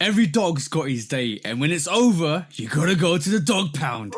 Every dog's got his day, and when it's over, you gotta go to the dog pound.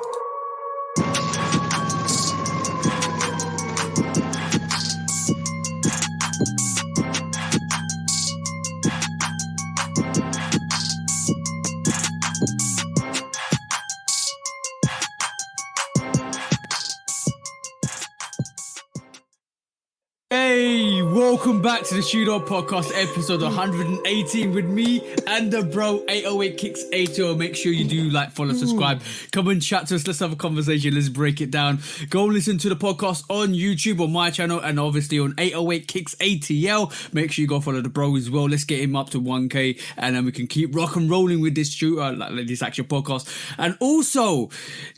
Hey, welcome back to the Shootout Podcast, episode 118 with me and the bro 808 Kicks ATL. Make sure you do like, follow, subscribe. Come and chat to us. Let's have a conversation. Let's break it down. Go listen to the podcast on YouTube, on my channel, and obviously on 808 Kicks ATL. Make sure you go follow the bro as well. Let's get him up to 1K, and then we can keep rock and rolling with this this actual podcast. And also,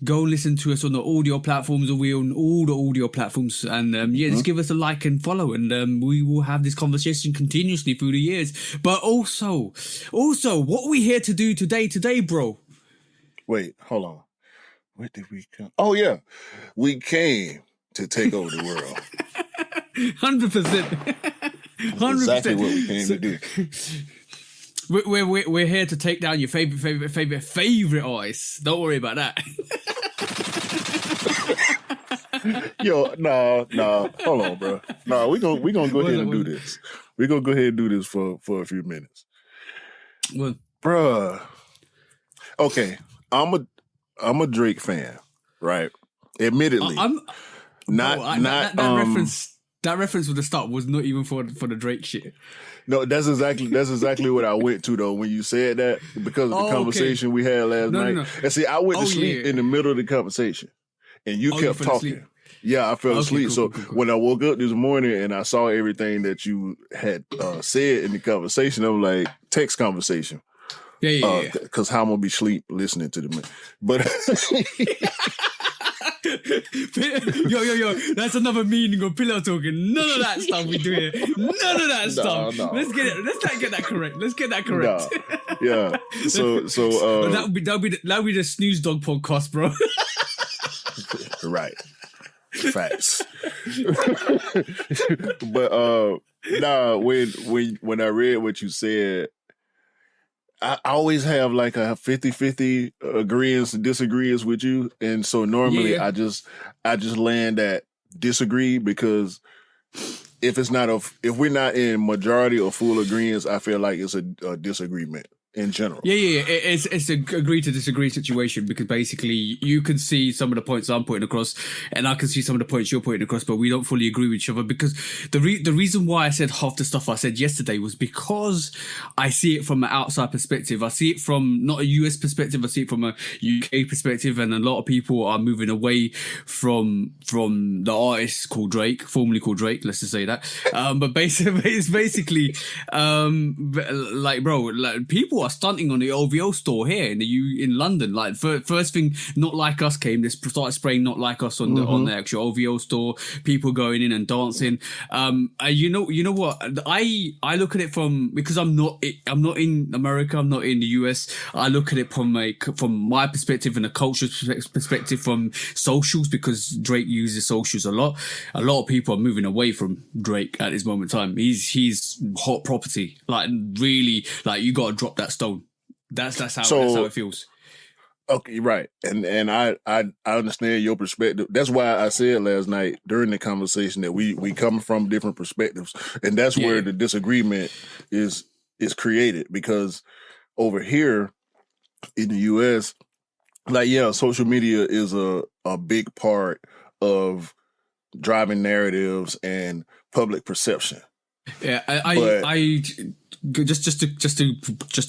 go listen to us on the audio platforms. We're on all the audio platforms, and just give us a like and follow, and we will have this conversation continuously through the years. But also, what are we here to do today, bro? Wait, hold on. Where did we come? Oh yeah, we came to take over the world. 100%. Exactly what we came to do. We're here to take down your favorite artists. Don't worry about that. Yo, no, hold on, bro. No, we gonna go ahead and do this. We're gonna go ahead and do this for a few minutes. Well, bruh. Okay, I'm a Drake fan, right? Admittedly, that reference with the start was not even for the Drake shit. No, that's exactly what I went to though when you said that, because of the conversation we had last night. No. And see, I went to sleep in the middle of the conversation, and you kept talking. Asleep? Yeah, I fell asleep. Cool. When I woke up this morning and I saw everything that you had said in the conversation, I'm like, text conversation. Yeah. Because how I'm gonna be asleep listening to them. But yo, that's another meaning of pillow talking. None of that stuff we do here. None of that stuff. No. Let's get that correct. No. Yeah. So that'll be the Snooze Dog podcast, bro. Right. Facts. But when I read what you said, I always have like a 50-50 agreements and disagreements with you. And so normally I just land at disagree, because if we're not in majority or full agreements, I feel like it's a disagreement in general. Yeah. It's a agree to disagree situation, because basically you can see some of the points I'm putting across, and I can see some of the points you're putting across, but we don't fully agree with each other. Because the reason why I said half the stuff I said yesterday was because I see it from an outside perspective. I see it from not a US perspective. I see it from a UK perspective, and a lot of people are moving away from the artist formerly called Drake. Let's just say that. But it's basically like, bro, like, people are stunting on the OVO store here in London. Like, first thing, Not Like Us came. They started spraying Not Like Us on the actual OVO store. People going in and dancing. You know what? I look at it because I'm not in America. I'm not in the US. I look at it from my perspective and a culture perspective, from socials, because Drake uses socials a lot. A lot of people are moving away from Drake at this moment in time. He's hot property. Like, really, like, you got to drop that stone. That's how it feels. Okay, right. And I understand your perspective. That's why I said last night during the conversation that we come from different perspectives. And that's where the disagreement is created, because over here in the US, like, social media is a big part of driving narratives and public perception. Yeah, I just to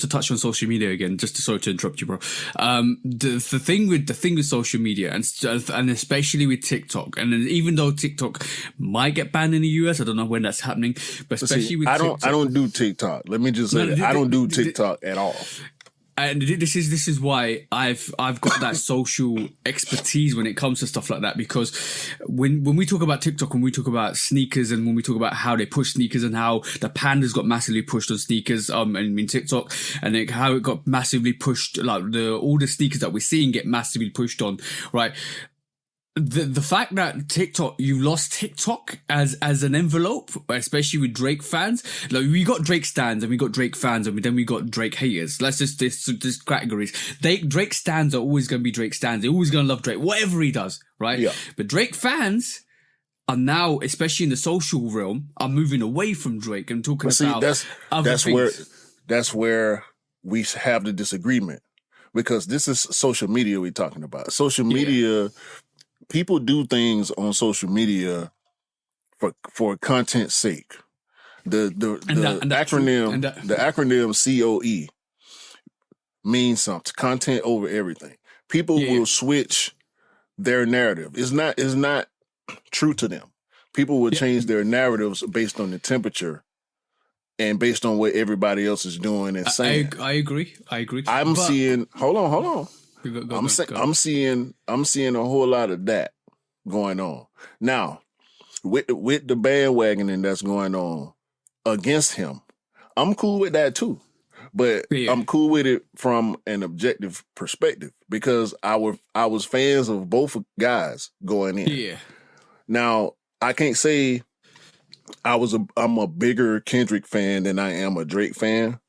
touch on social media again, sorry to interrupt you, bro. The thing with social media, and especially with TikTok, and even though TikTok might get banned in the US, I don't know when that's happening, but especially with TikTok, I don't do TikTok. Let me just say that I don't do TikTok at all. And this is why I've got that social expertise when it comes to stuff like that, because when we talk about TikTok, when we talk about sneakers, and when we talk about how they push sneakers and how the pandas got massively pushed on sneakers in TikTok, and how it got massively pushed, like all the sneakers that we're seeing get massively pushed on, right? the fact that you lost TikTok as an envelope, especially with Drake fans. Like, we got Drake stans and we got Drake fans, and then we got Drake haters. Let's just this categories. Drake stans are always going to be Drake stans. They're always going to love Drake, whatever he does, right? Yeah. But Drake fans are now, especially in the social realm, are moving away from Drake and talking about other things. That's where we have the disagreement, because this is social media we're talking about. Social media, people do things on social media for content's sake. The acronym COE means something. Content over everything. People will switch their narrative. It's not true to them. People will change their narratives based on the temperature and based on what everybody else is doing and saying. I agree. Seeing. Hold on. I'm seeing a whole lot of that going on now with the bandwagoning that's going on against him. I'm cool with that too, but I'm cool with it from an objective perspective, because I was fans of both guys going in. Yeah. Now I can't say I'm a bigger Kendrick fan than I am a Drake fan.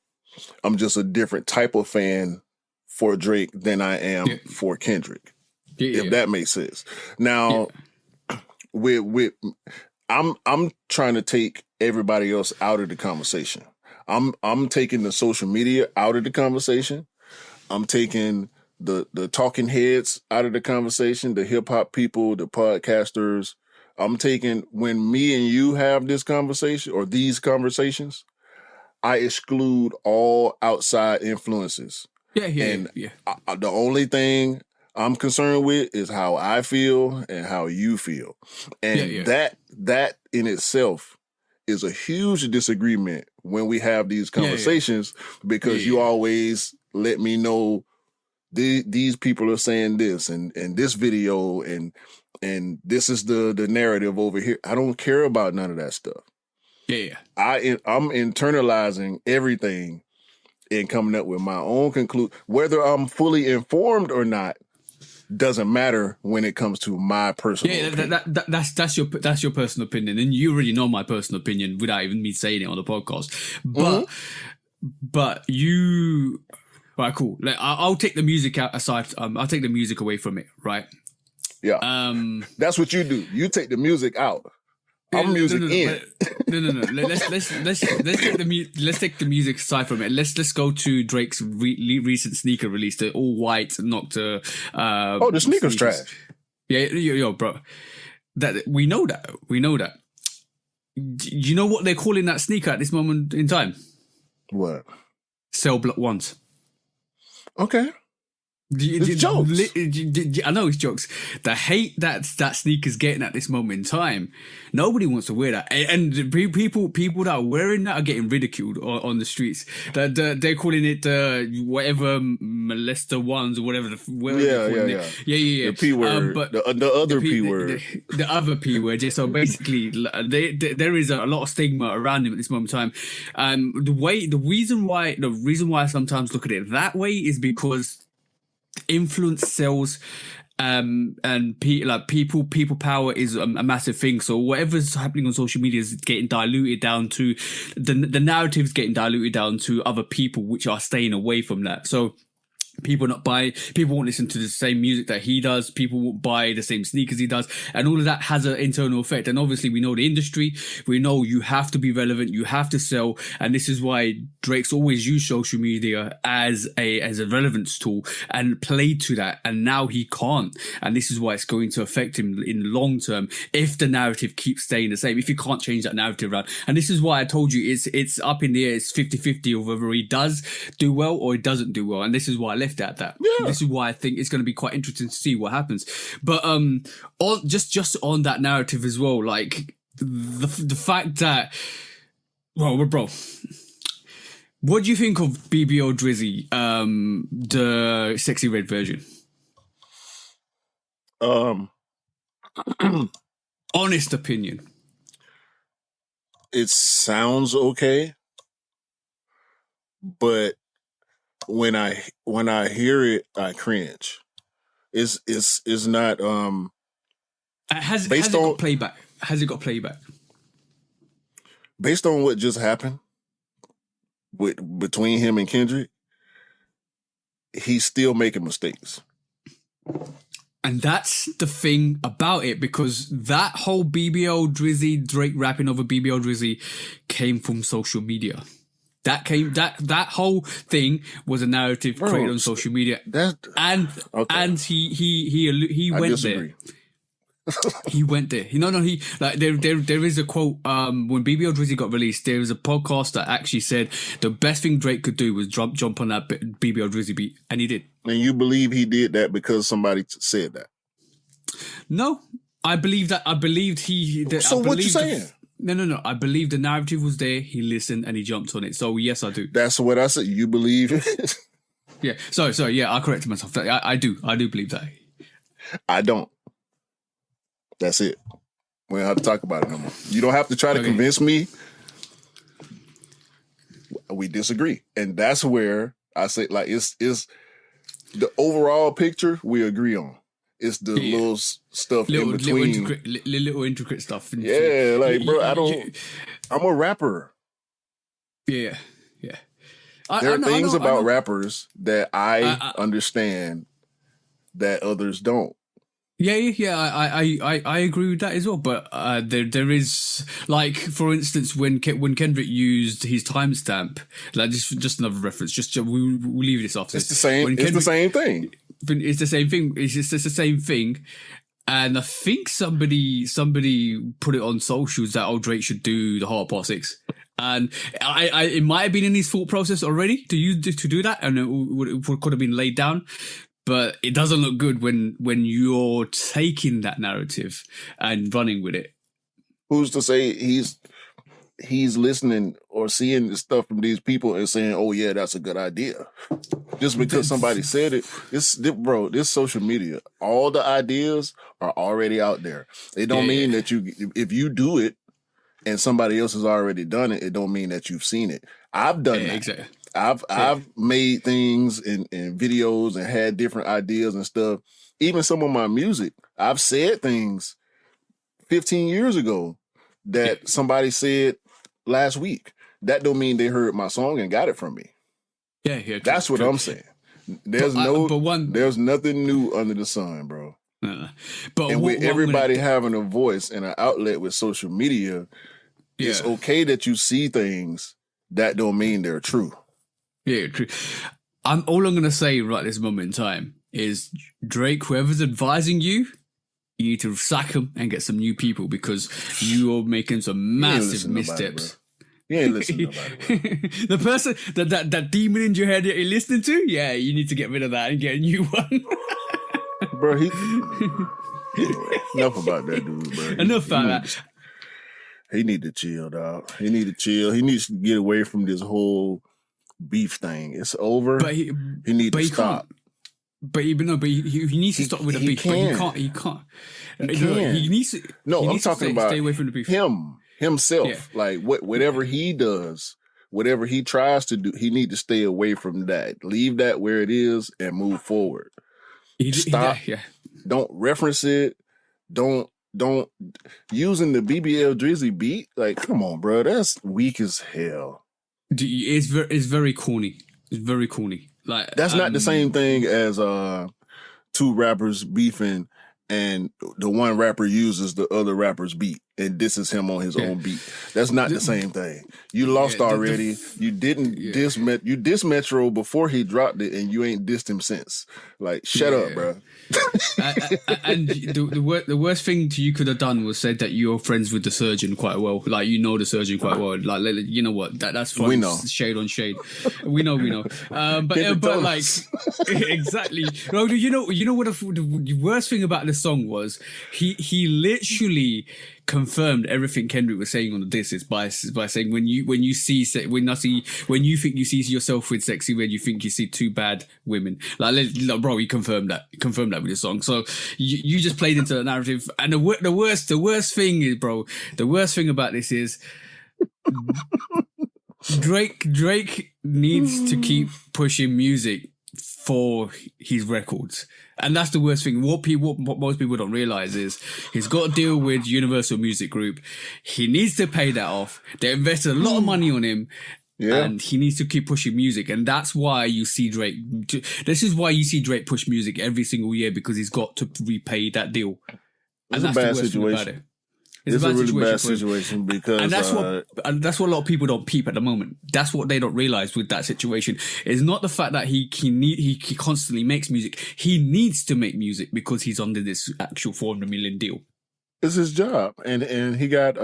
I'm just a different type of fan for Drake than I am for Kendrick. If that makes sense. Now, I'm trying to take everybody else out of the conversation. I'm taking the social media out of the conversation. I'm taking the talking heads out of the conversation, the hip hop people, the podcasters. I'm taking, when me and you have this conversation or these conversations, I exclude all outside influences. The only thing I'm concerned with is how I feel and how you feel. And that in itself is a huge disagreement when we have these conversations, because you always let me know these people are saying this and this video and this is the narrative over here. I don't care about none of that stuff. I'm internalizing everything and coming up with my own conclusion. Whether I'm fully informed or not doesn't matter when it comes to my personal opinion. That's your personal opinion, and you already know my personal opinion without even me saying it on the podcast. But you, right? Cool. Like, I'll take the music out aside. I'll take the music away from it. Right. Yeah. That's what you do. You take the music out. I'm music in. Let's take the music aside from it. Let's go to Drake's recent sneaker release, the all white Nocta. The sneakers trash. Yo, bro. That we know that. You know what they're calling that sneaker at this moment in time? What? Cell Block Ones. Okay. It's jokes. I know it's jokes. The hate that sneaker's getting at this moment in time, nobody wants to wear that, and people that are wearing that are getting ridiculed on the streets. They're calling it whatever molester ones or whatever. The P word, but the other P word, the other P word. Yeah, so basically, there is a lot of stigma around him at this moment in time. The reason why I sometimes look at it that way is because influence sells, and people power is a massive thing. So whatever's happening on social media is getting diluted down to the narrative's getting diluted down to other people, which are staying away from that. So people won't listen to the same music that he does. People won't buy the same sneakers he does, and all of that has an internal effect. And obviously, we know the industry. We know you have to be relevant, you have to sell, and this is why Drake's always used social media as a relevance tool and played to that. And now he can't, and this is why it's going to affect him in the long term if the narrative keeps staying the same. If you can't change that narrative around, and this is why I told you it's up in the air. It's 50-50 of whether he does do well or he doesn't do well, and this is why I left at that. This is why I think it's going to be quite interesting to see what happens. But just on that narrative as well, like the fact that, bro, what do you think of BBO Drizzy, the Sexy Red version? Honest opinion. It sounds okay, but when I hear it, I cringe. It's not Has it got playback? Has it got playback? Based on what just happened between him and Kendrick, he's still making mistakes. And that's the thing about it, because that whole BBL Drizzy, Drake rapping over BBL Drizzy came from social media. That whole thing was a narrative created on social media. And he went there. He went there. There is a quote, when BBL Drizzy got released, there was a podcast that actually said the best thing Drake could do was jump on that BBL Drizzy beat, and he did. And you believe he did that because somebody said that? No, I believe that. I believed he. So what you saying? No. I believe the narrative was there. He listened and he jumped on it. So yes, I do. That's what I said. You believe it? Yeah. Sorry. Yeah, I corrected myself. I do believe that. I don't. That's it. We don't have to talk about it no more. You don't have to try to convince me. We disagree. And that's where I say, like, it's the overall picture we agree on. It's the little stuff in between. Little intricate stuff. Yeah, like, bro, I'm a rapper. Yeah. There are things about rappers that I understand that others don't. Yeah. I agree with that as well. But there is, like, for instance, when Kendrick used his timestamp, like, just another reference. We'll leave this off. It's the same. It's the same thing. It's the same thing. It's just the same thing. And I think somebody put it on socials that Drake should do the Hard Part 6. And it might have been in his thought process already to do that, and it could have been laid down. But it doesn't look good when you're taking that narrative and running with it. Who's to say he's listening or seeing the stuff from these people and saying, "Oh yeah, that's a good idea," just because somebody said it? This social media, all the ideas are already out there. It don't mean that if you do it and somebody else has already done it, it don't mean that you've seen it. I've done that. Exactly. I've made things and videos and had different ideas and stuff. Even some of my music, I've said things 15 years ago that somebody said last week. That don't mean they heard my song and got it from me. Yeah. That's what I'm saying. There's nothing new under the sun, bro. But with everybody having a voice and an outlet with social media, it's okay that you see things. That don't mean they're true. Yeah, true. All I'm going to say right this moment in time is, Drake, whoever's advising you need to sack him and get some new people, because you are making some massive missteps. You ain't listening to nobody, bro. The person, that demon in your head that you're listening to, you need to get rid of that and get a new one. Bro, anyway, enough about that dude, bro. Enough about that. He need to chill, dog. He need to chill. He needs to get away from this whole beef thing. It's over. But he needs to stop. He needs to stop with the beef. But he can't. He needs to. No, I'm talking about stay away from the beef. Himself. Yeah. Like whatever he does, whatever he tries to do, he need to stay away from that. Leave that where it is and move forward. Stop. Don't reference it. Don't using the BBL Drizzy beat. Like, come on, bro. That's weak as hell. It's very corny. It's very corny. Like, that's not the same thing as two rappers beefing and the one rapper uses the other rapper's beat and this is him on his own beat. That's not the same thing. You lost already. You didn't diss you dissed Metro before he dropped it, and you ain't dissed him since. Like, shut up, bro. And the worst thing you could have done was said that you're friends with the surgeon quite well. Like, you know the surgeon quite well. Like, you know what? That's fine. We know. Shade on shade. We know. But like, exactly. No, you know what the worst thing about the song was? He literally confirmed everything Kendrick was saying on the disses by saying when you think you see yourself with Sexy Red, you think you see two bad women. Like, bro, he confirmed that with his song. So you just played into the narrative. And the worst thing is, bro, the worst thing about this is Drake needs to keep pushing music for his records. And that's the worst thing. What most people don't realize is he's got to deal with Universal Music Group. He needs to pay that off. They invested a lot of money on him. Yeah. And he needs to keep pushing music. And that's why you see Drake. This is why you see Drake push music every single year, because he's got to repay that deal. It's a bad situation. It's a really bad situation because... And that's what a lot of people don't peep at the moment. That's what they don't realize with that situation. It's not the fact that he constantly makes music. He needs to make music because he's under this actual 400 million deal. It's his job. And he got...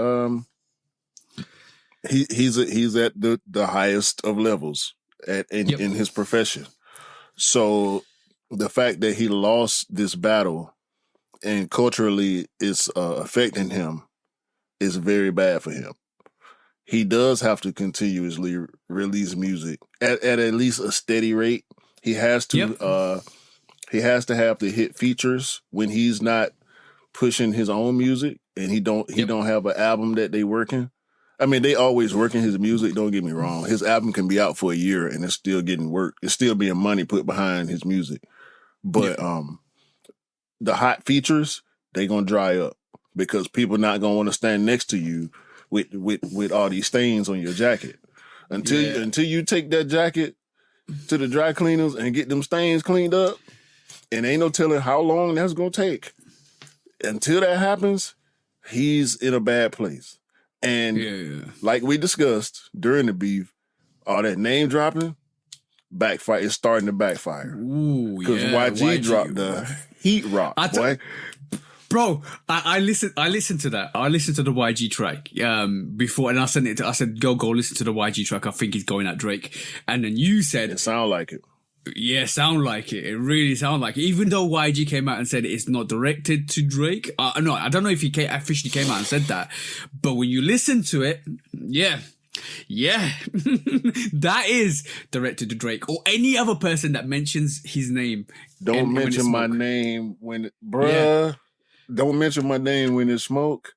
He's at the highest of levels in his profession. So the fact that he lost this battle and culturally it's affecting him is very bad for him. He does have to continuously release music at least a steady rate. He has to have the hit features when he's not pushing his own music and he don't have an album that they working. I mean, they always working his music. Don't get me wrong. His album can be out for a year and it's still getting work. It's still being money put behind his music. But the hot features, they gonna dry up because people not gonna want to stand next to you with all these stains on your jacket. Until you take that jacket to the dry cleaners and get them stains cleaned up, and ain't no telling how long that's gonna take. Until that happens, he's in a bad place. And like we discussed during the beef, all that name dropping, backfire. It's starting to backfire. Because YG dropped the heat rock, boy. Bro, I listened to that. I listened to the YG track before, and I said, go listen to the YG track. I think he's going at Drake. And then you said... It sound like it. Yeah, sound like it. It really sound like it. Even though YG came out and said it's not directed to Drake. No, I don't know if he officially came out and said that. But when you listen to it, yeah, that is directed to Drake or any other person that mentions his name. Don't mention my name when, don't mention my name when it's smoke.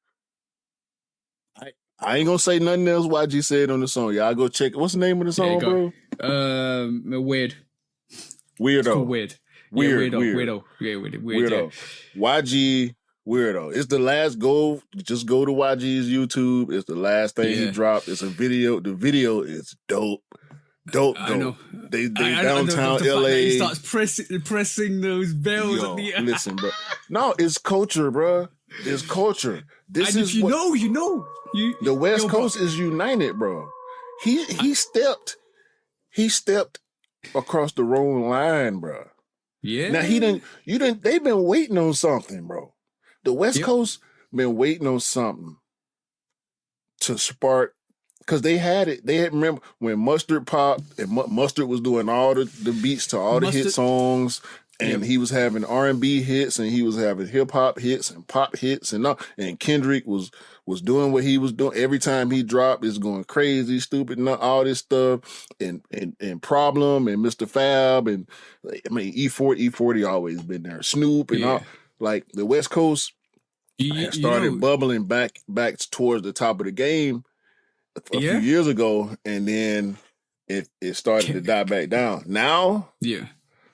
I ain't gonna say nothing else YG said on the song. Y'all go check. What's the name of the song, bro? Weird. Weirdo. It's called Weird. Weirdo. Yeah, Weirdo. YG Weirdo. It's the last go. Just go to YG's YouTube. It's the last thing he dropped. It's a video. The video is dope. I know. They downtown LA. He starts pressing those bells. Listen, bro. No, it's culture, bro. It's culture. This and is if you know. The West Coast is united, bro. He stepped across the wrong line, bro. Yeah. Now they've been waiting on something, bro. The West Coast been waiting on something to spark, because they had it. Remember when Mustard popped and Mustard was doing all the beats to all the hit songs, and he was having R&B hits and he was having hip hop hits and pop hits and all. And Kendrick was doing what he was doing. Every time he dropped, it's going crazy, stupid, and all this stuff. And Problem and Mr. Fab and E40 always been there. Snoop and all. Like the West Coast started bubbling back towards the top of the game a few years ago, and then it started to die back down. Now,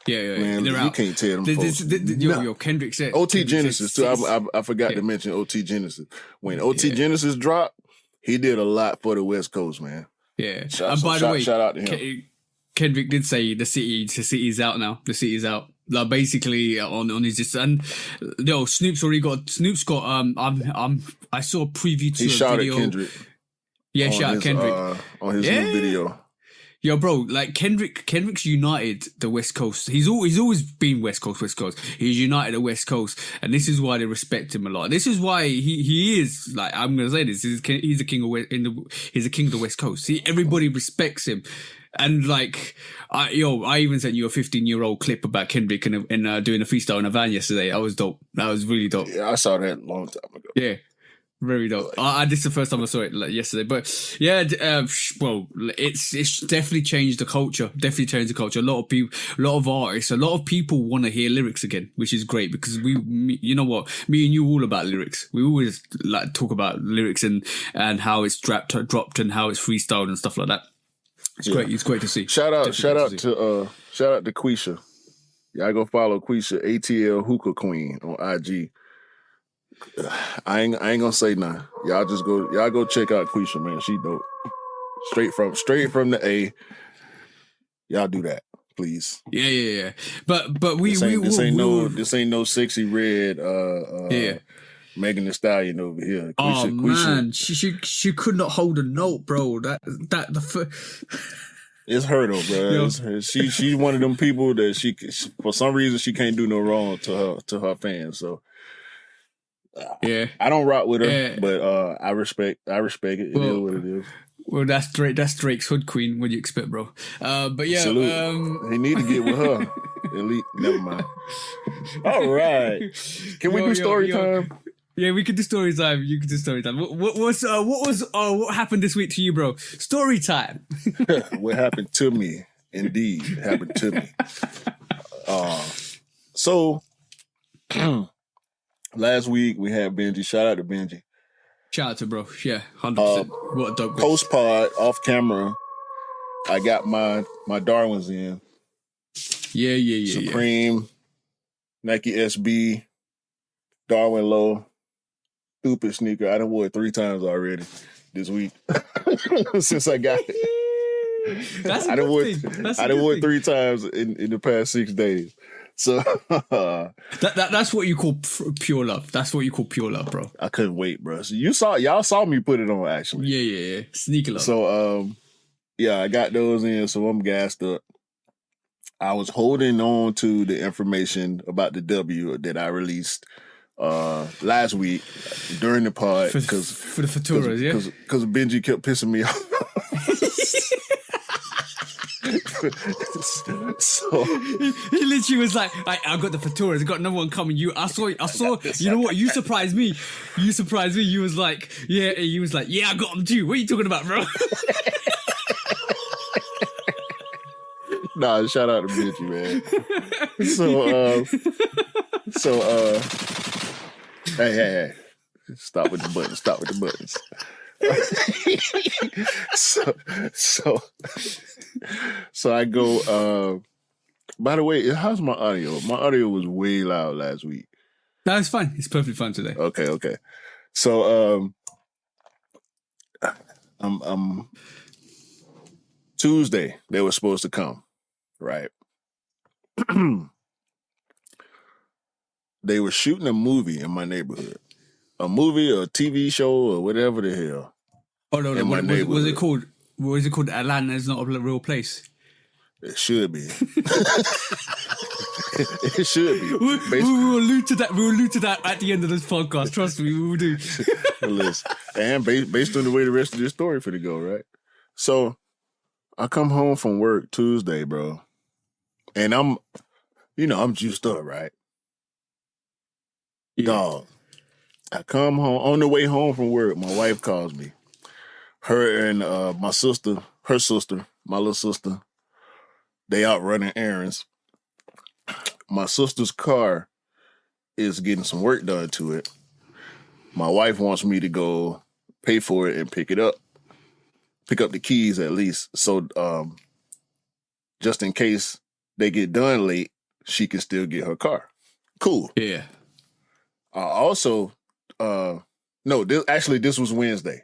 man, you can't tell them folks. Yo, Kendrick said OT Genesis too. I forgot to mention OT Genesis. When OT Genesis dropped, he did a lot for the West Coast, man. Yeah, and by the way, shout out to him. Kendrick did say the city's out now. The city's out. Like basically on his and Snoop's got I saw a preview to he a shot video. At Kendrick. Yeah, shout out Kendrick on his new video. Yo, bro, like Kendrick's united the West Coast. He's always been West Coast. He's united the West Coast, and this is why they respect him a lot. This is why he is, like, I'm gonna say this. He's a king of he's a king of the West Coast. See, everybody respects him. And like, I even sent you a 15-year-old clip about Kendrick and doing a freestyle in a van yesterday. That was dope. That was really dope. Yeah, I saw that a long time ago. Yeah, very dope. This is the first time I saw it, like, yesterday. But yeah, well, it's definitely changed the culture. Definitely changed the culture. A lot of people, a lot of artists, a lot of people want to hear lyrics again, which is great because you know what, me and you all about lyrics. We always like talk about lyrics and how it's dropped and how it's freestyled and stuff like that. It's great. It's great to see. Shout out to Quisha. Y'all go follow Quisha ATL Hookah Queen on IG. I ain't gonna say nothing. Y'all go check out Quisha, man. She dope. Straight from the A. Y'all do that, please. Yeah. But this ain't no sexy red Megan Thee Stallion over here. Man, she could not hold a note, bro. It's her though, bro. She's one of them people that she for some reason she can't do no wrong to her fans. So I don't rock with her, but I respect it. It is what it is. Well, that's Drake's hood queen. What do you expect, bro? But yeah, he need to get with her. Elite, never mind. All right, can we do story time? Yeah, we can do story time. You can do story time. What happened this week to you, bro? Story time. What happened to me? Indeed, happened to me. So last week we had Benji. Shout out to Benji. Shout out to bro. Yeah, 100%. What a dope. Post pod off camera. I got my Darwins in. Yeah. Supreme, Nike SB, Darwin Low. Stupid sneaker. I done wore it 3 times already this week since I got it. That's a good thing. I done wore it 3 times in the past 6 days. So that's what you call pure love. That's what you call pure love, bro. I couldn't wait, bro. So y'all saw me put it on actually. Yeah. Sneaker love. So I got those in. So I'm gassed up. I was holding on to the information about the W that I released last week during the pod for the Futuras, because Benji kept pissing me off. So he literally was like, I got the Futuras, I got another one coming. I saw you know what, you surprised me. You was like, yeah, I got them too. What are you talking about, bro? Nah, shout out to Benji, man. Hey. Stop with the buttons. So I go, by the way, how's my audio? My audio was way loud last week. No, it's fine. It's perfectly fine today. Okay. So Tuesday they were supposed to come, right? They were shooting a movie in my neighborhood. A movie or a TV show or whatever the hell. Oh, no. What was it called? What is it called? Atlanta is not a real place. It should be. It should be. We will allude to that. We will allude to that at the end of this podcast. Trust me, we will do. Listen, and based on the way the rest of this story for to go, right? So I come home from work Tuesday, bro, and I'm juiced up, right? Yeah. Dog. I come home on the way home from work. My wife calls me. Her and my sister, my little sister, they out running errands. My sister's car is getting some work done to it. My wife wants me to go pay for it and pick up the keys at least. So just in case they get done late, she can still get her car. Cool. Yeah. Also, this was Wednesday.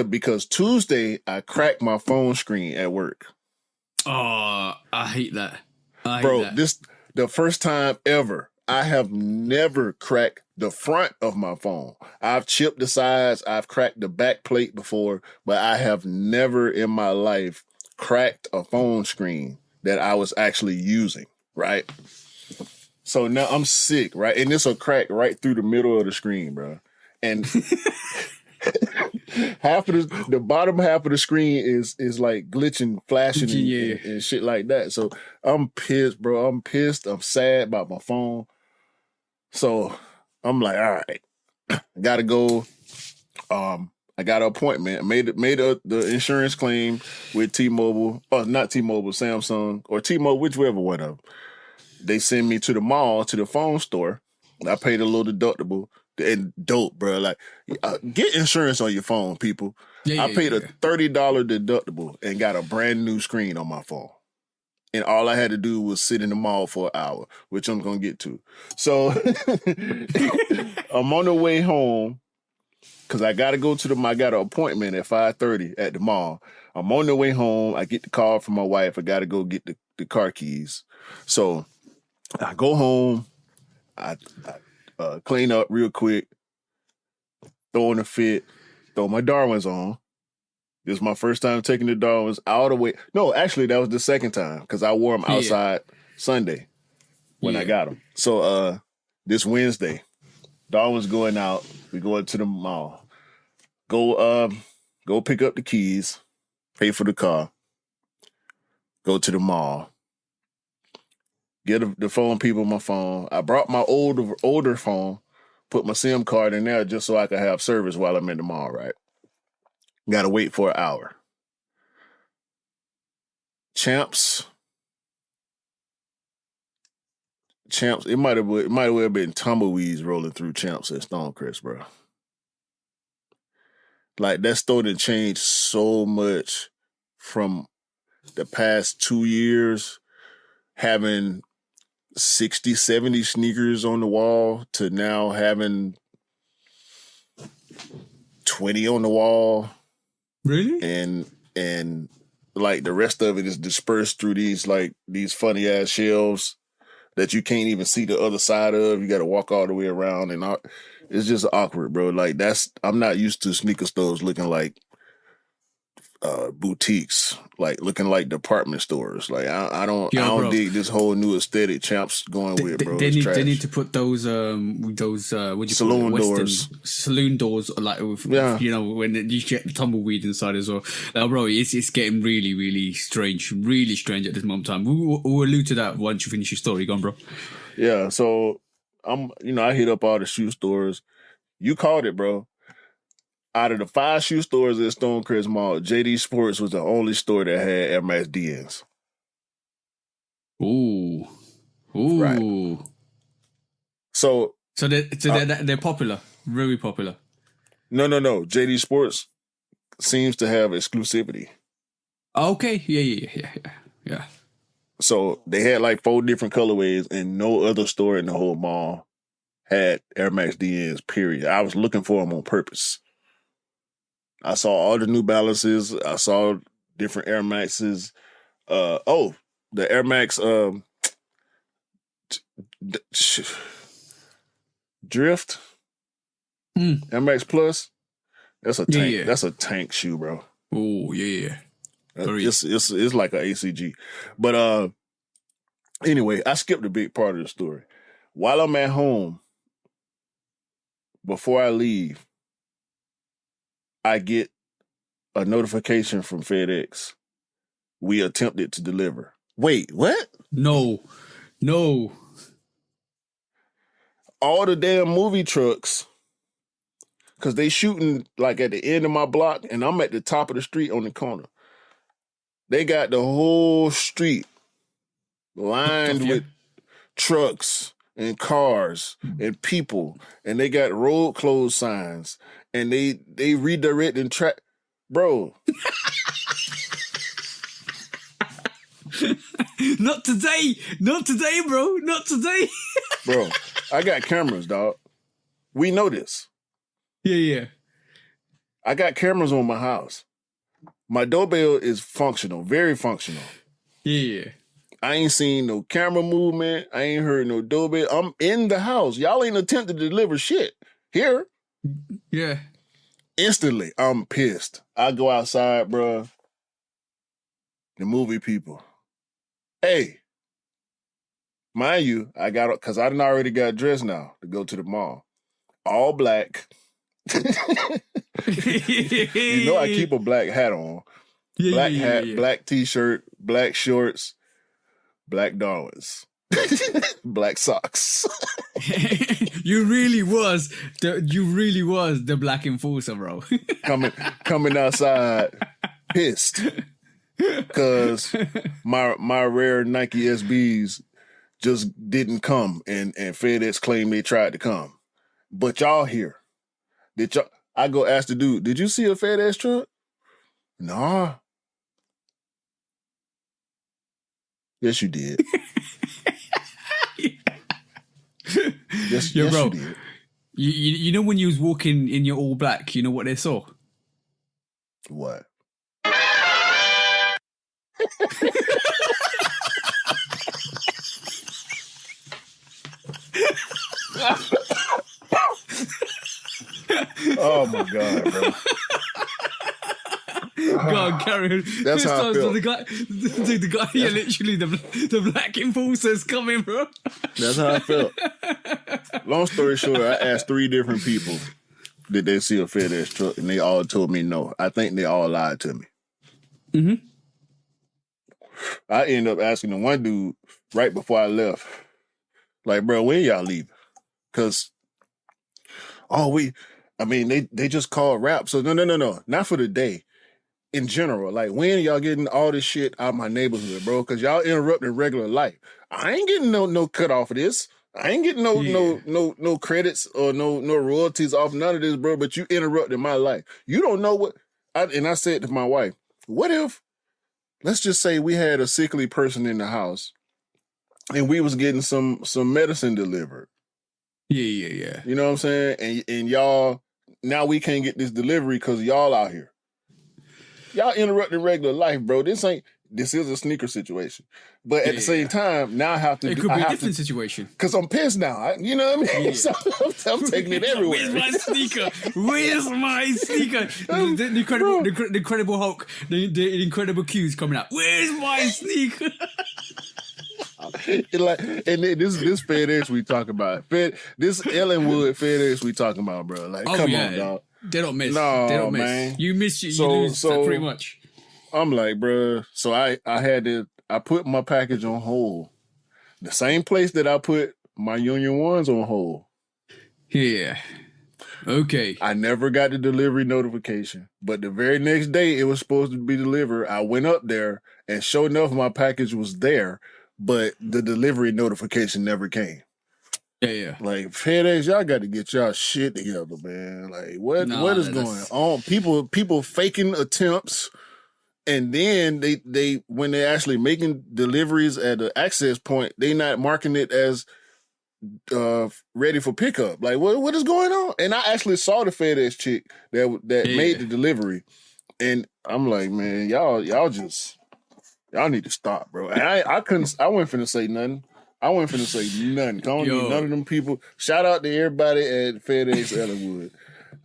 Because Tuesday I cracked my phone screen at work. Oh, I hate that. This the first time ever. I have never cracked the front of my phone. I've chipped the sides, I've cracked the back plate before, but I have never in my life cracked a phone screen that I was actually using, right? So now I'm sick, right? And this will crack right through the middle of the screen, bro. And half of the bottom half of the screen is like glitching, flashing, and shit like that. So I'm pissed, bro. I'm pissed. I'm sad about my phone. So I'm like, all right, I gotta go. I got an appointment. Made the insurance claim with T-Mobile. Oh, not T-Mobile, Samsung or T-Mobile, whichever one of them. They send me to the mall, to the phone store. I paid a little deductible. and dope, bro. Like, get insurance on your phone, people. Yeah, I paid a $30 deductible and got a brand new screen on my phone. And all I had to do was sit in the mall for an hour, which I'm going to get to. So I'm on the way home because I got to go to I got an appointment at 5:30 at the mall. I'm on the way home. I get the call from my wife. I got to go get the car keys. So I go home. I clean up real quick, throw in a fit, throw my Darwins on. This is my first time taking the Darwins out of the way. No, actually, that was the second time because I wore them outside Sunday when I got them. So this Wednesday, Darwin's going out. We going to the mall. Go pick up the keys, pay for the car, go to the mall, get the phone people my phone. I brought my older phone, put my SIM card in there just so I could have service while I'm in the mall, right? Got to wait for an hour. Champs. It might have well been tumbleweeds rolling through Champs at Stonecrest, bro. Like, that store done changed so much from the past 2 years, having 60, 70 sneakers on the wall to now having 20 on the wall. Really? And like the rest of it is dispersed through these funny ass shelves that you can't even see the other side of. You got to walk all the way around, and it's just awkward, bro. Like, I'm not used to sneaker stores looking like boutiques, like looking like department stores. Like, I don't dig this whole new aesthetic Champs going with, bro. They need to put those what do you saloon call it? doors, saloon doors, like with, you know, when you get the tumbleweed inside as well. Bro, it's getting really, really strange at this moment in time. We'll allude to that once you finish your story. Go on, bro. Yeah, so I hit up all the shoe stores. You called it, bro. Out of the 5 shoe stores at Stonecrest Mall, JD Sports was the only store that had Air Max DNs. Ooh. Right. So they're popular, very popular. No. JD Sports seems to have exclusivity. Okay. Yeah. So they had like 4 different colorways, and no other store in the whole mall had Air Max DNs, period. I was looking for them on purpose. I saw all the New Balances. I saw different Air Maxes. The Air Max Drift. Air Max Plus. That's a tank. Yeah. That's a tank shoe, bro. Oh yeah. It's like an ACG. But anyway, I skipped a big part of the story. While I'm at home, before I leave, I get a notification from FedEx. We attempted to deliver. Wait, what? No. All the damn movie trucks, because they shooting like at the end of my block, and I'm at the top of the street on the corner. They got the whole street lined with trucks and cars and people, and they got road closed signs, and they redirect and track. Bro. Not today, bro. Not today. Bro, I got cameras, dog. We know this. Yeah. I got cameras on my house. My doorbell is functional, very functional. Yeah. I ain't seen no camera movement. I ain't heard no doorbell. I'm in the house. Y'all ain't attempted to deliver shit here. Yeah. Instantly, I'm pissed. I go outside, bro. The movie people. Hey, mind you, because I done already got dressed now to go to the mall. All black. You know I keep a black hat on. Black hat, black t-shirt, black shorts, black Darwins, black socks. You really was the black enforcer, bro. coming outside pissed because my rare Nike SBs just didn't come, and FedEx claimed they tried to come. But y'all here. I go ask the dude, did you see a fat ass truck? Nah. Yes, you did. Yes, Yo, yes, bro, you did. You know when you was walking in your all black, you know what they saw? What? Oh my God, bro. Go on, carry on. That's how I felt. The guy, yeah, literally the black enforcer's coming, bro. That's how I felt. Long story short, I asked 3 different people, did they see a fat ass truck? And they all told me no. I think they all lied to me. Mm-hmm. I ended up asking the one dude right before I left, like, bro, when y'all leaving? Because, they just called rap. So no, not for the day. In general, like, when y'all getting all this shit out of my neighborhood, bro? Because y'all interrupting regular life. I ain't getting no cut off of this. I ain't getting no credits or no royalties off none of this, bro. But you interrupted my life. You don't know what. I said to my wife, what if, let's just say we had a sickly person in the house, and we was getting some medicine delivered. Yeah. You know what I'm saying? And y'all, now we can't get this delivery because y'all out here. Y'all interrupting regular life, bro. This is a sneaker situation. But at the same time, now I have to. It could be a different situation. Because I'm pissed now. You know what I mean? Yeah. So I'm taking it everywhere. Where's my sneaker? Where's my sneaker? The Incredible Hulk, the Incredible Q's coming out. Where's my sneaker? This FedEx we talking about. This Ellenwood FedEx we talking about, bro. Like, come on, dog. They don't miss. No, they don't miss. Man. You miss. You lose pretty much. I'm like, bro. So I put my package on hold. The same place that I put my Union Ones on hold. Yeah. Okay. I never got the delivery notification, but the very next day it was supposed to be delivered. I went up there, and sure enough, my package was there, but the delivery notification never came. Yeah. Like, FedEx, y'all got to get y'all shit together, man. Like, what is going on? People faking attempts, and then they when they're actually making deliveries at the access point, they not marking it as ready for pickup. Like, what is going on? And I actually saw the FedEx chick that made the delivery, and I'm like, man, y'all need to stop, bro. And I wasn't finna say nothing. I wasn't finna say nothing. I don't need none of them people. Shout out to everybody at FedEx Ellenwood.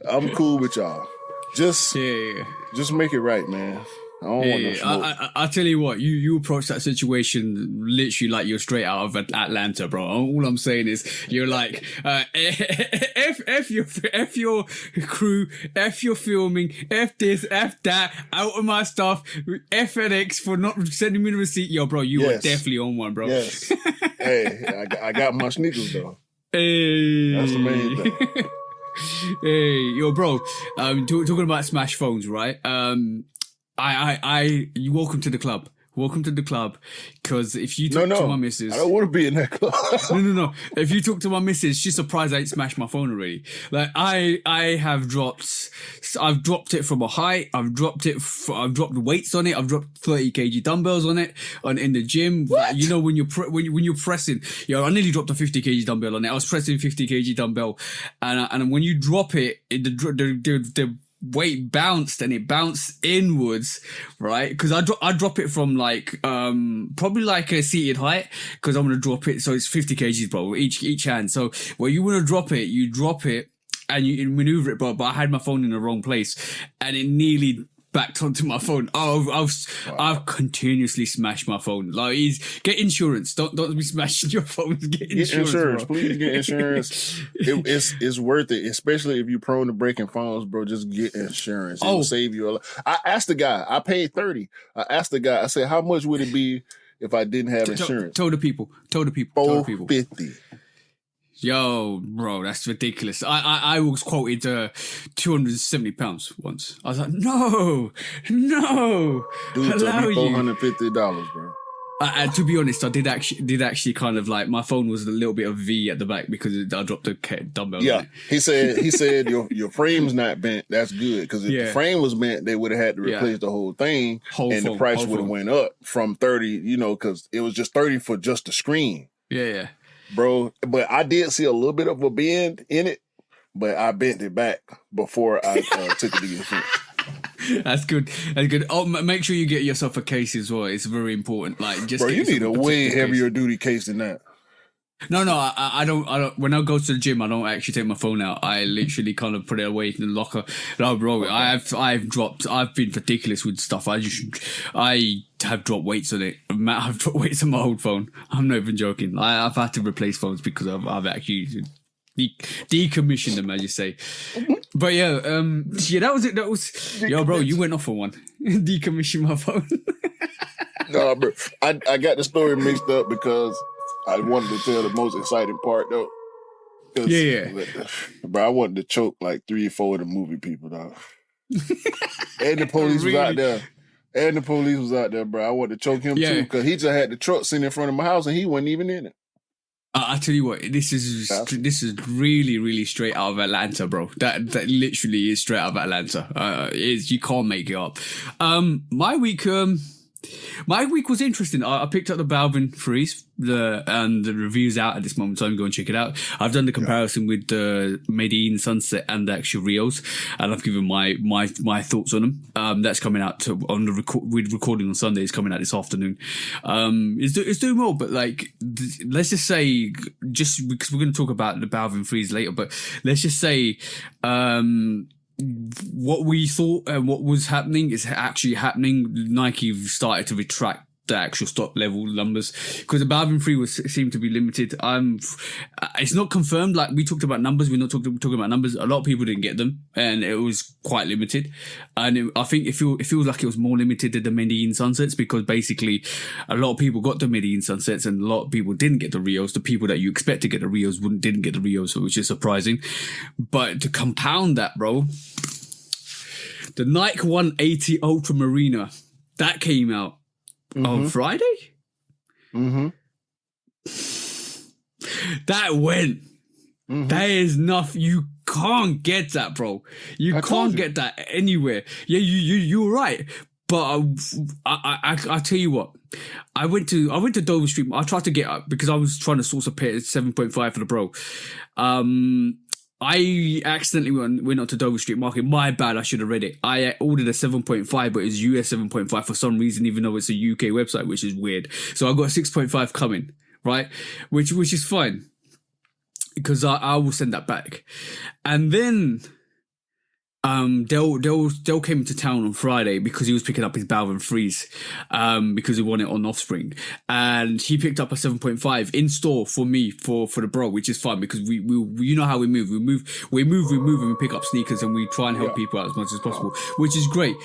I'm cool with y'all. Just make it right, man. I don't want no smoke. I tell you what, you approach that situation literally like you're straight out of Atlanta, bro. All I'm saying is you're like, F your crew, F your filming, F this, F that, out of my stuff, F FedEx for not sending me the receipt. Yo, bro, you are definitely on one, bro. Yes. Hey, I got my sneakers though. Hey. That's the main thing. Hey, yo, bro. Talking about smash phones, right? You welcome to the club. Welcome to the club. Because if you talk to my missus, I don't want to be in that club. No. If you talk to my missus, she's surprised I ain't smashed my phone already. Like I've dropped it from a height. I've dropped weights on it. I've dropped 30 kg dumbbells on it. In the gym. What? You know when you're pressing. I nearly dropped a 50 kg dumbbell on it. I was pressing 50 kg dumbbell, and when you drop it, the weight bounced and it bounced inwards, right? Because I drop it from like probably like a seated height, because I'm gonna drop it, so it's 50 kgs, bro, each hand. So when you want to drop it, you drop it and you maneuver it, bro. But I had my phone in the wrong place, and it nearly backed onto my phone. I've continuously smashed my phone. Like, get insurance. Don't be smashing your phone. Get insurance, please. Get insurance. It's worth it, especially if you're prone to breaking phones, bro. Just get insurance. It will save you a lot. I asked the guy. I paid $30. I asked the guy. I said, how much would it be if I didn't have insurance? Told the people. $450. Yo, bro, that's ridiculous. I was quoted £270 once. I was like, no, dude, told me $450, bro. And to be honest, I did actually kind of like, my phone was a little bit of V at the back because I dropped a dumbbell. Yeah, on it. he said your frame's not bent. That's good, because if the frame was bent, they would have had to replace the whole thing, the price would have went up from 30. Because it was just 30 for just the screen. Yeah, bro. But I did see a little bit of a bend in it, but I bent it back before I took it to the event. That's good. Oh, make sure you get yourself a case as well. It's very important. Like, just bro, you need a way heavier duty case than that. No, I don't. When I go to the gym, I don't actually take my phone out. I literally kind of put it away in the locker. No, bro, I've been ridiculous with stuff. I have dropped weights on it. I've dropped weights on my old phone. I'm not even joking. I've had to replace phones because I've actually decommissioned them, as you say. But yeah, that was it. That was, yo, bro, you went off on one. Decommission my phone. No, bro, I got the story mixed up because I wanted to tell the most exciting part though. Yeah. Bro, I wanted to choke like 3 or 4 of the movie people, dog. And the police was out there. Bro. I wanted to choke him too, because he just had the truck sitting in front of my house and he wasn't even in it. I tell you what, this is really, really straight out of Atlanta, bro. That literally is straight out of Atlanta. You can't make it up. My week was interesting. I picked up the Balvin freeze, and the review's out at this moment, so I'm going to check it out. I've done the comparison with the Medellin Sunset and the actual Rios, and I've given my thoughts on them. That's coming out with recording on Sunday. It's coming out this afternoon. It's doing well, but like, let's just say, just because we're going to talk about the Balvin freeze later, but let's just say, what we thought and what was happening is actually happening. Nike started to retract the actual stock level numbers, because the Balvin 3 seemed to be limited. It's not confirmed. Like, we talked about numbers, we're not talking about numbers. A lot of people didn't get them, and it was quite limited. And I think it feels like it was more limited than the Medellin Sunsets, because basically a lot of people got the Medellin Sunsets and a lot of people didn't get the Rios. The people that you expect to get the Rios didn't get the Rios, which is surprising. But to compound that, bro, the Nike 180 Ultra Marina, that came out on Friday? Mm-hmm. That went. That is nothing. You can't get that, bro. You can't get that anywhere. Yeah, you're right. But I tell you what, I went to Dover Street. I tried to get up because I was trying to source a pair 7.5 for the Bro. I accidentally went on to Dover Street Market. My bad, I should have read it. I ordered a 7.5, but it's US 7.5 for some reason, even though it's a UK website, which is weird. So I got a 6.5 coming, right? Which is fine, because I will send that back. And then Dell came to town on Friday because he was picking up his Balvin freeze, because he won it on Offspring, and he picked up a 7.5 in store for me for the Bro, which is fun because we you know how we move, and we pick up sneakers and we try and help people out as much as possible, which is great.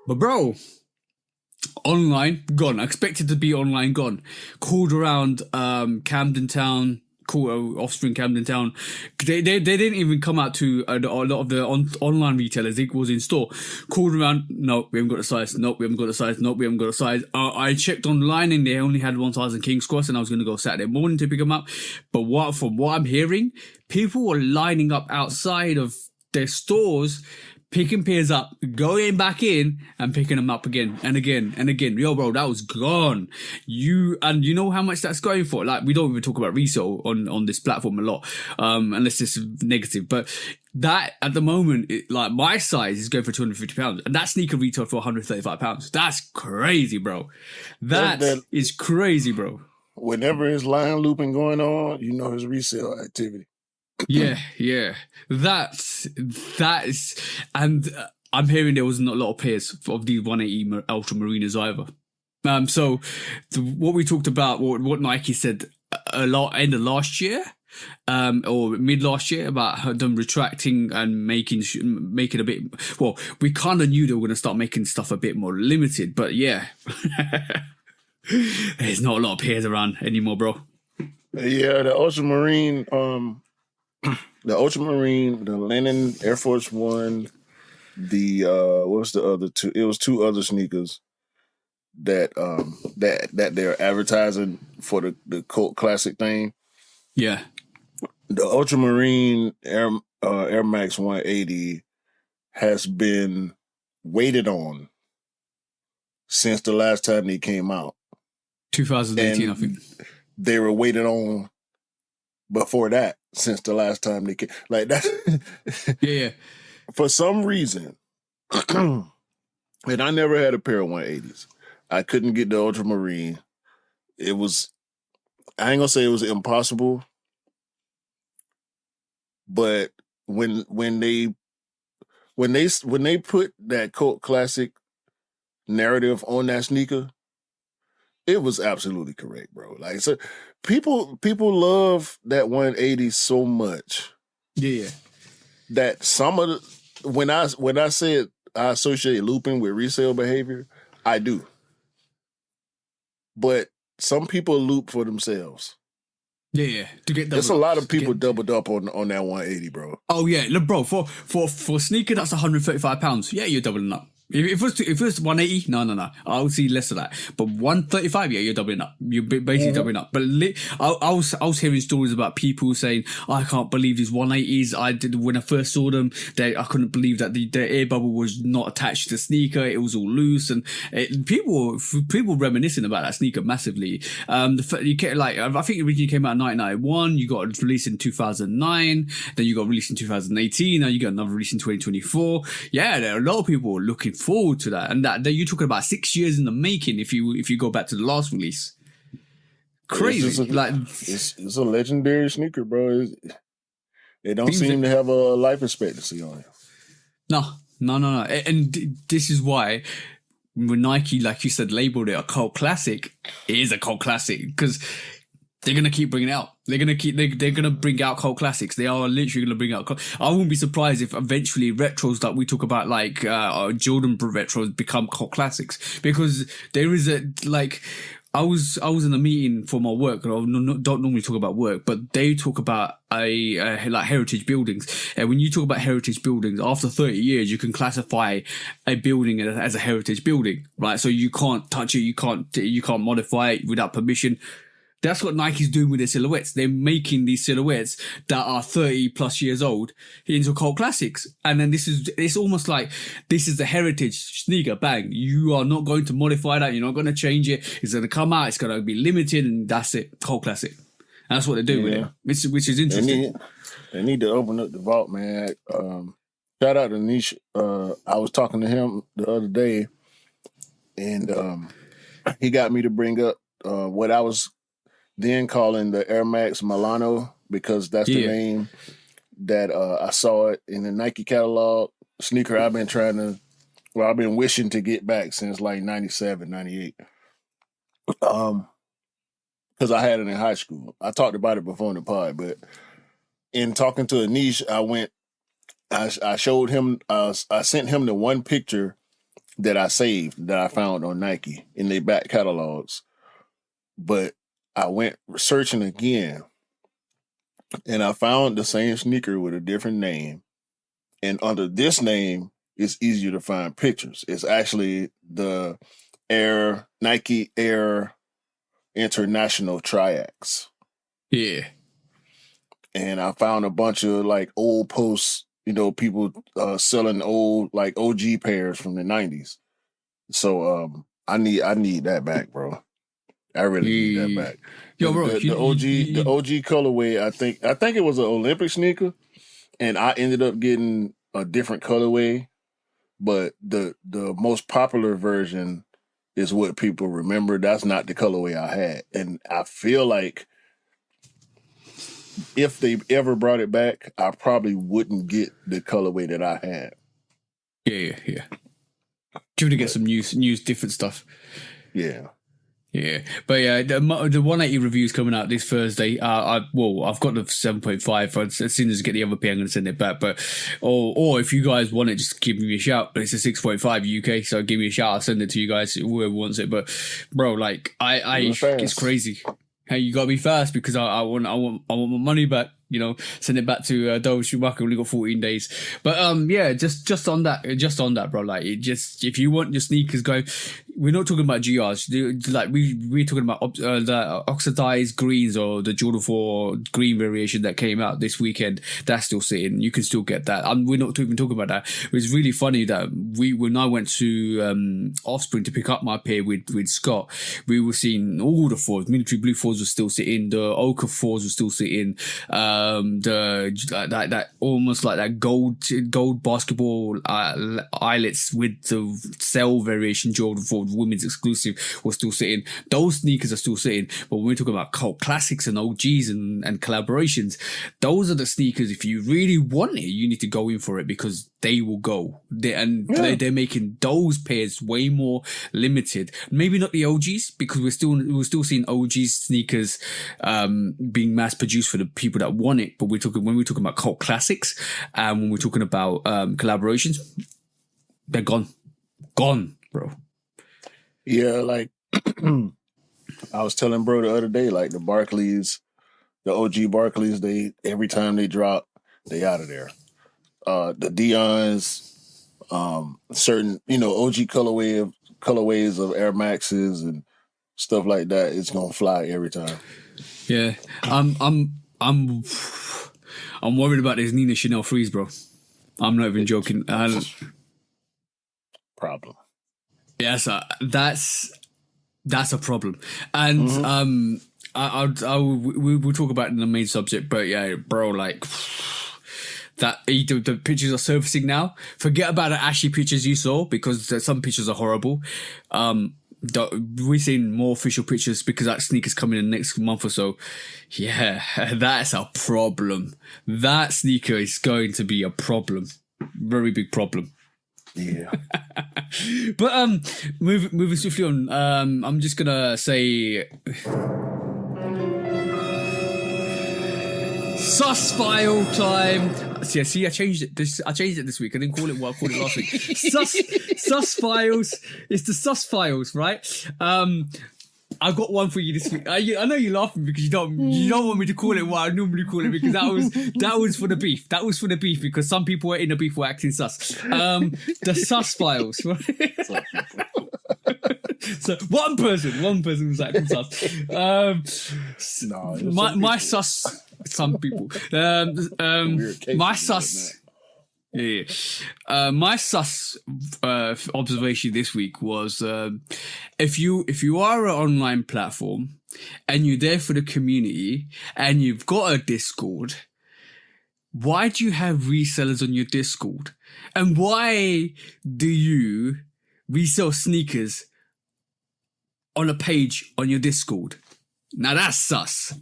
But bro, online gone. I expected to be online gone. Called around Camden Town. Offspring Camden Town. They didn't even come out to a lot of the online retailers. It was in store. Called around. No, we haven't got a size. No, we haven't got a size. No, we haven't got a size. I checked online and they only had 1,000 King's Cross, and I was going to go Saturday morning to pick them up. But from what I'm hearing, people were lining up outside of their stores, picking pairs up, going back in and picking them up again and again and again. Yo, bro, that was gone. You know how much that's going for? Like, we don't even talk about resale on this platform a lot, unless it's negative. But that, at the moment, like, my size is going for £250, and that sneaker retailed for £135. That's crazy, bro. That is crazy, bro. Whenever his line looping going on, you know his resale activity. Yeah. That is, and I'm hearing there was not a lot of pairs of these 180 Ultra Marinas either. So what we talked about, what Nike said a lot end of last year, or mid last year, about them retracting and making a bit. Well, we kind of knew they were going to start making stuff a bit more limited, but yeah, there's not a lot of pairs around anymore, bro. Yeah, the Ultramarine, the Lennon Air Force One, the what's the other two? It was 2 other sneakers. that they're advertising for the cult classic thing. Yeah. The Ultramarine Air Max 180 has been waited on since the last time they came out. 2018, I think. They were waited on before that since the last time they came. Like that. Yeah. For some reason, and I never had a pair of 180s. I couldn't get the Ultramarine. It was, I ain't gonna say it was impossible, but when they put that cult classic narrative on that sneaker, it was absolutely correct, bro. Like, so people love that 180 so much. Yeah. That some of the, when I said I associate looping with resale behavior, I do. But some people loop for themselves. Yeah. To get there's a lot of people doubled up on that 180, bro. Oh yeah, look, bro. For a sneaker that's £135, yeah, you're doubling up. If it was 180, no, I would see less of that. But 135, yeah, you're doubling up. You're basically doubling up. But I was hearing stories about people saying, oh, I can't believe these 180s. I did when I first saw them. I couldn't believe that the air bubble was not attached to the sneaker. It was all loose, and people reminiscing about that sneaker massively. I think it originally came out in 1991. You got released in 2009. Then you got released in 2018. Now you got another release in 2024. Yeah, there are a lot of people looking forward to that, and that you're talking about 6 years in the making. If you go back to the last release, crazy. It's a legendary sneaker, bro. It don't seem to have a life expectancy on it. No. And this is why when Nike, like you said, labeled it a cult classic, it is a cult classic because they're gonna keep bringing it out. They're gonna bring out cult classics. They are literally gonna bring out. I wouldn't be surprised if eventually retros that we talk about, like Jordan retros, become cult classics, because there is a like. I was in a meeting for my work, and I don't normally talk about work, but they talk about like heritage buildings. And when you talk about heritage buildings, after 30 years, you can classify a building as a heritage building, right? So you can't touch it, you can't modify it without permission. That's what Nike's doing with their silhouettes. They're making these silhouettes that are 30 plus years old into cult classics. And then it's almost like this is the heritage sneaker, bang. You are not going to modify that. You're not going to change it. It's going to come out. It's going to be limited, and that's it. Cult classic. And that's what they're doing with it, which is interesting. They need to open up the vault, man. Shout out to Niche. I was talking to him the other day, and he got me to bring up what I was then calling the Air Max Milano, because that's the name that I saw it in the Nike catalog. Sneaker I've been wishing to get back since like 97, 98. Because I had it in high school. I talked about it before in the pod, but in talking to Anish, I showed him, I sent him the one picture that I saved that I found on Nike in their back catalogs. But I went searching again, and I found the same sneaker with a different name. And under this name, it's easier to find pictures. It's actually the Nike Air International Triax. Yeah. And I found a bunch of like old posts, people selling old like OG pairs from the 90s. So I need that back, bro. I really need that back. Yo, bro, the OG colorway, I think it was an Olympic sneaker, and I ended up getting a different colorway, but the most popular version is what people remember. That's not the colorway I had. And I feel like if they ever brought it back, I probably wouldn't get the colorway that I had. Yeah. Give it to get some new different stuff. Yeah. Yeah, but yeah, the 180 review's coming out this Thursday. I've got the 7.5. As soon as I get the other P, I'm going to send it back. But or if you guys want it, just give me a shout. But it's a 6.5 UK, so give me a shout. I'll send it to you guys, whoever wants it. But bro, like it's crazy. Hey, you got to be fast, because I want my money back. send it back to Doe Schumacher. Only got 14 days. But just on that, bro. Like, if you want your sneakers going, we're not talking about GRs. Like, we're talking about the oxidized greens or the Jordan 4 green variation that came out this weekend. That's still sitting. You can still get that. We're not even talking about that. It was really funny that when I went to Offspring to pick up my pair with Scott, we were seeing all the 4s. Military blue 4s were still sitting. The Ochre 4s were still sitting. That almost like that gold basketball eyelets with the cell variation Jordan 4 women's exclusive was still sitting. Those sneakers are still sitting. But when we're talking about cult classics and OGs and collaborations, those are the sneakers. If you really want it, you need to go in for it, because they will go. They're making those pairs way more limited. Maybe not the OGs, because we're still seeing OG sneakers being mass produced for the people that want it. But when we're talking about cult classics, and when we're talking about collaborations, they're gone, bro. Yeah, like I was telling bro the other day, like the Barclays, the OG Barclays, they every time they drop, they out of there. The Dion's, certain OG colorways of Air Maxes and stuff like that, it's gonna fly every time. Yeah, I'm worried about this Nina Chanel freeze, bro. I'm not even joking. Problem. Yeah, so that's a problem, and we'll talk about it in the main subject. But yeah, bro, like that the pictures are surfacing now. Forget about the ashy pictures you saw, because some pictures are horrible. We're seeing more official pictures because that sneaker's coming in the next month or so. Yeah, that's a problem. That sneaker is going to be a problem. Very big problem. Yeah. But moving swiftly on, I'm just gonna say sus file time. See, I changed it this week. I didn't call it what I called it last week. Sus files. It's the sus files, right? I've got one for you this week. I know you're laughing because you don't want me to call it what I normally call it, because that was for the beef. That was for the beef, because some people were in the beef were acting sus. The sus files. Right? So one person was acting sus. My sus. Some people. My sus. Yeah. My sus observation this week was if you are an online platform and you're there for the community and you've got a Discord, why do you have resellers on your Discord? And why do you resell sneakers on a page on your Discord? Now that's sus.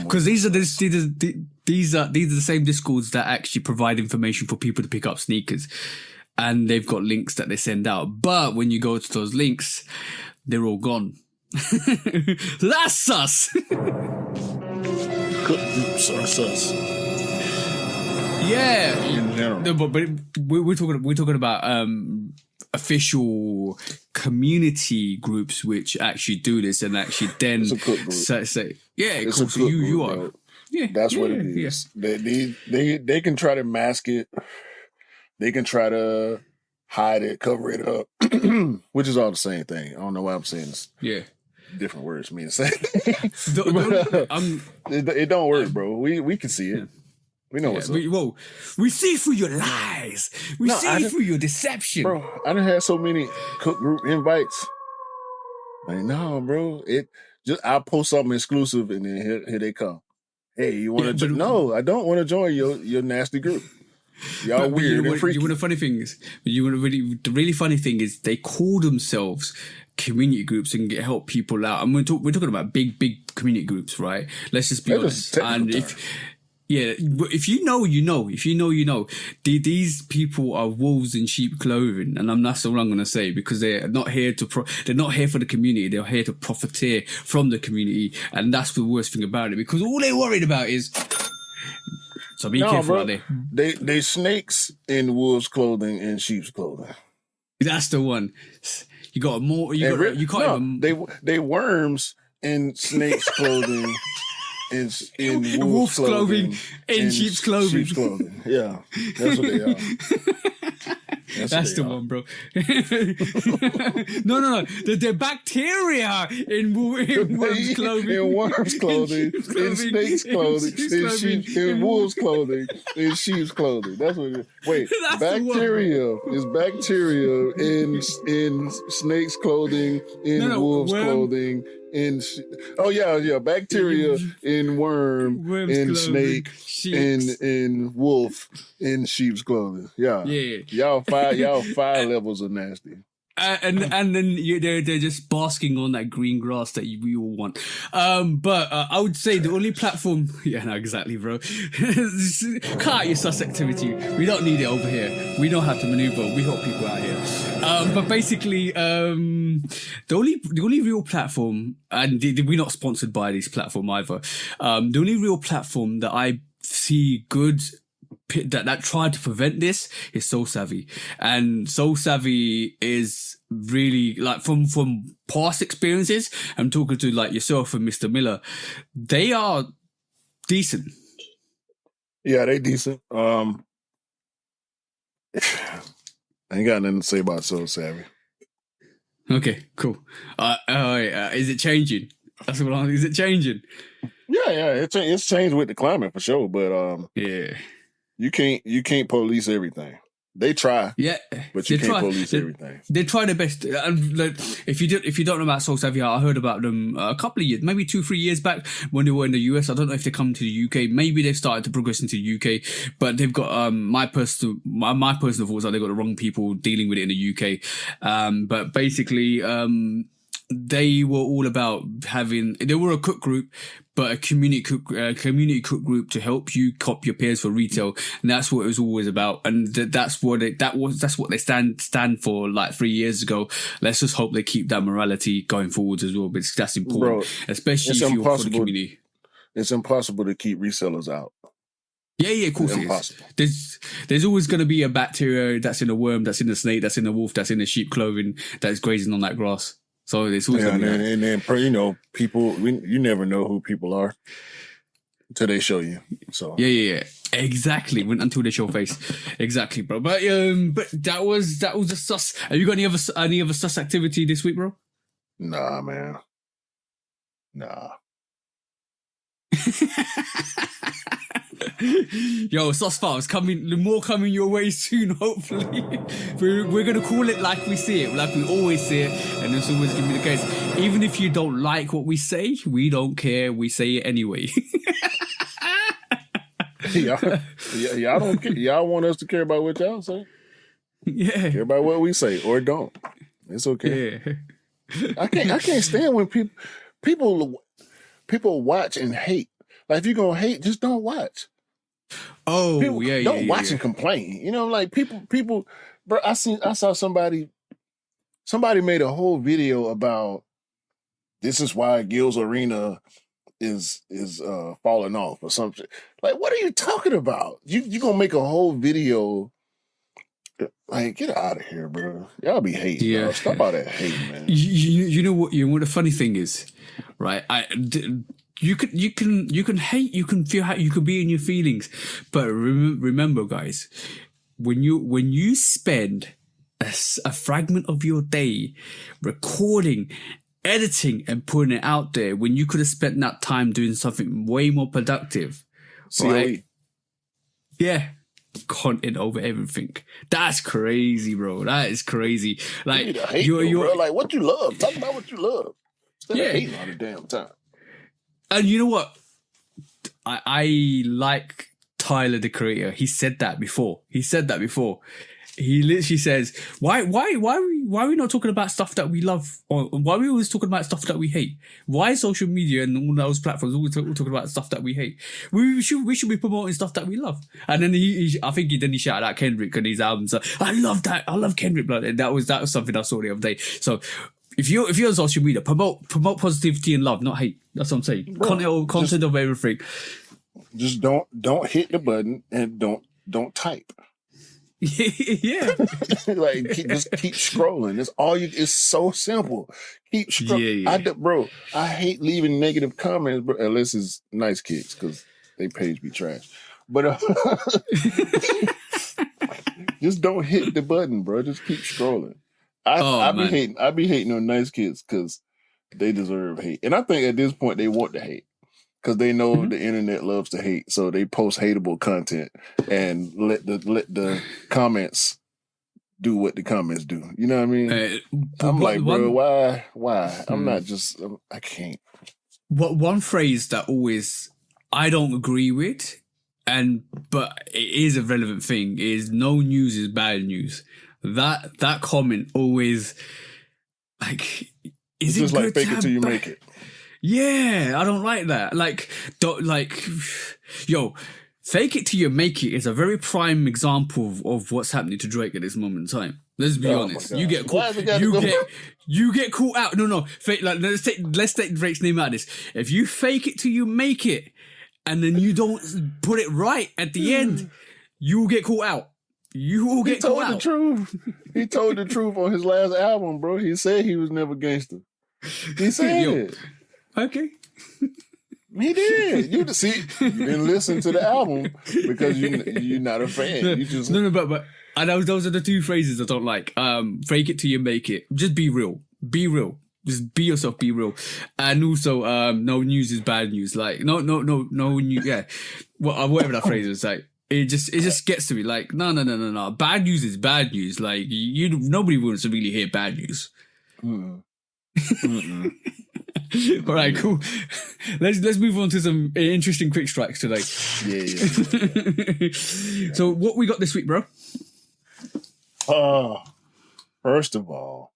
Because these are the same Discords that actually provide information for people to pick up sneakers, and they've got links that they send out. But when you go to those links, they're all gone. So that's sus. Groups are sus. Yeah, in general. No, but we're talking about official community groups which actually do this and actually then say yeah, it's cool. So you are. Bro. Yeah, that's what it is. Yeah. They can try to mask it. They can try to hide it, cover it up, which is all the same thing. I don't know why I'm saying this. Yeah, different words mean the same thing. It don't work, bro. We can see it. Yeah. We know what's up. We see through your lies. We see through your deception. Bro, I done had so many cook group invites. Like, no, bro. I'll post something exclusive and then here they come. Hey, you want to join? No, I don't want to join your nasty group. Y'all weird and freaky. You know the funny thing is, the really funny thing is they call themselves community groups and help people out. And we're talking about big community groups, right? Let's just be honest. And if you know, you know. If you know, you know. These people are wolves in sheep clothing, and that's all I'm going to say, because they're not here they're not here for the community. They're here to profiteer from the community, and that's the worst thing about it. Because all they're worried about is. So be careful out there. They snakes in wolves' clothing and sheep's clothing. That's the one. You got more. You can't even. They worms in snakes' clothing, in wolf's clothing, in sheep's clothing. Sheep's clothing. Yeah, that's what they are. That's the one, bro. No. The bacteria in worms' clothing. In worms' clothing, in snakes' clothing, in wolves' clothing, in sheep's clothing. That's what it is. Wait, bacteria is bacteria in snakes' clothing, in wolves' clothing. Bacteria in worm, in clothing, snake, in wolf, in sheep's clothing. Yeah. Y'all five levels of nasty. And then they're just basking on that green grass that we all want. But I would say the only platform, exactly, bro. Cut out your sus activity. We don't need it over here. We know how to maneuver. We got people out here. But basically, the only real platform, and we're not sponsored by this platform either. The only real platform that I see good that tried to prevent this is Soul Savvy, and Soul Savvy is really like from past experiences. I'm talking to like yourself and Mr. Miller. They are decent. Yeah, they decent. I ain't got nothing to say about Soul Savvy. Okay, cool. Is it changing? That's what I'm. Is it changing? Yeah, it's changed with the climate for sure. But you can't police everything. They try, but you can't police everything. They try their best. Like, if you don't know about Soul Savvy, I heard about them a couple of years, maybe 2-3 years back when they were in the US. I don't know if they come to the UK. Maybe they've started to progress into the UK, but they've got my personal thoughts are they got the wrong people dealing with it in the UK. But basically, they were all about they were a cook group, but a community cook group to help you cop your peers for retail, and that's what it was always about. And that's what they stand for. Like 3 years ago, let's just hope they keep that morality going forwards as well. Because that's important, bro, especially if you're for the community. It's impossible to keep resellers out. Yeah, of course it is. There's always going to be a bacteria that's in a worm, that's in the snake, that's in the wolf, that's in the sheep clothing, that's grazing on that grass. So it's always and then people, you never know who people are until they show you. So yeah, exactly. Until they show face, exactly, bro. But that was a sus. Have you got any other sus activity this week, bro? Nah, man. Nah. Yo, sus files coming your way soon. Hopefully, we're gonna call it like we see it, like we always see it, and it's always gonna be the case. Even if you don't like what we say, we don't care. We say it anyway. Y'all don't care. Y'all want us to care about what y'all say? Yeah, care about what we say or don't. It's okay. Yeah. I can't stand when people watch and hate. Like if you're gonna hate, just don't watch. Oh, don't watch and complain. You know, like people. Bro, I saw somebody made a whole video about this is why Gil's Arena is falling off or something. Like, what are you talking about? You gonna make a whole video? Like, get out of here, bro. Y'all be hating. Yeah, bro. Stop all that hate, man. You know what? You know what the funny thing is, right? You can hate, you can feel how you can be in your feelings, but remember, guys, when you spend a fragment of your day recording, editing, and putting it out there, when you could have spent that time doing something way more productive, right? Yeah. Content over everything. That's crazy, bro. That is crazy. Like you're like, what you love. Talk about what you love. Instead of hating all the damn time. And you know what? I like Tyler, the creator. He said that before. He literally says, why are we not talking about stuff that we love? Or why are we always talking about stuff that we hate? Why is social media and all those platforms always talking about stuff that we hate? We should be promoting stuff that we love. And then I think he shouted out Kendrick and his albums. I love that. I love Kendrick, blood. And that was something I saw the other day. So if you're on social media, promote positivity and love, not hate. That's what I'm saying. Bro, content of everything. Just don't hit the button and don't type. Yeah. Like just keep scrolling. It's all you. It's so simple. Keep scrolling. Yeah. Bro, I hate leaving negative comments, bro, unless it's nice kicks because they page be trash. But just don't hit the button, bro. Just keep scrolling. I be hating on nice kids because they deserve hate, and I think at this point they want to hate because they know the internet loves to hate, so they post hateable content and let the comments do what the comments do. You know what I mean? I'm like, bro, why? I'm not just. I can't. What one phrase that always I don't agree with, but it is a relevant thing, is no news is bad news. That comment always, like, is it's it just like fake it till you make make it? Yeah, I don't like that. Like, fake it till you make it is a very prime example of what's happening to Drake at this moment in time. Let's be honest. You get caught. You get caught out. No. Fake. Like, let's take Drake's name out of this. If you fake it till you make it, and then you don't put it right at the end, you will get caught out. You will get caught out. He told the truth. He told the truth on his last album, bro. He said he was never gangster. He said it. Okay. He did. You didn't listen to the album because you're not a fan. You just but those are the two phrases I don't like. Fake it till you make it. Just be real. Be real. Just be yourself. Be real. And also, no news is bad news. Like no news. Yeah, whatever that phrase is. Like it just gets to me. Like no. Bad news is bad news. Like nobody wants to really hear bad news. All right, cool. Let's move on to some interesting quick strikes today. Yeah. So what we got this week, bro? First of all,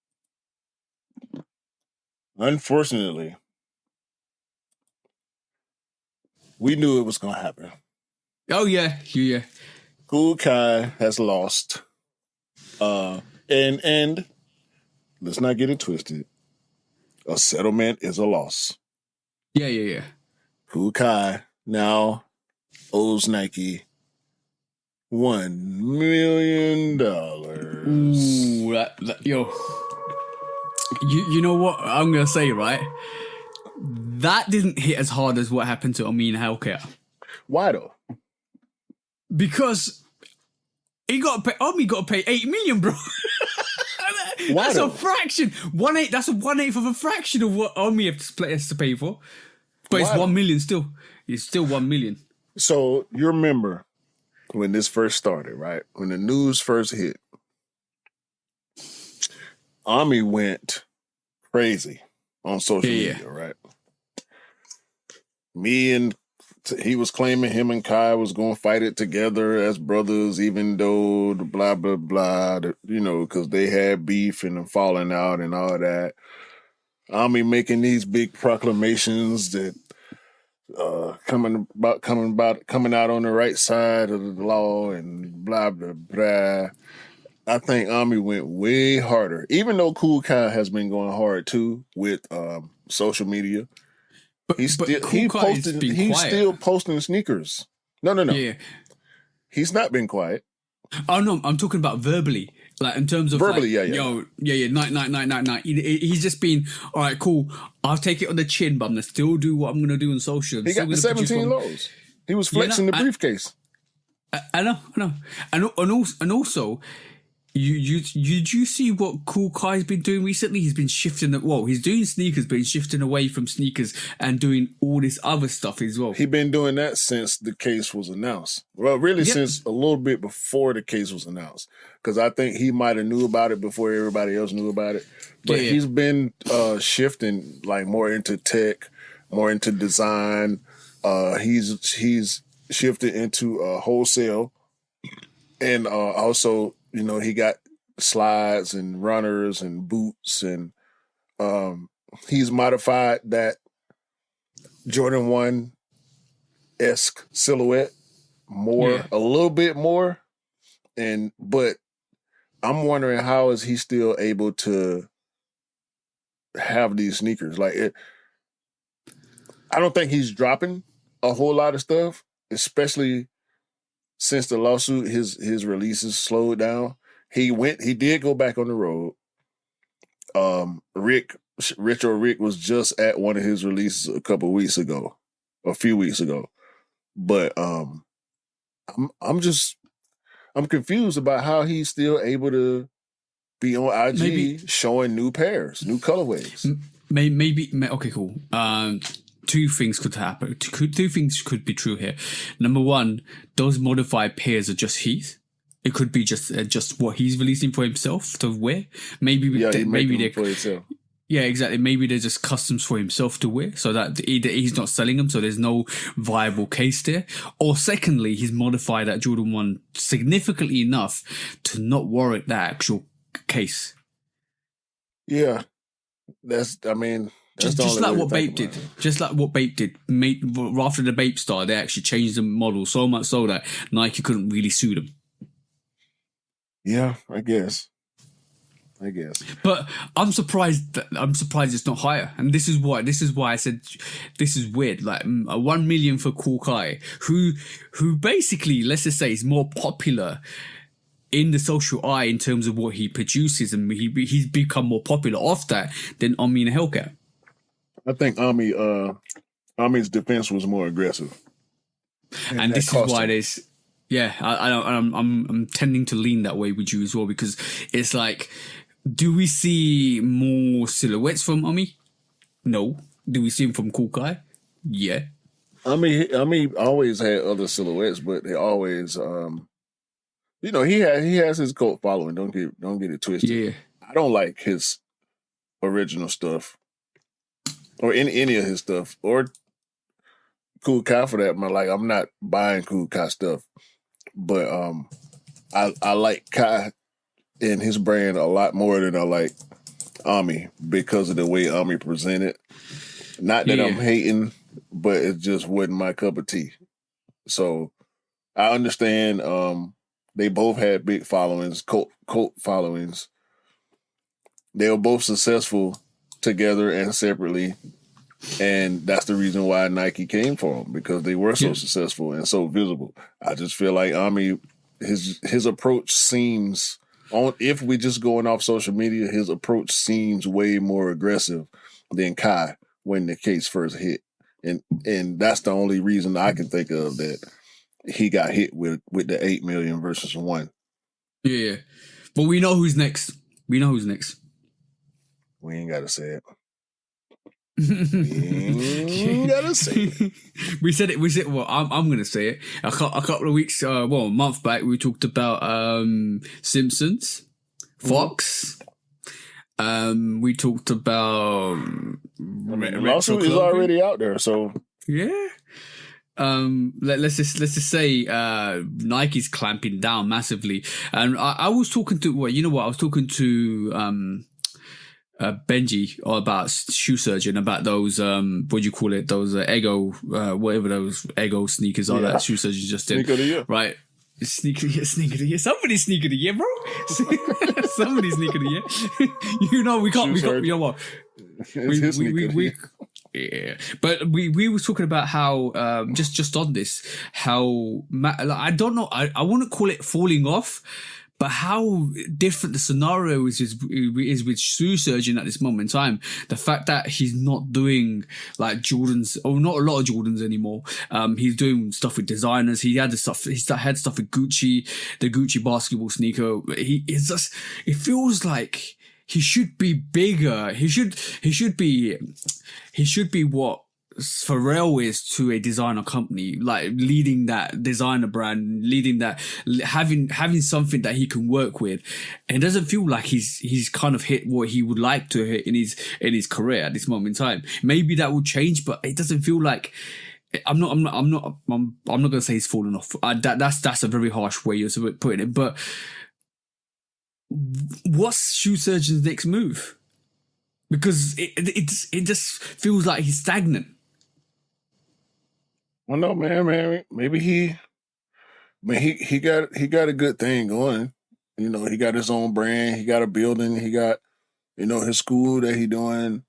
unfortunately, we knew it was going to happen. Oh yeah. Kool Kiy has lost. And let's not get it twisted. A settlement is a loss. Yeah. Kool Kiy now owes Nike $1 million. Ooh, yo. You know what I'm gonna say, right? That didn't hit as hard as what happened to Amin Healthcare. Why though? Because Omi got to pay $8 million, bro. That's a fraction. 1/8. That's a 1/8 of a fraction of what Omi has to pay for. But it's $1 million still. It's still $1 million. So you remember when this first started, right? When the news first hit, Omi went crazy on social media, right? He was claiming him and Kai was going to fight it together as brothers, even though the blah, blah, blah, because they had beef and falling out and all that. Omi making these big proclamations that coming out on the right side of the law and blah, blah, blah. I think Omi went way harder, even though Kool Kiy has been going hard too with social media. He's still posting sneakers. No. Yeah. He's not been quiet. Oh no, I'm talking about verbally. Like in terms of verbally, night. He's just been all right, cool. I'll take it on the chin, but I'm gonna still do what I'm gonna do on social. He got the 17 lows. He was flexing the briefcase. I know, and also. You see what Kool Kiy's been doing recently? He's been shifting he's doing sneakers, but he's shifting away from sneakers and doing all this other stuff as well. He's been doing that since the case was announced. Well, really since a little bit before the case was announced. Because I think he might have knew about it before everybody else knew about it. But he's been shifting like more into tech, more into design. He's shifted into wholesale and also he got slides and runners and boots and he's modified that Jordan 1-esque silhouette a little bit more. But I'm wondering how is he still able to have these sneakers? Like I don't think he's dropping a whole lot of stuff, especially since the lawsuit, his releases slowed down. He did go back on the road. Retro Rick was just at one of his releases a few weeks ago. But I'm confused about how he's still able to be on IG showing new pairs, new colorways. Okay, cool. Two things could happen. Two things could be true here. Number one, those modified pairs are just his. It could be just what he's releasing for himself to wear. Maybe they're for himself. Yeah, exactly. Maybe they're just customs for himself to wear, so that either he's not selling them, so there's no viable case there. Or secondly, he's modified that Jordan 1 significantly enough to not warrant that actual case. Yeah, just like what Bape did. Just like what Bape did. After the Bape star, they actually changed the model so much so that Nike couldn't really sue them. Yeah, I guess. But I'm surprised it's not higher. And this is why I said this is weird. Like 1 million for Kool Kiy, who basically, let's just say, is more popular in the social eye in terms of what he produces, and he's become more popular off that than Ami and Hellcat. I think Ami's defense was more aggressive. And this is why there's I'm tending to lean that way with you as well, because it's like, do we see more silhouettes from Ami? No. Do we see them from Kool Kiy? Yeah. Ami always had other silhouettes, but they always, he has his cult following. Don't get it twisted. Yeah. I don't like his original stuff, or any of his stuff, or Kool Kiy for that matter. Like, I'm not buying Kool Kiy stuff, but I like Kai and his brand a lot more than I like Ami, because of the way Ami presented. Not that I'm hating, but it just wasn't my cup of tea. So I understand they both had big followings, cult followings. They were both successful together and separately. And that's the reason why Nike came for them, because they were so successful and so visible. I just feel like Ami, his approach seems, if we just going off social media, his approach seems way more aggressive than Kai when the case first hit. And that's the only reason I can think of that he got hit with the 8 million versus 1. Yeah. But we know who's next. We ain't got to say it. You gotta say it. We said it. Well, I'm gonna say it. A couple of weeks, a month back, we talked about Simpsons, Fox. We talked about. The lawsuit is already out there, so yeah. Let's just say Nike's clamping down massively, and I was talking to I was talking to Benji about Shoe Surgeon, about those what do you call it, those Ego whatever those Ego sneakers are that Shoe Surgeon just did, sneaker of the year. Right? Sneaker of the year. Somebody's sneaker of the year, bro. Somebody's sneaker of the year. We can't. You know what? Yeah, but we were talking about how just on this, how I don't know. I wouldn't call it falling off, but how different the scenario is with Shoe Surgeon at this moment in time. The fact that he's not doing like Jordans, or not a lot of Jordans anymore. He's doing stuff with designers. He had stuff with Gucci, the Gucci basketball sneaker. It feels like he should be bigger. He should be what Pharrell is to a designer company, like leading that designer brand, leading that, having something that he can work with. And it doesn't feel like he's kind of hit what he would like to hit in his career at this moment in time. Maybe that will change, but it doesn't feel like. I'm not gonna say he's fallen off. That's a very harsh way of putting it. But what's Shoe Surgeon's next move? Because it just feels like he's stagnant. Well, no, man. Maybe he got a good thing going. He got his own brand. He got a building. He got his school that he doing.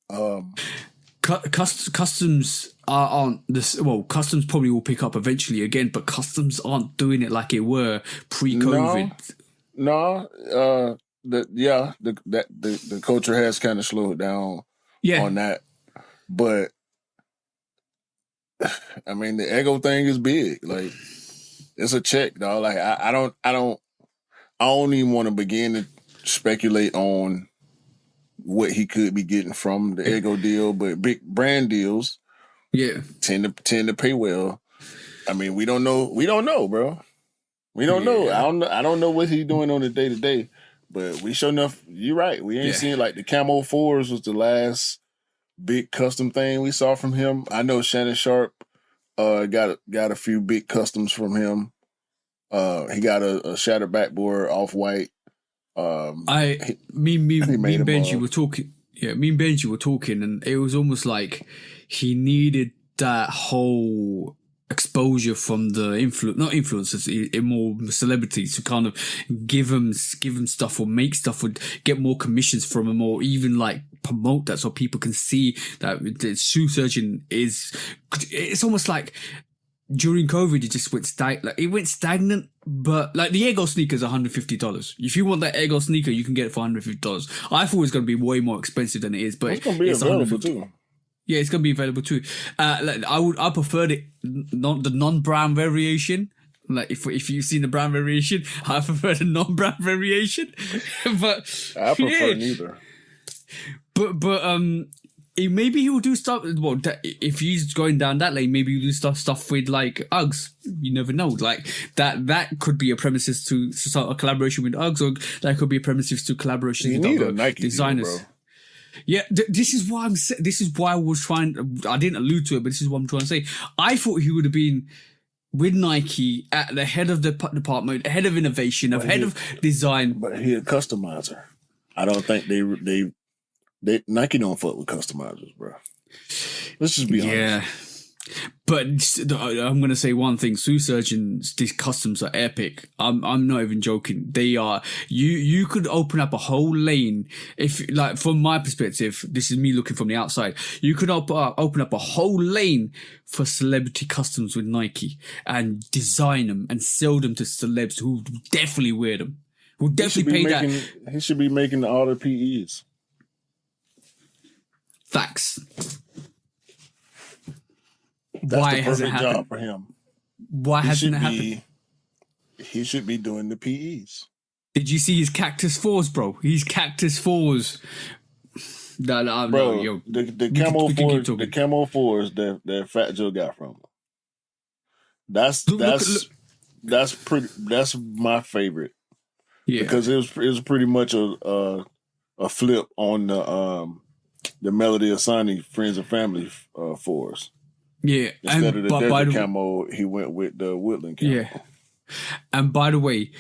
Because customs aren't this. Well, customs probably will pick up eventually again, but customs aren't doing it like it were pre-COVID. The culture has kind of slowed down on that, but I mean the ego thing is big. Like it's a check, dog. Like I don't even want to begin to speculate on what he could be getting from the ego deal, but big brand deals, tend to pay well. I mean, we don't know, bro. We don't know. I don't know what he's doing on the day to day, but we sure enough. You're right. We ain't seen like the Camo 4s was the last big custom thing we saw from him. I know Shannon Sharp got a few big customs from him. He got a shattered backboard off white. Me and Benji were talking. Yeah, me and Benji were talking, and it was almost like he needed that whole exposure from the not influencers, more celebrities to kind of give him stuff or make stuff or get more commissions from him, or even like promote that so people can see that the shoe surgeon is. It's almost like during COVID, it just went stagnant. But like the Ego sneaker is $150. If you want that Ego sneaker, you can get it for $150. I thought it was going to be way more expensive than it is, but it's going to be available too. Yeah, it's going to be available too. I prefer the non-brown variation. Like if you've seen the brown variation, I prefer the non-brown variation. But I prefer neither. But maybe he will do stuff. Well, if he's going down that lane, maybe he'll do stuff with like Uggs. You never know. Like that could be a premises to start a collaboration with Uggs, or that could be a premises to collaboration with other Nike designers. Deal, bro. Yeah, this is why this is why I was trying. I didn't allude to it, but this is what I'm trying to say. I thought he would have been with Nike at the head of the department, head of innovation, head of design. But he a customizer. I don't think they Nike don't fuck with customizers, bro. Let's just be honest. Yeah. But I'm going to say one thing. Shoe surgeons, these customs are epic. I'm not even joking. They are. You could open up a whole lane. If, like, from my perspective, this is me looking from the outside. You could open up a whole lane for celebrity customs with Nike and design them and sell them to celebs who definitely wear them. Who definitely pay that. He should be making all the PEs. Facts. That's why the perfect job for him. Why hasn't it happened? He should be doing the PEs. Did you see his Cactus 4s, bro? His Cactus 4s. Bro, the Camo 4s that Fat Joe got from him. That's my favorite. Yeah. Because it was pretty much a flip on the Melody Asani Friends and Family 4s. Yeah, instead of the desert camo, he went with the woodland camo. Yeah, and by the way,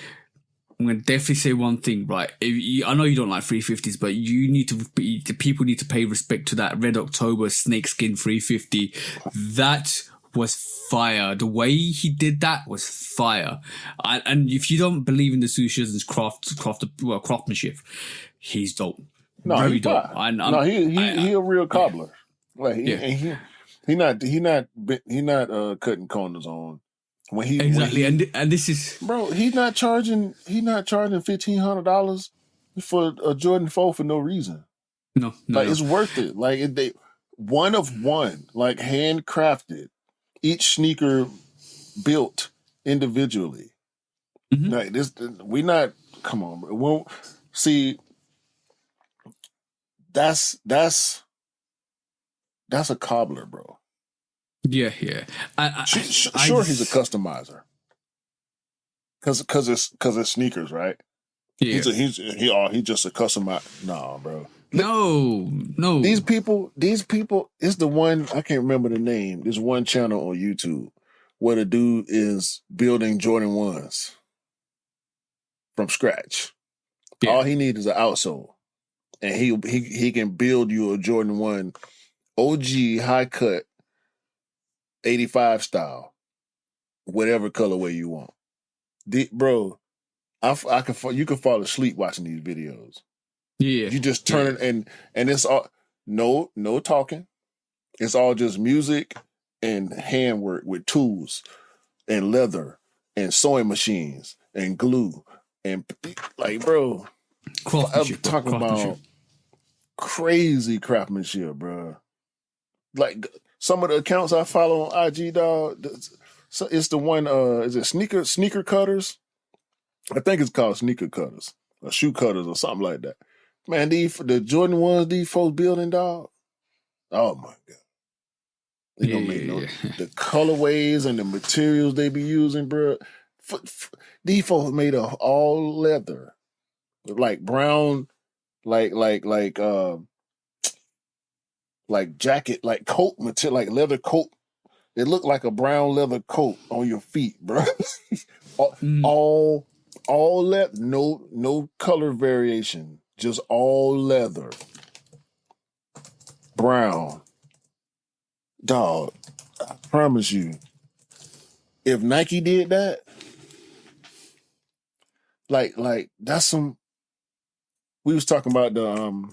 I'm going to definitely say one thing, right? I know you don't like 350s, but the people need to pay respect to that Red October snakeskin 350. That was fire. The way he did that was fire. And if you don't believe in the Sushi's craftsmanship, he's dope. No, very dope. He a real cobbler. Like He not cutting corners on when he exactly. And this is, bro. He's not charging $1,500 for a Jordan 4 for no reason. No. It's worth it. Like they one of one, like handcrafted, each sneaker built individually. Mm-hmm. Like this, we not. Come on, bro. Won't see. That's a cobbler, bro. Yeah. Sure, he's a customizer. Cause it's sneakers, right? Yeah. He's just a customizer. Nah, bro. No. These people. It's the one I can't remember the name. There's one channel on YouTube where the dude is building Jordan 1s from scratch. Yeah. All he needs is an outsole, and he can build you a Jordan 1 OG high cut 85 style, whatever colorway you want. Bro, you can fall asleep watching these videos. Yeah, you just turn it and it's all no talking, It's all just music and handwork with tools and leather and sewing machines and glue and like, bro, I'm talking about crazy craftsmanship, bro. Like some of the accounts I follow on IG, dog. So it's the one. Is it sneaker cutters? I think it's called sneaker cutters or shoe cutters or something like that. Man, the Jordan ones, these folks building, dog. Oh my god. They don't make the colorways and the materials they be using, bro. These folks made all leather, like brown, like jacket, like coat material, like leather coat. It looked like a brown leather coat on your feet, bro. all leather, no color variation, just all leather, brown. Dog, I promise you, if Nike did that, like that's some. We was talking about the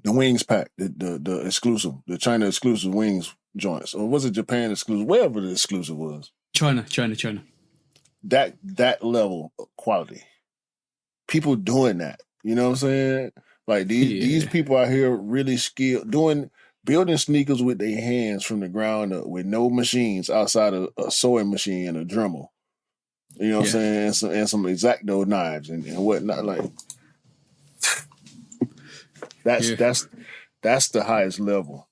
wings pack, the exclusive, the China exclusive wings joints, or was it Japan exclusive? Wherever the exclusive was, China. That level of quality, people doing that. You know what I'm saying? Like these people out here really skilled building sneakers with their hands from the ground up with no machines outside of a sewing machine and a Dremel. You know what I'm saying? And some X-Acto knives and whatnot. Like that's the highest level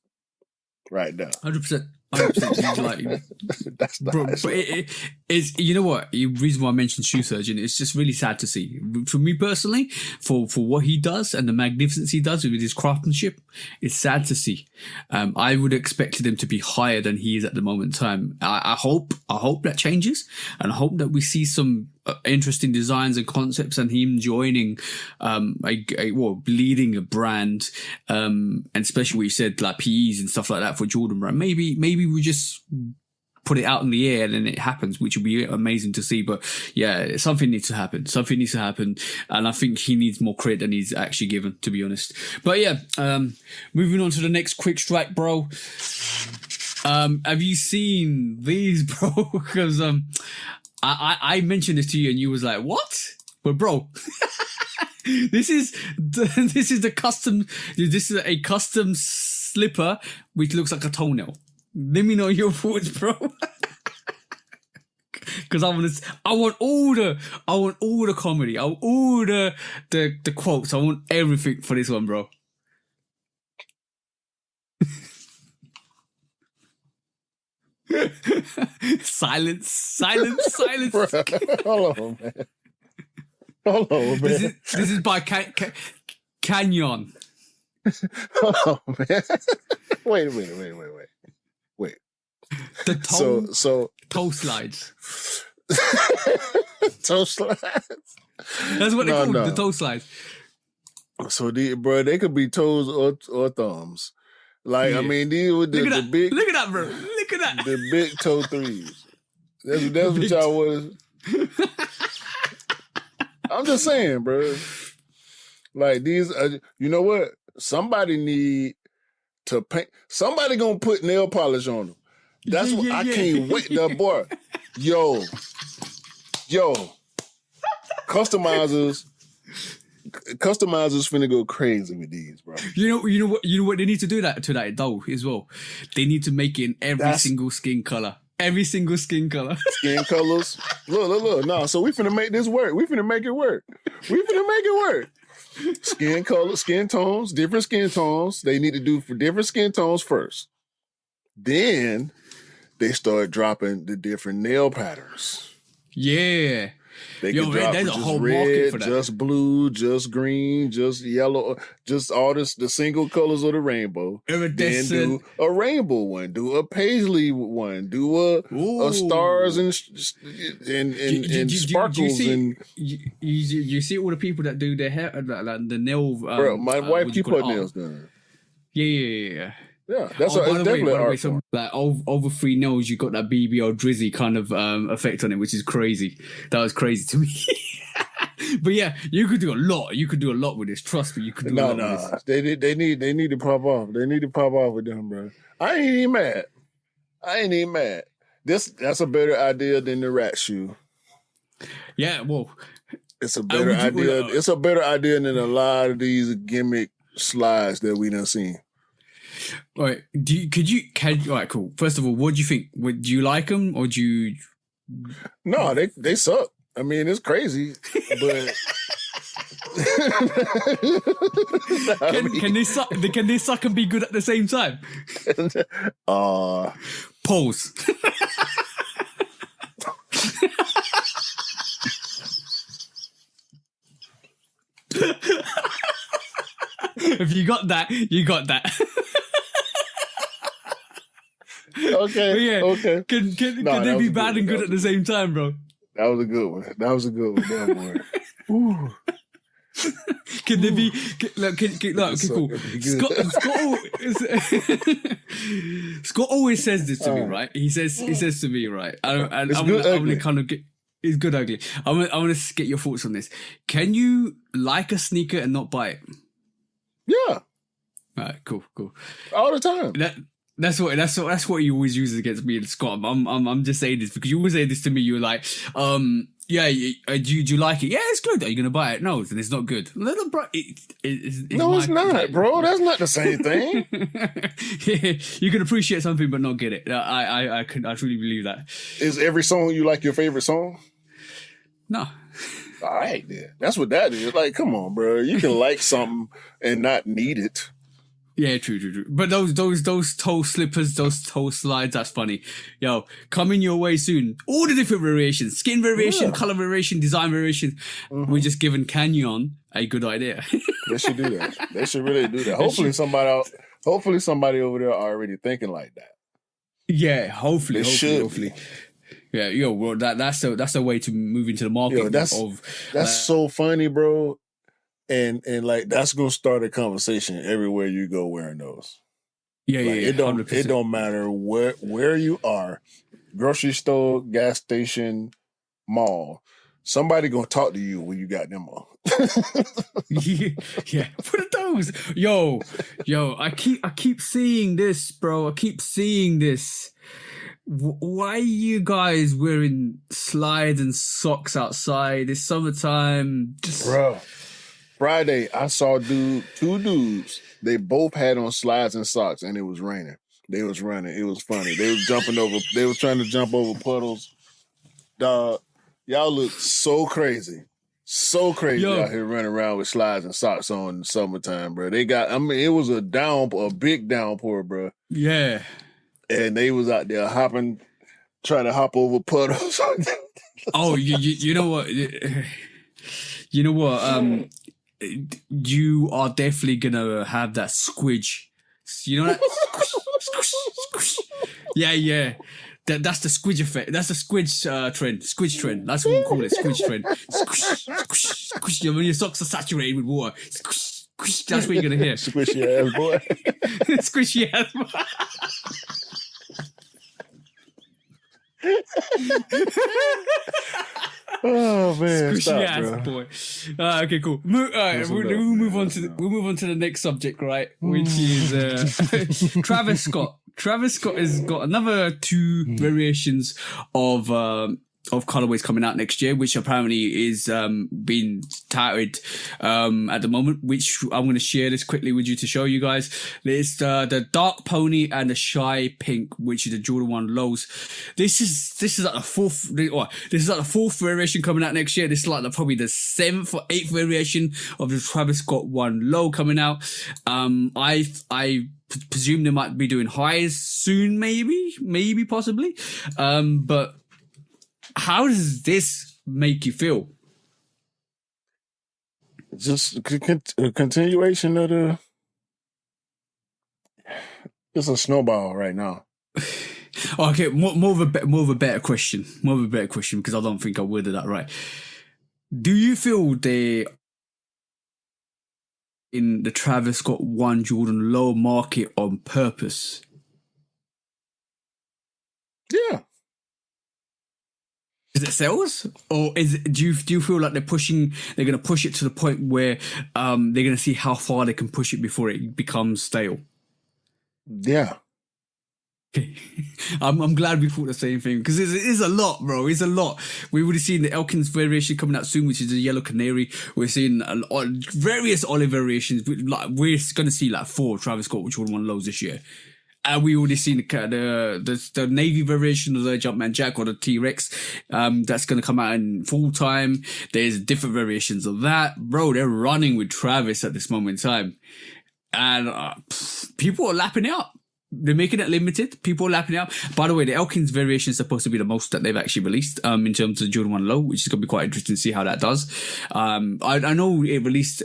right now. 100%. Like, that's the bro, but it's you know what? The reason why I mentioned Shoe Surgeon, it's just really sad to see. For me personally, for what he does and the magnificence he does with his craftsmanship, it's sad to see. I would have expected him to be higher than he is at the moment in time. I hope that changes, and I hope that we see some interesting designs and concepts and him joining leading a brand, and especially what you said, like PEs and stuff like that for Jordan brand. Maybe we just put it out in the air and then it happens, which would be amazing to see. But yeah, something needs to happen, and I think he needs more credit than he's actually given, to be honest. But yeah, moving on to the next quick strike, bro. Have you seen these, bro? Because I mentioned this to you and you was like, what? But bro, this is a custom slipper which looks like a toenail. Let me know your thoughts, bro. Because I want all the comedy, I want all the quotes, I want everything for this one, bro. Silence. Bro, hold on, man. This is by Canyon. Hold on, man. Wait. The toe slides. Toe slides. That's what they call them, the toe slides. So they could be toes or thumbs. Like, I mean, these with the big. Look at that, bro. Look at that. The big toe threes. That's what y'all was. I'm just saying, bro. Like these, you know what? Somebody need to paint. Somebody gonna put nail polish on them. That's what I can't wait. The boy, yo, customizers finna go crazy with these, bro. You know what they need to do to that though as well. They need to make it in every single skin color. Every single skin color. Skin colors. Look. No, so we finna make this work. We finna make it work. Skin color, skin tones, different skin tones. They need to do for different skin tones first. Then they start dropping the different nail patterns. Yeah. They can drop there's a just whole red, market for that. just blue, just green, just yellow, just all the single colors of the rainbow. Then do a rainbow one, do a paisley one, do a stars and sparkles. You see all the people that do their hair, like the nail. Bro, my wife keep her nails done. Yeah. Yeah, that's definitely art form. Like over 3 nails, you got that BB or Drizzy kind of effect on it, which is crazy. That was crazy to me. But yeah, you could do a lot. You could do a lot with this. Trust me, you could do a lot with this. They need to pop off. They need to pop off with them, bro. I ain't even mad. That's a better idea than the rat shoe. Yeah, well, it's a better idea. It's a better idea than a lot of these gimmick slides that we done seen. All right, all right, cool. First of all, what do you think? Do you like them or do you? No, they suck. I mean, it's crazy, but can they suck? Can they suck and be good at the same time? Pause. If you got that, you got that. Okay. Yeah, okay. Can they be bad and good at the same time, bro? That was a good one. Damn boy. Ooh. Can they be? Okay, cool. Scott always says this to me, right? He says to me, right? I'm gonna kind of get. It's good ugly. I want to get your thoughts on this. Can you like a sneaker and not buy it? Yeah. All right, cool. All the time. That's what he always uses against me and Scott. I'm just saying this because you always say this to me. You're like, yeah, do you like it? Yeah, it's good. Are you gonna buy it? No, then it's not good. It's not, bro. That's not the same thing. Yeah, you can appreciate something but not get it. I truly believe that. Is every song you like your favorite song? No. All right, then. That's what that is. Like, come on, bro. You can like something and not need it. Yeah, true. But those toe slippers, those toe slides, that's funny. Yo, coming your way soon. All the different variations, skin variation, color variation, design variation. Mm-hmm. We're just giving Canyon a good idea. They should do that. They should really do that. Hopefully somebody over there already thinking like that. Yeah, hopefully. Yeah, yo, well, that's a way to move into the market. Yo, that's so funny, bro. And like that's gonna start a conversation everywhere you go wearing those. Yeah, like, yeah. It don't matter where you are, grocery store, gas station, mall. Somebody gonna talk to you when you got them on. Yeah. What are those? Yo. I keep seeing this, bro. I keep seeing this. Why are you guys wearing slides and socks outside? It's summertime. Bro. Friday, I saw two dudes. They both had on slides and socks, and it was raining. They was running. It was funny. They was They was trying to jump over puddles. Dog, y'all look so crazy out here running around with slides and socks on in the summertime, bro. It was a big downpour, bro. Yeah, and they was out there trying to hop over puddles. Oh, you know what? You know what? You are definitely gonna have that squidge. You know that? Squish. Yeah. That's the squidge effect. That's the squidge trend. Squidge trend. That's what we call it. Squidge trend. Squish. When your socks are saturated with water. Squish. That's what you're gonna hear. Squishy ass boy. Squishy ass boy. Oh man, squishy ass boy. Okay, cool. We'll move on to the next subject, right? Which is Travis Scott. Travis Scott has got another two variations of colorways coming out next year, which apparently is being touted at the moment, which I'm going to share this quickly with you to show you guys. It's the dark pony and the shy pink, which is the Jordan 1 lows. This is like the fourth variation coming out next year. This is like probably the 7th or 8th variation of the Travis Scott 1 low coming out. I presume they might be doing highs soon, maybe possibly. But how does this make you feel? Just a continuation of it's a snowball right now. Okay, more of a better question because I don't think I worded that right. Do you feel they in the Travis Scott 1 Jordan low market on purpose? Is it sales, or do you feel like they're going to push it to the point where they're going to see how far they can push it before it becomes stale? Yeah. I'm glad we thought the same thing, because it is a lot, bro. It's a lot. We would have seen the Elkins variation coming out soon, which is the yellow canary. We're seeing various olive variations. We're going to see like 4 Travis Scott, which would have won loads this year. And we already seen the navy variation of the Jumpman Jack or the T-Rex. That's going to come out in full time. There's different variations of that, bro. They're running with Travis at this moment in time, and people are lapping it up. They're making it limited. People are lapping it up. By the way, the Elkins variation is supposed to be the most that they've actually released in terms of Jordan 1 Low, which is going to be quite interesting to see how that does. I know it released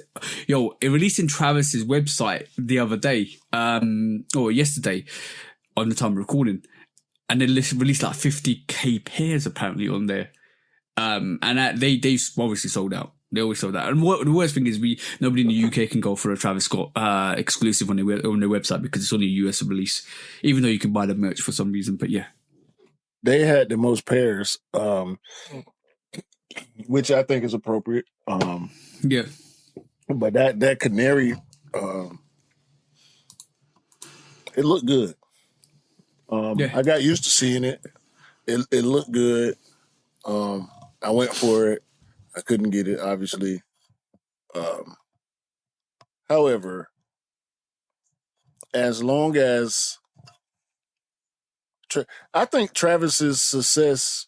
in Travis's website the other day, or yesterday on the time of recording, and they released like 50k pairs apparently on there. And they obviously sold out. They always sold out. And the worst thing is nobody in the UK can go for a Travis Scott exclusive on their website, because it's only a US release, even though you can buy the merch for some reason. But yeah, they had the most pairs, which I think is appropriate. Yeah, but that canary, it looked good. Yeah. I got used to seeing it. It looked good. I went for it. I couldn't get it, obviously. However, as long as I think Travis's success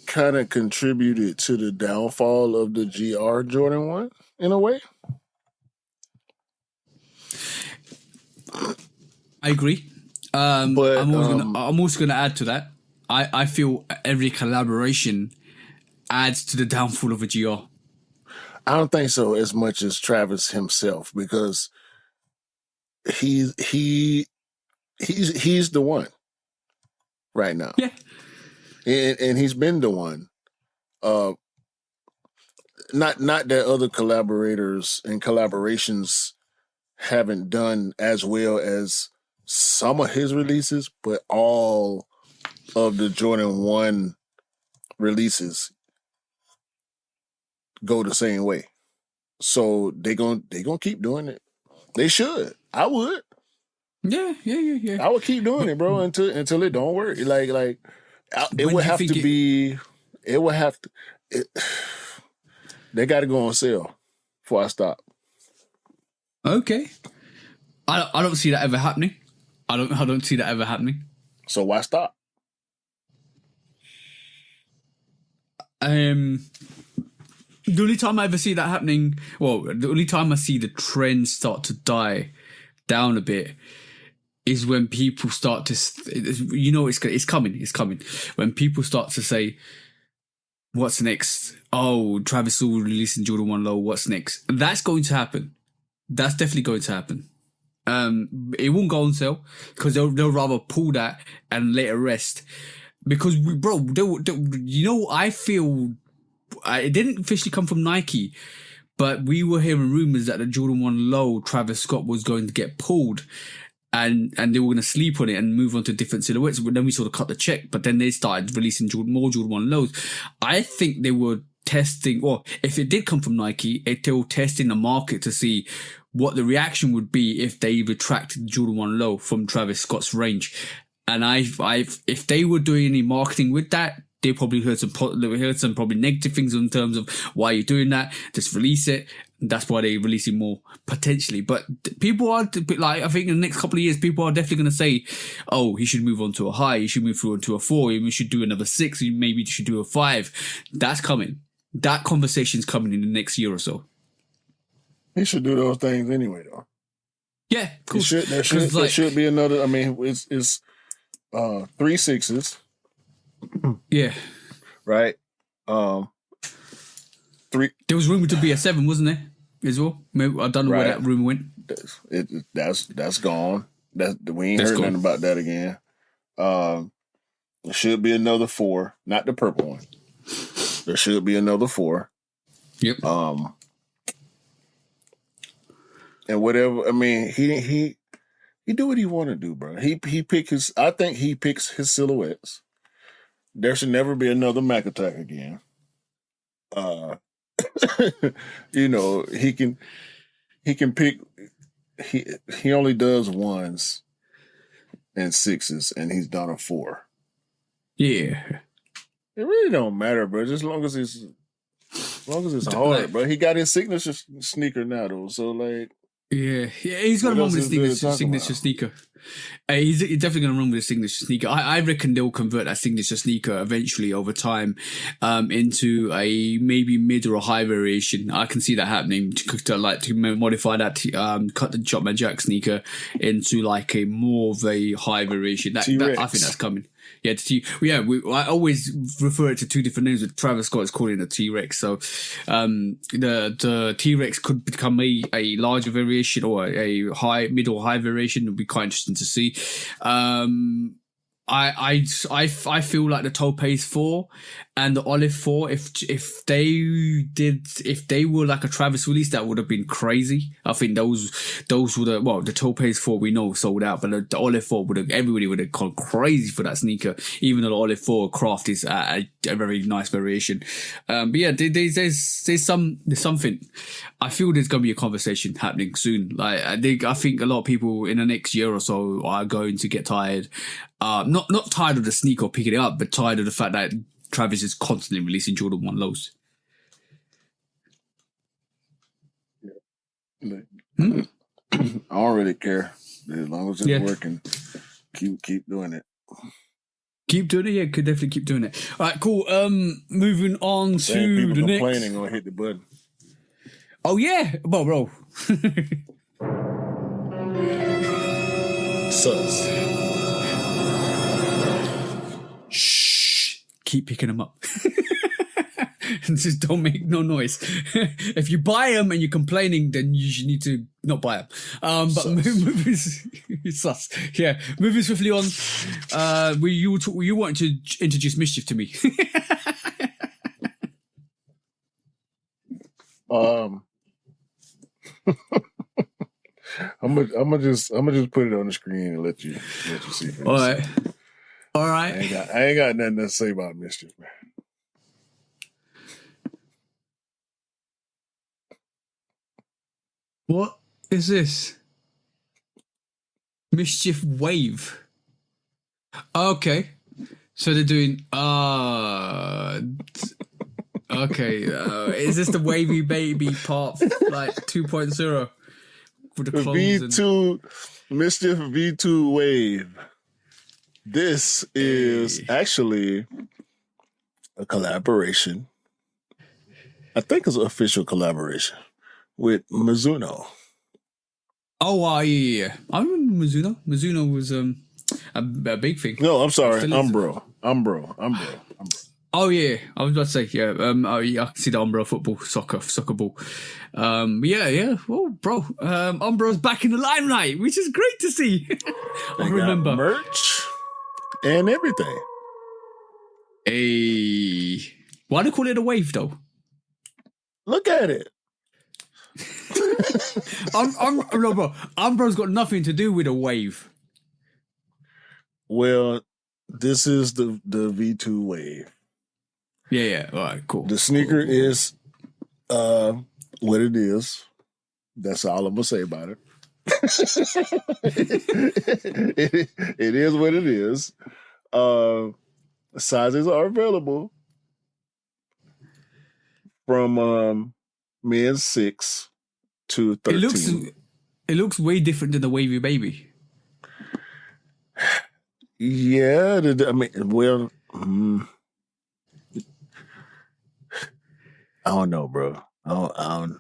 kind of contributed to the downfall of the GR Jordan 1 in a way. I agree. But I'm also gonna add to that. I feel every collaboration adds to the downfall of a GR. I don't think so as much as Travis himself, because he's the one right now. Yeah. And he's been the one. Not that other collaborators and collaborations haven't done as well as some of his releases, but all of the Jordan 1 releases go the same way. So they gonna keep doing it. They should. I would. Yeah. I would keep doing it, bro, until it don't work. It would have to be. It would have to. They got to go on sale before I stop. Okay. I don't see that ever happening. I don't see that ever happening. So why stop? The only time I ever see that happening, the only time I see the trend start to die down a bit is when people start to, it's coming. When people start to say, what's next? Oh, Travis will release in Jordan 1 Low, what's next? That's going to happen. That's definitely going to happen. It won't go on sale, because they'll rather pull that and let it rest. Because, I feel it didn't officially come from Nike, but we were hearing rumors that the Jordan 1 Low Travis Scott was going to get pulled, and they were going to sleep on it and move on to different silhouettes. But then we sort of cut the check, but then they started releasing more Jordan 1 Lows. I think they were testing, or if it did come from Nike, they were testing the market to see what the reaction would be if they retracted the Jordan 1 Low from Travis Scott's range. And if they were doing any marketing with that, they probably heard some probably negative things in terms of why you're doing that. Just release it. That's why they're releasing more potentially. But people are like, I think in the next couple of years, people are definitely going to say, "Oh, he should move on to a high. He should move through onto a 4. We should do another 6. Maybe he should do a 5." That's coming. That conversation's coming in the next year or so. He should do those things anyway, though. Yeah, cool. There should be another. I mean, it's 3 6s. Yeah. Right. 3. There was rumored to be a 7, wasn't there? As well. Maybe, I don't know where that rumor went. That's gone. We ain't heard nothing about that again. There should be another 4, not the purple one. There should be another 4. Yep. And whatever. I mean, he do what he want to do, bro. I think he picks his silhouettes there should never be another Mac attack again. He can pick. He only does 1s and 6s, and he's done a 4. Yeah, it really don't matter, bro. Just as long as it's hard, bro. He got his signature sneaker now, though. So like, yeah, he's got to run with his signature sneaker. He's definitely going to run with his signature sneaker. I reckon they'll convert that signature sneaker eventually over time into a maybe mid or a high variation. I can see that happening to modify that, cut the Jumpman Jack sneaker into like a more of a high variation. That I think that's coming. Yeah, I always refer it to two different names, but Travis Scott is calling it a T-Rex. So the T-Rex could become a larger variation or a mid or high variation. It would be quite interesting to see. I feel like the Topaz 4 and the Olive 4, if they were like a Travis release, that would have been crazy. I think those would have, the Topaz 4 we know sold out, but the Olive 4 everybody would have gone crazy for that sneaker, even though the Olive 4 craft is a very nice variation. But yeah, there's something. I feel there's going to be a conversation happening soon. Like I think a lot of people in the next year or so are going to get tired. Not tired of the sneaker or picking it up, but tired of the fact that Travis is constantly releasing Jordan 1 lows. I don't really care. As long as it's working, keep doing it. Keep doing it, yeah. Could definitely keep doing it. All right, cool. Moving on to the next. Complaining or hit the button. Oh yeah, well, bro. Sus. Shh. Keep picking them up. And just don't make no noise. If you buy them and you're complaining, then you need to not buy them. But moving sus. Yeah, moving swiftly on. You wanted to introduce MSCHF to me. I'm gonna just put it on the screen and let you see. All right. I ain't got nothing to say about MSCHF, man. What is this? MSCHF Wave. Okay. So they're doing okay. Is this the Wavy Baby Part like 2.0 for the clones? V2 MSCHF V2 Wave. This is actually a collaboration. I think it's an official collaboration with Mizuno. Oh, yeah. I remember Mizuno. Mizuno was a big thing. No, I'm sorry. Umbro. Oh, yeah. I was about to say, yeah. I can see the Umbro football, soccer ball. Yeah. Oh, bro. Umbro's back in the limelight, which is great to see. I remember. Merch and everything. Why do they call it a wave, though? Look at it. No, bro. Umbro's got nothing to do with a wave. Well, this is the V2 Wave. Yeah. All right, cool. The sneaker is what it is. That's all I'm gonna say about it. It is what it is. Sizes are available from men's 6 to 13. It looks way different than the Wavy Baby. Yeah, I don't know, bro. I don't.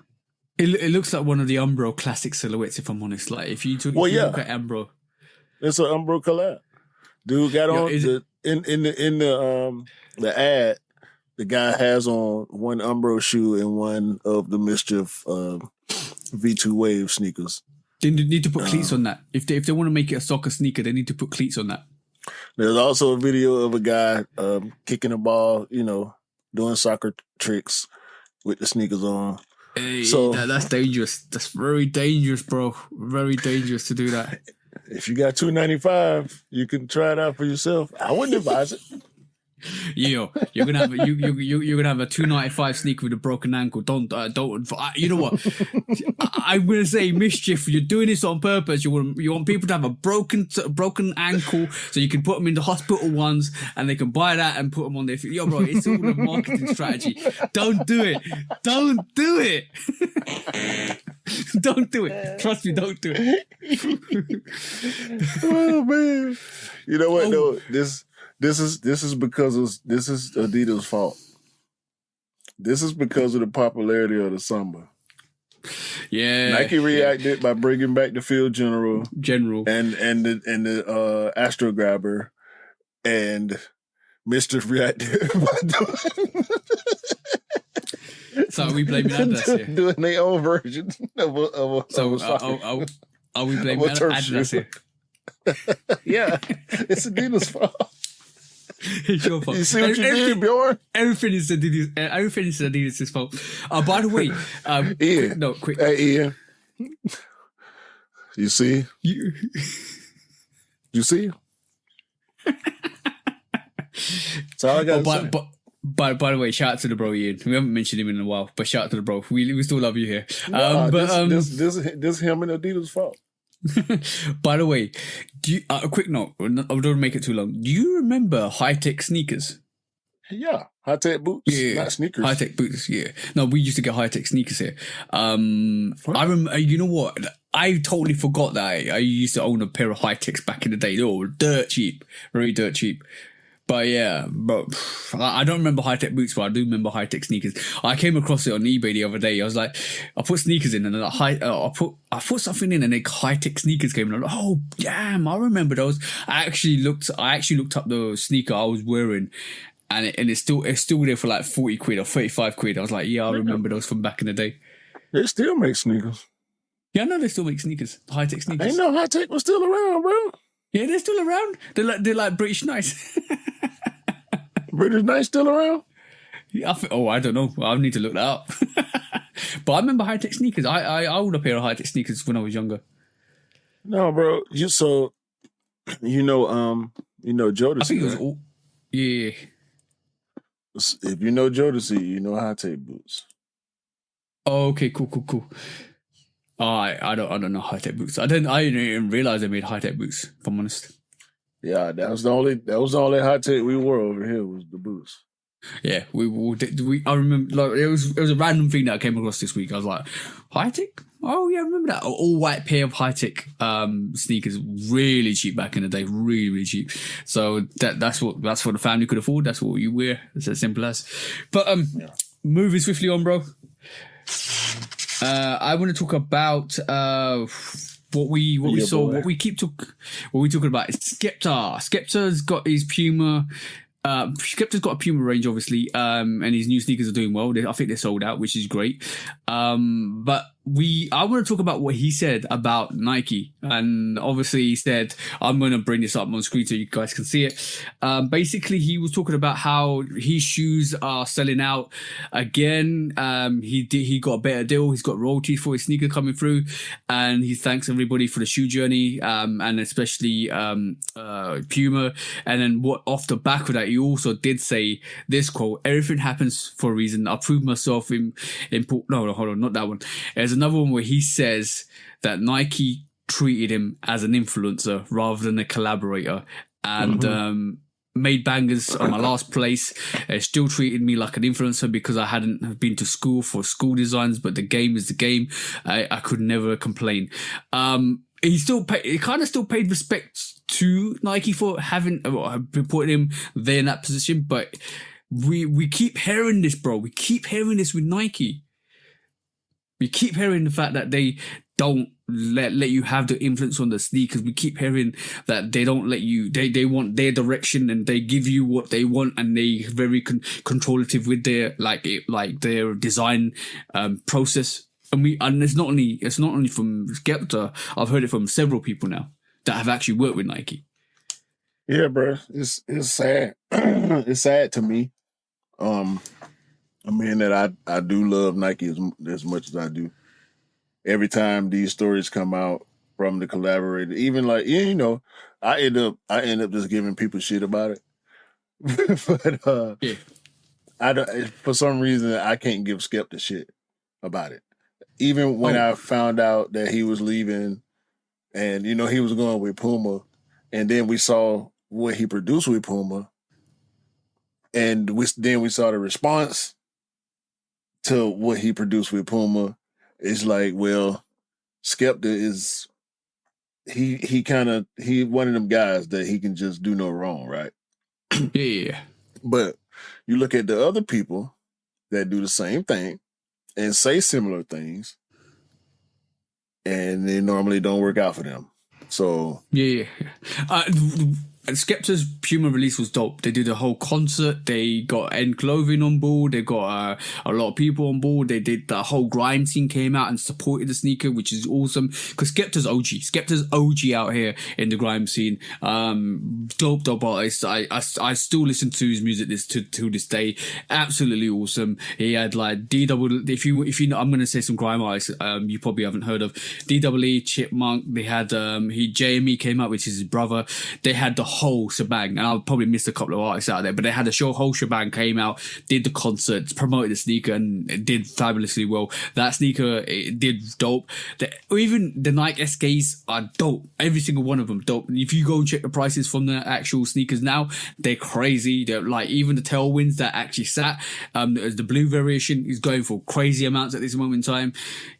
It looks like one of the Umbro classic silhouettes, if I'm honest. Like if you look at Umbro, it's an Umbro collab. Dude got on in the ad. The guy has on one Umbro shoe and one of the MSCHF V2 Wave sneakers. They need to put cleats on that. If they want to make it a soccer sneaker, they need to put cleats on that. There's also a video of a guy kicking a ball, doing soccer tricks with the sneakers on. Hey, that's dangerous. That's very dangerous, bro. Very dangerous to do that. If you got $295, you can try it out for yourself. I wouldn't advise it. You're gonna have you're gonna have a 295 sneaker with a broken ankle. Don't. You know what? I'm gonna say MSCHF. You're doing this on purpose. You want people to have a broken ankle so you can put them in the hospital ones and they can buy that and put them on their feet. Yo, bro, it's all a marketing strategy. Don't do it. Don't do it. Don't do it. Trust me, don't do it. Oh man. You know what though? This is because this is Adidas' fault. This is because of the popularity of the Samba. Yeah. Nike reacted by bringing back the Field General and the Astro Grabber, and MSCHF reacted by doing so are we blaming Adidas here? Doing their own version of a are we blaming Adidas here? Yeah, it's Adidas' fault. It's your fault. You see what you did, Bjorn? Everything is Adidas' fault. By the way, Ian. Quick. Hey, Ian. You see? You see? That's all I got to say. By the way, shout out to the bro Ian. We haven't mentioned him in a while, but shout out to the bro. We still love you here. This him and Adidas' fault. By the way, a quick note. I don't make it too long. Do you remember high-tech sneakers? Yeah, high-tech boots, not sneakers. High-tech boots, yeah. No, we used to get high-tech sneakers here. I remember. You know what? I totally forgot that I used to own a pair of high-techs back in the day. They were dirt cheap, very dirt cheap. But yeah, I don't remember high-tech boots, but I do remember high-tech sneakers. I came across it on eBay the other day. I was like, I put sneakers in and then I put something in and then high-tech sneakers came in. I'm like, oh, damn, I remember those. I actually looked up the sneaker I was wearing and it's still there for like 40 quid or 35 quid. I was like, yeah, I remember those from back in the day. They still make sneakers. Yeah, I know they still make sneakers, high-tech sneakers. Ain't no high-tech was still around, bro. Yeah, they're still around. They're like British Nice. British Nice still around? Yeah, I don't know. I need to look that up. But I remember high-tech sneakers. I owned a pair of high-tech sneakers when I was younger. No, bro. Jodeci. I think it was all. Yeah. If you know Jodeci, you know high-tech boots. Oh, okay, cool. I don't know high-tech boots. I didn't even realize they made high-tech boots, if I'm honest. Yeah, that was the only high-tech we wore over here was the boots. Yeah, I remember like it was a random thing that I came across this week. I was like, high-tech? Oh yeah, I remember that. All white pair of high-tech sneakers, really cheap back in the day, really, really cheap. So that's what the family could afford. That's what you wear. It's as simple as. But moving swiftly on, bro. I want to talk about what we saw, boy. What we talking about. Skepta. Skepta's got his Puma. Skepta's got a Puma range, obviously, and his new sneakers are doing well. I think they're sold out, which is great. But I want to talk about what he said about Nike, and obviously he said, I'm going to bring this up on screen so you guys can see it. Basically, he was talking about how his shoes are selling out again. He got a better deal. He's got royalties for his sneaker coming through, and he thanks everybody for the shoe journey, and especially Puma. And then off the back of that, he also did say this quote: "Everything happens for a reason. I proved myself in no, hold on, not that one. There's another one where he says that Nike treated him as an influencer rather than a collaborator, and made bangers on my last place. They still treated me like an influencer because I hadn't been to school for school designs, but the game is the game. I could never complain." He kind of still paid respect to Nike for having putting him there in that position, but we keep hearing this, bro. We keep hearing this with Nike. We keep hearing the fact that they don't let you have the influence on the sneakers. We keep hearing that they don't let you. They want their direction and they give you what they want, and they very controlative with their their design process. And it's not only from Skepta. I've heard it from several people now that have actually worked with Nike. Yeah, bro, it's sad. It's sad to me. I mean that I do love Nike as much as I do. Every time these stories come out from the collaborator, even I end up just giving people shit about it. But Yeah. I don't. For some reason, I can't give Skepta shit about it. Even when I found out that he was leaving, and he was going with Puma, and then we saw what he produced with Puma, and we saw the response to what he produced with Puma. It's like, well, Skepta is he one of them guys that he can just do no wrong, right? Yeah. But you look at the other people that do the same thing and say similar things, and they normally don't work out for them. So Yeah. Skepta's Puma release was dope. They did a whole concert. They got End Clothing on board. They got a lot of people on board. They did the whole grime scene came out and supported the sneaker, which is awesome. Because Skepta's OG. Skepta's OG out here in the grime scene. Dope artist. I still listen to his music to this day. Absolutely awesome. He had like if you know, I'm gonna say some grime artists you probably haven't heard of. DWE, Chipmunk. They had JME came out, which is his brother. They had the whole shebang, and I'll probably miss a couple of artists out there, but they had a whole shebang, came out, did the concert, promoted the sneaker, and it did fabulously well. That sneaker, it did dope. Even the Nike SKs are dope. Every single one of them dope. If you go and check the prices from the actual sneakers now, they're crazy. They're like, even the tailwinds that actually sat, the blue variation is going for crazy amounts at this moment in time.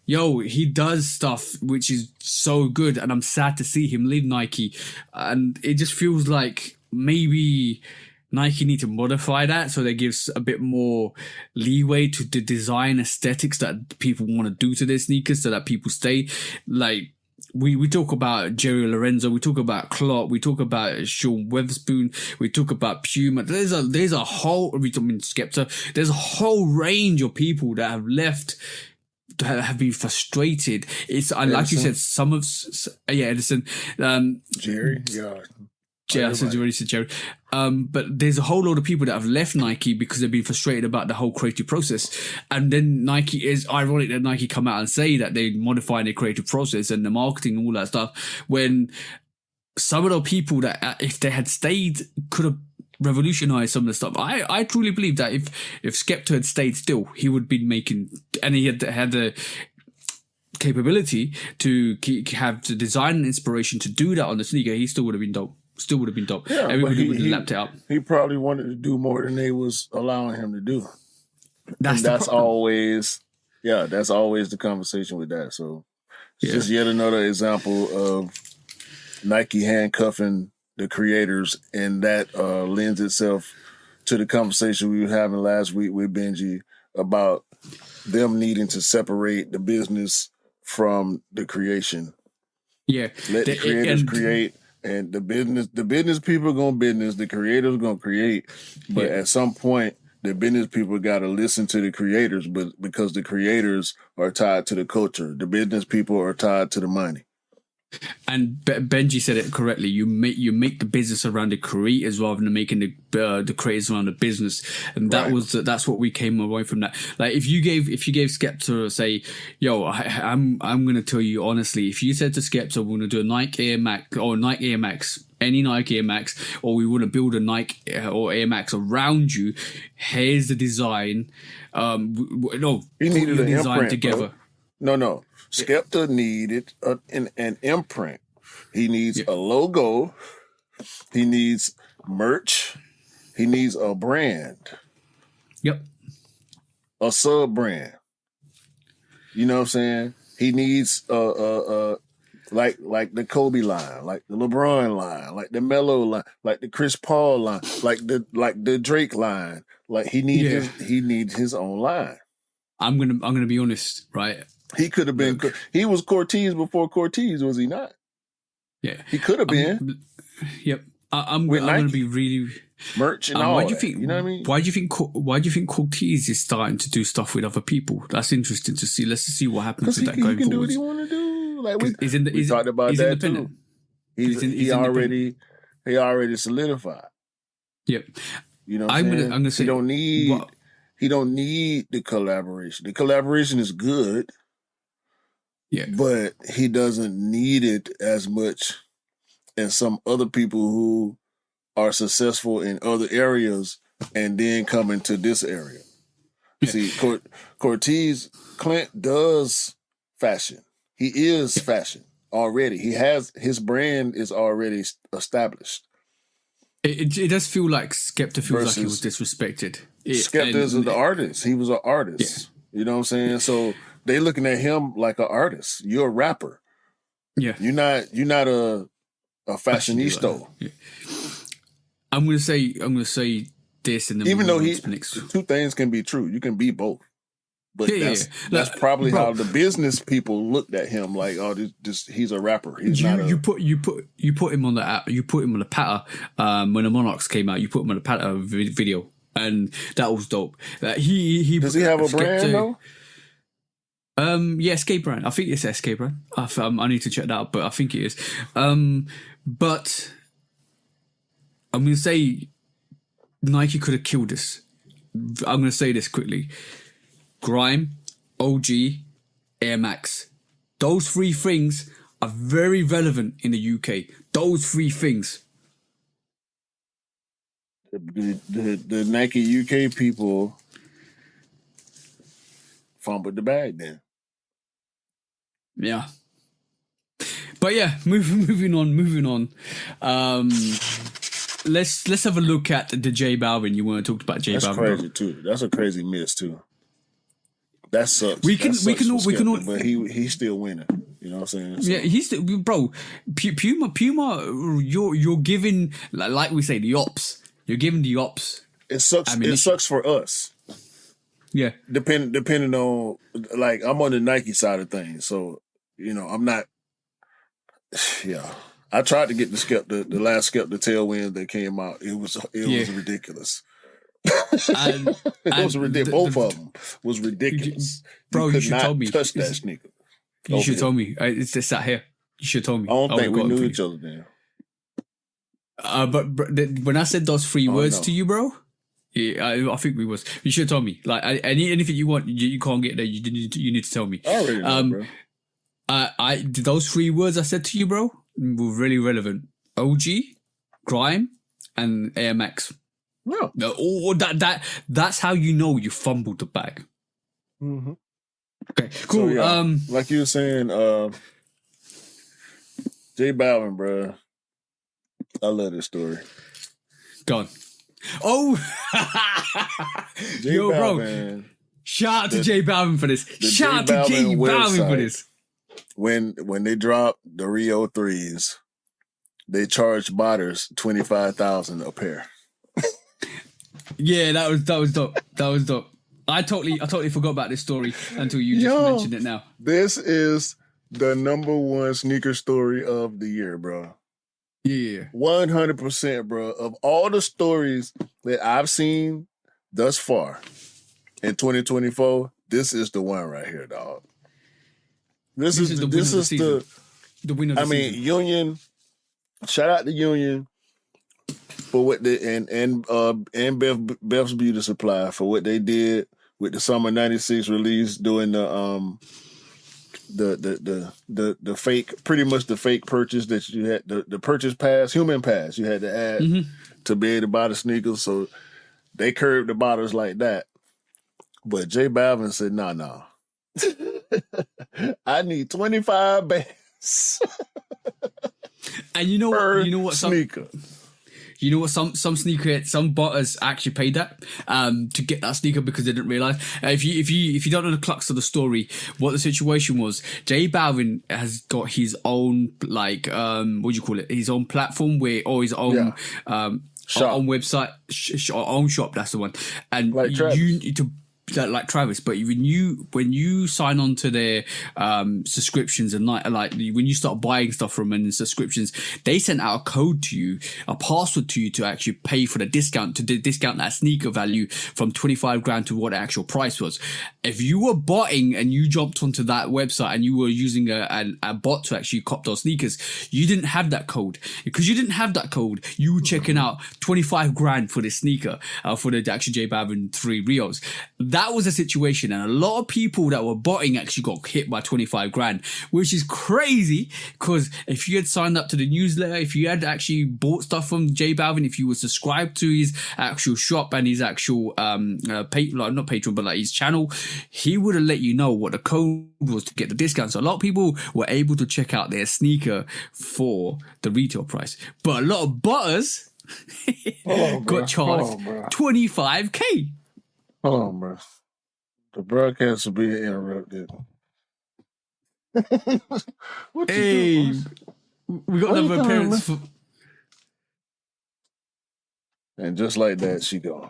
Yo, he does stuff which is so good, and I'm sad to see him leave Nike. And it just feels like maybe Nike need to modify that so that gives a bit more leeway to the design aesthetics that people want to do to their sneakers, so that people stay. Like, we talk about Jerry Lorenzo, we talk about Clot, we talk about Sean Weatherspoon, we talk about Puma. There's a whole, Skepta, there's a whole range of people that have left, have been frustrated. It's Edison. Like you said, some of Edison, Jerry, I already said Jerry. But there's a whole lot of people that have left Nike because they've been frustrated about the whole creative process. And then Nike, is ironic that Nike come out and say that they modify their creative process and the marketing and all that stuff, when some of the people that, if they had stayed, could have revolutionized some of the stuff. I truly believe that if Skepta had stayed still, he would be making, and he had the capability to have the design and inspiration to do that on the sneaker, he still would have been dope. Yeah, everybody would have lapped it up. He probably wanted to do more than they was allowing him to do. That's always the conversation with that. So it's just yet another example of Nike handcuffing the creators, and that lends itself to the conversation we were having last week with Benji about them needing to separate the business from the creation. Yeah, let the creators create, and the business people are gonna business, the creators are gonna create. But at some point, the business people got to listen to the creators, but because the creators are tied to the culture, the business people are tied to the money. And Benji said it correctly. You make the business around the creators rather than making the creators around the business. And that's what we came away from that. Like, if you gave Skepta, say, yo, I'm gonna tell you honestly, if you said to Skepta, we're gonna do a Nike Air Max or Nike Air Max, any Nike Air Max, or we want to build a Nike or Air Max around you, here's the design. He needed an design imprint together. Bro. No. Skepta needed an imprint. He needs a logo. He needs merch. He needs a brand. Yep. A sub brand. You know what I'm saying? He needs like the Kobe line, like the LeBron line, like the Melo line, like the Chris Paul line, like the Drake line. Like he needs his own line. I'm gonna be honest, right? He could have been. He was Cortez before Cortez, was he not? Yeah, he could have been. Yep. I'm going to be really merch and all. Why do you think? You know what I mean? Why do you think Cortez is starting to do stuff with other people? That's interesting to see. Let's see what happens with that going forward. He can do what he want to do. Like we talked about that too. He already solidified. Yep. You know, I'm gonna say he don't need the collaboration. The collaboration is good. Yeah, but he doesn't need it as much as some other people who are successful in other areas and then come into this area. Yeah. See, Clint does fashion. He is fashion already. His brand is already established. It does feel like Skepta feels like he was disrespected. Skepta is the artist. He was an artist. Yeah. You know what I'm saying? So they looking at him like an artist. You're a rapper. Yeah. You're not a fashionista. Yeah. I'm gonna say this, and then even though two things can be true. You can be both. But that's probably how the business people looked at him. Like, oh, this he's a rapper. You put him on the patter when the Monarchs came out. You put him on the patter video, and that was dope. He does he have a brand though? Yeah, Skate brand. I think it's SK brand. I need to check that out, but I think it is. But I'm gonna say Nike could have killed this. I'm gonna say this quickly. Grime, OG, Air Max. Those three things are very relevant in the UK. Those three things. The Nike UK people fumbled the bag then. Yeah. But yeah, moving on. Let's have a look at the J Balvin. You want to talk about J Balvin? That's crazy too. That's a crazy miss too. That sucks. We can all, but he's still winning. You know what I'm saying? So. Yeah, he's still, bro. Puma. You're giving, like we say, the ops. You're giving the ops. It sucks. It sucks for us. Yeah. Depending on, like, I'm on the Nike side of things, so I'm not. Yeah, I tried to get the last Skepta tailwind that came out. It was ridiculous. It was ridiculous. Both of them was ridiculous. Bro, you should told me. Touch that sneaker. You should told me. It's just sat here. You should told me. I don't think we knew each other then. But when I said those three words to you, bro, I think we was. You should have told me. Like anything you want, you can't get there. You need to tell me. I already know, bro. Those three words I said to you, bro, were really relevant. OG, Grime, and Air Max. Yeah. That's how you know you fumbled the bag. Mm-hmm. Okay, cool. So, yeah, like you were saying, J Balvin, bro. I love this story. Go on. Oh, Yo, Balvin, bro! Shout out to J Balvin for this. Shout out to J Balvin for this. When they dropped the Rio 3s, they charged botters $25,000 a pair. Yeah, that was dope. That was dope. I totally forgot about this story until you just mentioned it now. This is the #1 sneaker story of the year, bro. Yeah. 100%, bro. Of all the stories that I've seen thus far in 2024, this is the one right here, dog. This is the winner of the season. Union. Shout out to Union for what they and Beth's Beauty Supply for what they did with the summer '96 release, doing the fake, pretty much the fake purchase that you had, the purchase pass, human pass you had to add to be able to buy the sneakers. So they curbed the bottles like that. But J Balvin said, nah. I need 25 bands. And you know what? Sneaker. You know what? Some botters actually paid that to get that sneaker because they didn't realize. If you don't know the crux of the story, what the situation was, J Balvin has got his own his own platform his own shop. own website, own shop. That's the one. And like you need to. Like Travis, but when you sign on to their subscriptions and when you start buying stuff from them and subscriptions, they send out a code to you, a password to you to actually pay for the discount, to discount that sneaker value from 25 grand to what the actual price was. If you were botting and you jumped onto that website and you were using a bot to actually cop those sneakers, you didn't have that code. Because you didn't have that code, you were checking out 25 grand for this sneaker, for the actual J Balvin 3 Rios. that was a situation, and a lot of people that were botting actually got hit by 25 grand, which is crazy. Because if you had signed up to the newsletter, if you had actually bought stuff from J Balvin, if you were subscribed to his actual shop and his actual not Patreon, but like his channel, he would have let you know what the code was to get the discount. So a lot of people were able to check out their sneaker for the retail price, but a lot of botters got charged 25k. Hold on, bro. The broadcast will be interrupted. What Hey, you doing? we got another appearance for. And just like that, she gone.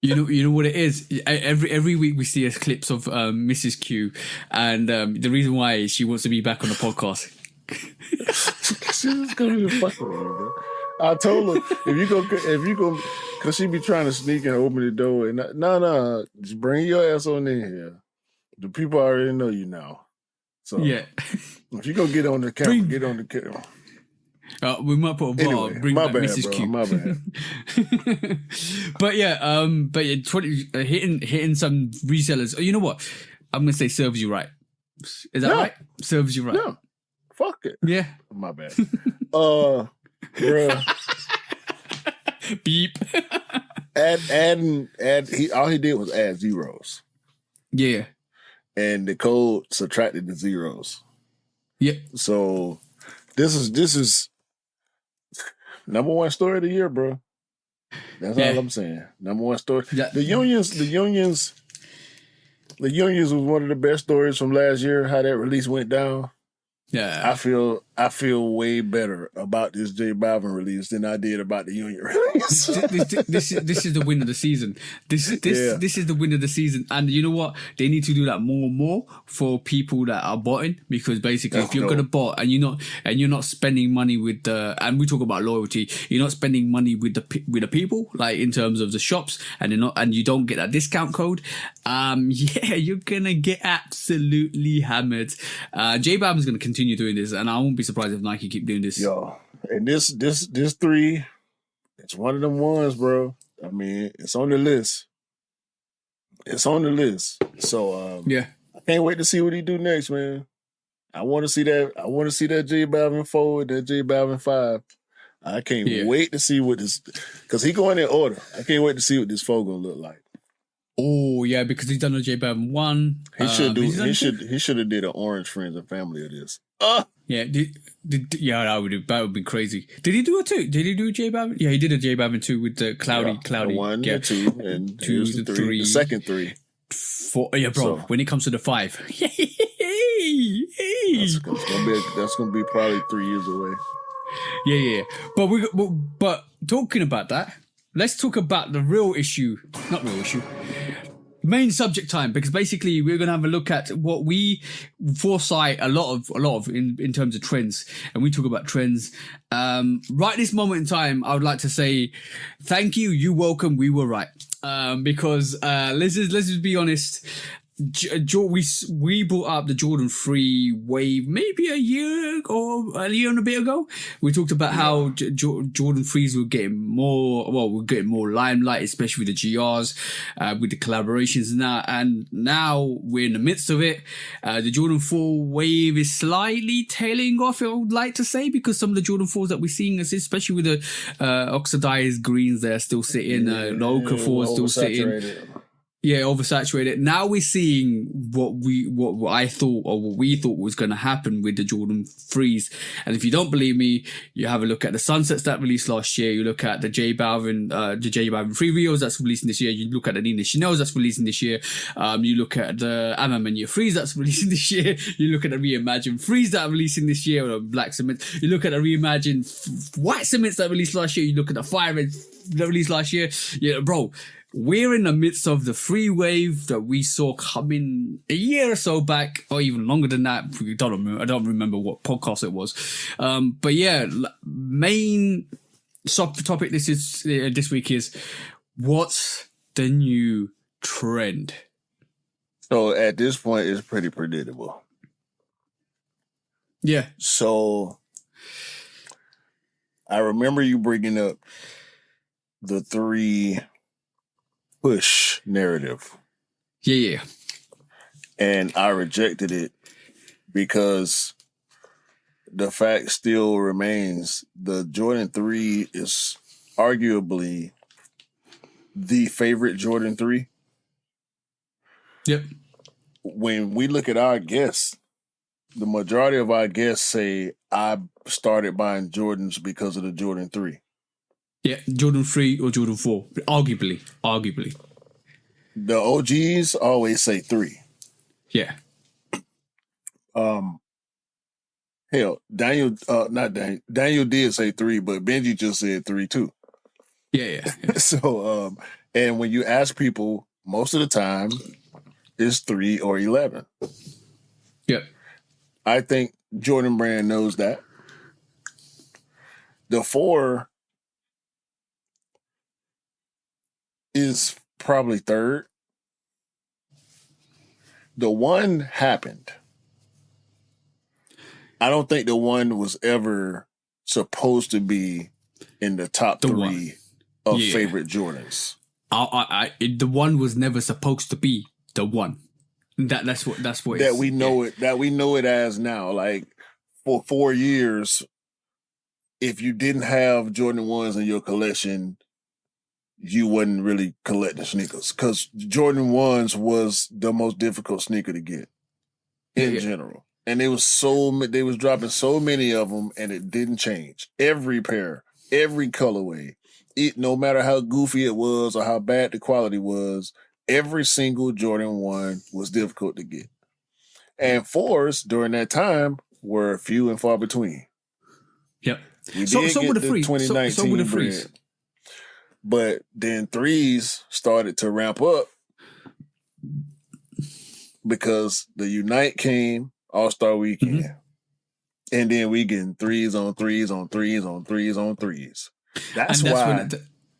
You know what it is. Every week we see clips of Mrs. Q, and the reason why is she wants to be back on the podcast. She's gonna be fucking with me, bro. I told her if you go, cause she be trying to sneak and open the door, and no, just bring your ass on in here. The people already know you now, so yeah. If you go get on the camera, get on the camera. We might put a bar. Anyway, bring my back bad, Mrs. bro. Q. My bad. but yeah, 20 hitting some resellers. You know what? I'm gonna say serves you right. Is that right? Serves you right. No, fuck it. Yeah. My bad. Bruh. Beep. All he did was add zeros. Yeah. And the code subtracted the zeros. Yep. So this is number one story of the year, bro. That's all I'm saying. Number one story. Yeah. The unions was one of the best stories from last year, how that release went down. Yeah. I feel way better about this J Balvin release than I did about the Union release. this is the win of the season. This is the win of the season. And you know what? They need to do that more and more for people that are botting, because basically if you're gonna bot and you're not spending money with the, and we talk about loyalty, you're not spending money with the people, like in terms of the shops, and you don't get that discount code, you're gonna get absolutely hammered. J Balvin's gonna continue doing this, and I won't be surprised if Nike keep doing this. Yo, and this 3, it's one of them ones, bro. I mean, it's on the list. So yeah, I can't wait to see what he do next, man. I want to see that. I want to see that J Balvin 4 and that J Balvin 5. I can't wait to see what this, because he going in order. I can't wait to see what this 4 gonna look like. Oh yeah, because he's done a J Balvin 1. He should have did an Orange Friends and Family of this. Yeah, that would be crazy. Did he do a 2? Did he do a J Balvin? Yeah, he did a J Balvin 2 with the cloudy. 1, the 2, and 2, the 3. The second 3. 4. Yeah, bro. So, when it comes to the 5, that's gonna be probably 3 years away. Yeah. But talking about that, let's talk about the real issue. Not real issue. Main subject time, because basically we're going to have a look at what we foresight a lot of in terms of trends, and we talk about trends. Right this moment in time, I would like to say thank you. You welcome. We were right. Because let's just be honest. We brought up the Jordan 3 wave maybe a year and a bit ago. We talked about how Jordan 3s were getting more limelight, especially with the GRs, with the collaborations and now we're in the midst of it. The Jordan 4 wave is slightly tailing off, I would like to say, because some of the Jordan 4s that we're seeing, especially with the oxidized greens, they're still sitting, the Ochre 4s still sitting. Yeah, oversaturated. Now we're seeing what we thought was going to happen with the Jordan 3s. And if you don't believe me, you have a look at the Sunsets that released last year. You look at the J Balvin 3 Rios that's releasing this year. You look at the Nina Chanel's that's releasing this year. You look at the Amamania 3s that's releasing this year. You look at the Reimagined 3s that are releasing this year, or black cements. You look at the Reimagined white cements that released last year. You look at the Fire Red that released last year. Yeah, bro. We're in the midst of the 3 wave that we saw coming a year or so back, or even longer than that. I don't remember what podcast it was. But yeah, main topic this week is what's the new trend? So at this point, it's pretty predictable. Yeah. So I remember you bringing up the 3 push narrative. Yeah. And I rejected it because the fact still remains the Jordan 3 is arguably the favorite Jordan 3. Yep. When we look at our guests, the majority of our guests say, I started buying Jordans because of the Jordan 3. Yeah, Jordan 3 or Jordan 4. Arguably. The OGs always say 3. Yeah. Hell, Daniel did say 3, but Benji just said 3 too. Yeah. So, and when you ask people, most of the time, it's 3 or 11. Yep. I think Jordan Brand knows that. The 4 is probably third. The 1 happened. I don't think the 1 was ever supposed to be in the top 3 of favorite Jordans. The 1 was never supposed to be the 1. That's what that we know it. That we know it as now. Like for 4 years, if you didn't have Jordan 1s in your collection, you wasn't really collecting sneakers because Jordan 1s was the most difficult sneaker to get in general. And they was dropping so many of them, and it didn't change. Every pair, every colorway, no matter how goofy it was or how bad the quality was, every single Jordan 1 was difficult to get. And 4s during that time were few and far between. Yep. We did get the 2019 so were the frees. But then 3s started to ramp up because the Unite came, All-Star Weekend. Mm-hmm. And then we getting 3s on 3s on 3s on 3s on 3s.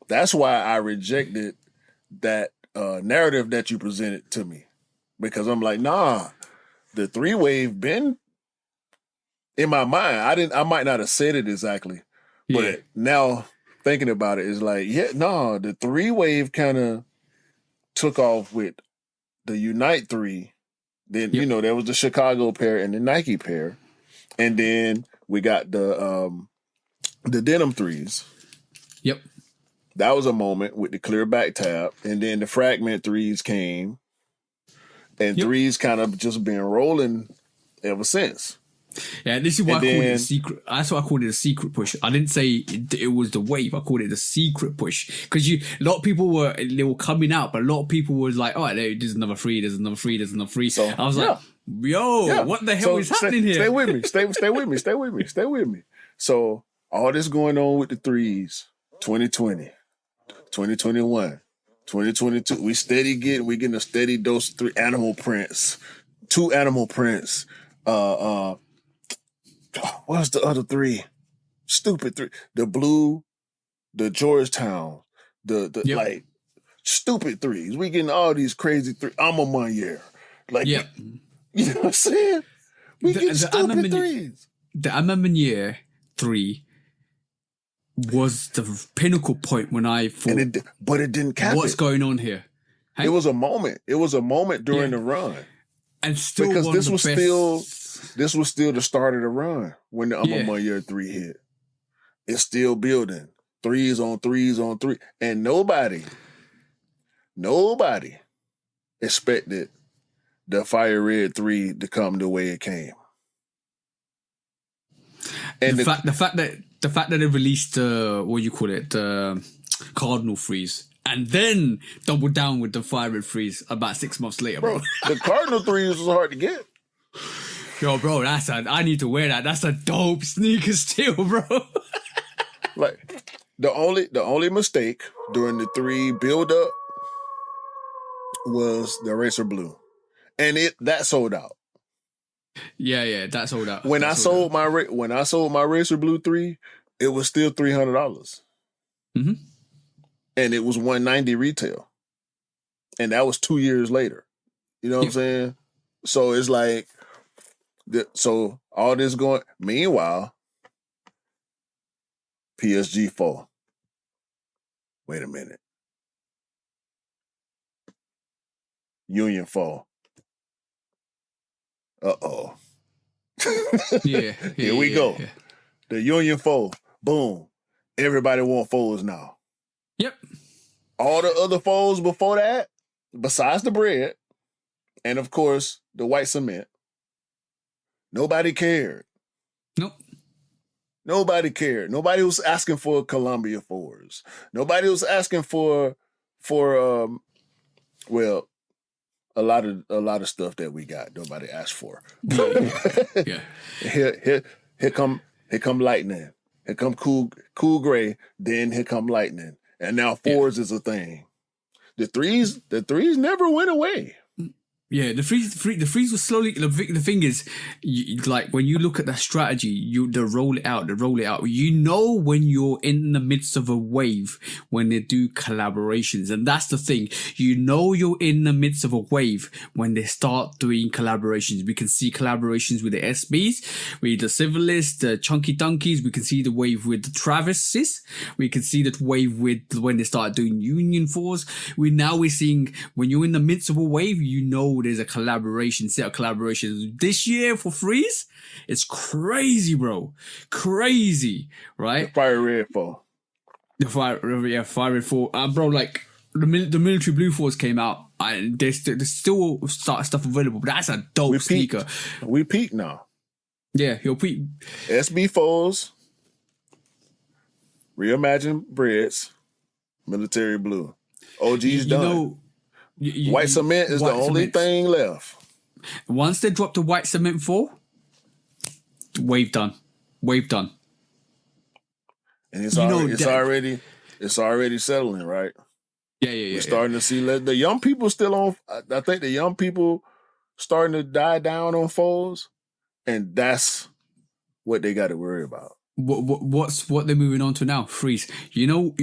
That's why I rejected that narrative that you presented to me. Because I'm like, nah, the 3-wave been in my mind. I might not have said it exactly. But now thinking about it, it's like, the 3-wave kind of took off with the Unite 3. Then, there was the Chicago pair and the Nike pair. And then we got the denim 3s. Yep. That was a moment with the clear back tab. And then the fragment 3s came. And 3s kind of just been rolling ever since. Yeah, this is why I called it a secret. That's why I called it a secret push. I didn't say it was the wave. I called it the secret push because a lot of people were coming out, but a lot of people was like, "Oh, there's another 3. There's another 3. There's another 3." So I was like, what the hell is happening here? Stay with me. Stay with me. So all this going on with the 3s, 2020, 2021, 2022. We getting a steady dose of 3 animal prints, 2 animal prints. What's the other 3? Stupid 3. The blue, the Georgetown, like stupid 3s. We getting all these crazy 3. I'm a Monnier. Like, you know what I'm saying? We get stupid 3s. The Amamanier 3 was the pinnacle point when I thought, but it didn't cap what's going on here? Hey? It was a moment. It was a moment during the run. And still because this was still the start of the run when the Monnier 3 hit. It's still building. 3s on 3s on 3. And nobody expected the Fire Red 3 to come the way it came. And the fact that they released the Cardinal 3s and then doubled down with the Fire Red 3s about 6 months later, bro. The Cardinal 3s was hard to get. Yo, bro, I need to wear that. That's a dope sneaker still, bro. Like the only mistake during the 3 build up was the Racer Blue, and that sold out. Yeah, that sold out. When I sold my Racer Blue 3, it was still $300. Mm-hmm. And it was $190 retail, and that was 2 years later. You know what I'm saying? So it's like, so all this going. Meanwhile, PSG 4. Wait a minute. Union fall. Uh-oh. Yeah. Here we go. Yeah. The Union fall. Boom. Everybody want foes now. Yep. All the other foes before that, besides the bread, and of course, the white cement, nobody cared. Nope. Nobody cared. Nobody was asking for Columbia fours. Nobody was asking for well, a lot of stuff that we got. Nobody asked for. Yeah. Here come lightning. Here come cool gray. Then here come lightning. And now fours is a thing. The threes never went away. Yeah, the freeze was slowly. The thing is, like when you look at the strategy, they roll it out. You know when you're in the midst of a wave when they do collaborations, and that's the thing. You know you're in the midst of a wave when they start doing collaborations. We can see collaborations with the SBs, with the Civilists, the Chunky Donkeys. We can see the wave with the Travises. We can see that wave with when they start doing Union Fours. We're seeing when you're in the midst of a wave, you know there's a set of collaborations this year for Freeze. It's crazy, bro. Crazy, right? The fire red fall. The fire red fall. Bro, like the military blue fours came out, and there's still stuff available. But that's a dope sneaker. We peak now. Yeah, you'll peak. SB fours, reimagined breads, military blue. OG's done. White cement is the only thing left. Once they drop the white cement 4, wave done. And it's already settling, right? Yeah. We're starting to see the young people still on. I think the young people starting to die down on foes, and that's what they got to worry about. What they're moving on to now? Freeze. You know,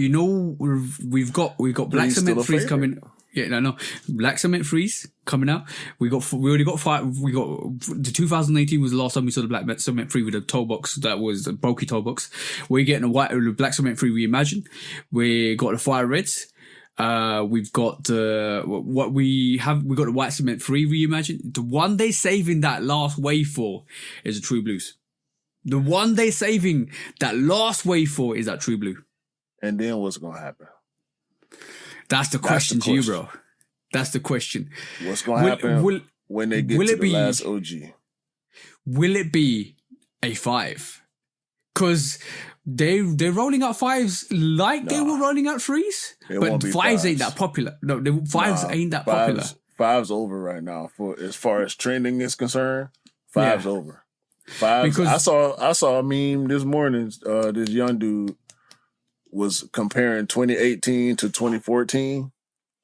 we've got black cement freeze coming. Yeah, no. Black cement freeze coming out. We already got 5. We got the 2018 was the last time we saw the black cement free with a toe box. That was a bulky toe box. We're getting a black cement free reimagined. We got the fire reds. We've got we got the white cement free reimagined. The one they're saving that last wave for is the true blues. The one they're saving that last wave for is that true blue. And then what's gonna happen? That's the question to you, bro. That's the question. What's going to happen when they get to the last OG? Will it be a 5? Because they're rolling out 5s like they were rolling out 3s. But 5s ain't that popular. No, 5s ain't that popular. 5's over right now. For as far as trending is concerned, 5's over. 5's. Because I saw a meme this morning. This young dude was comparing 2018 to 2014.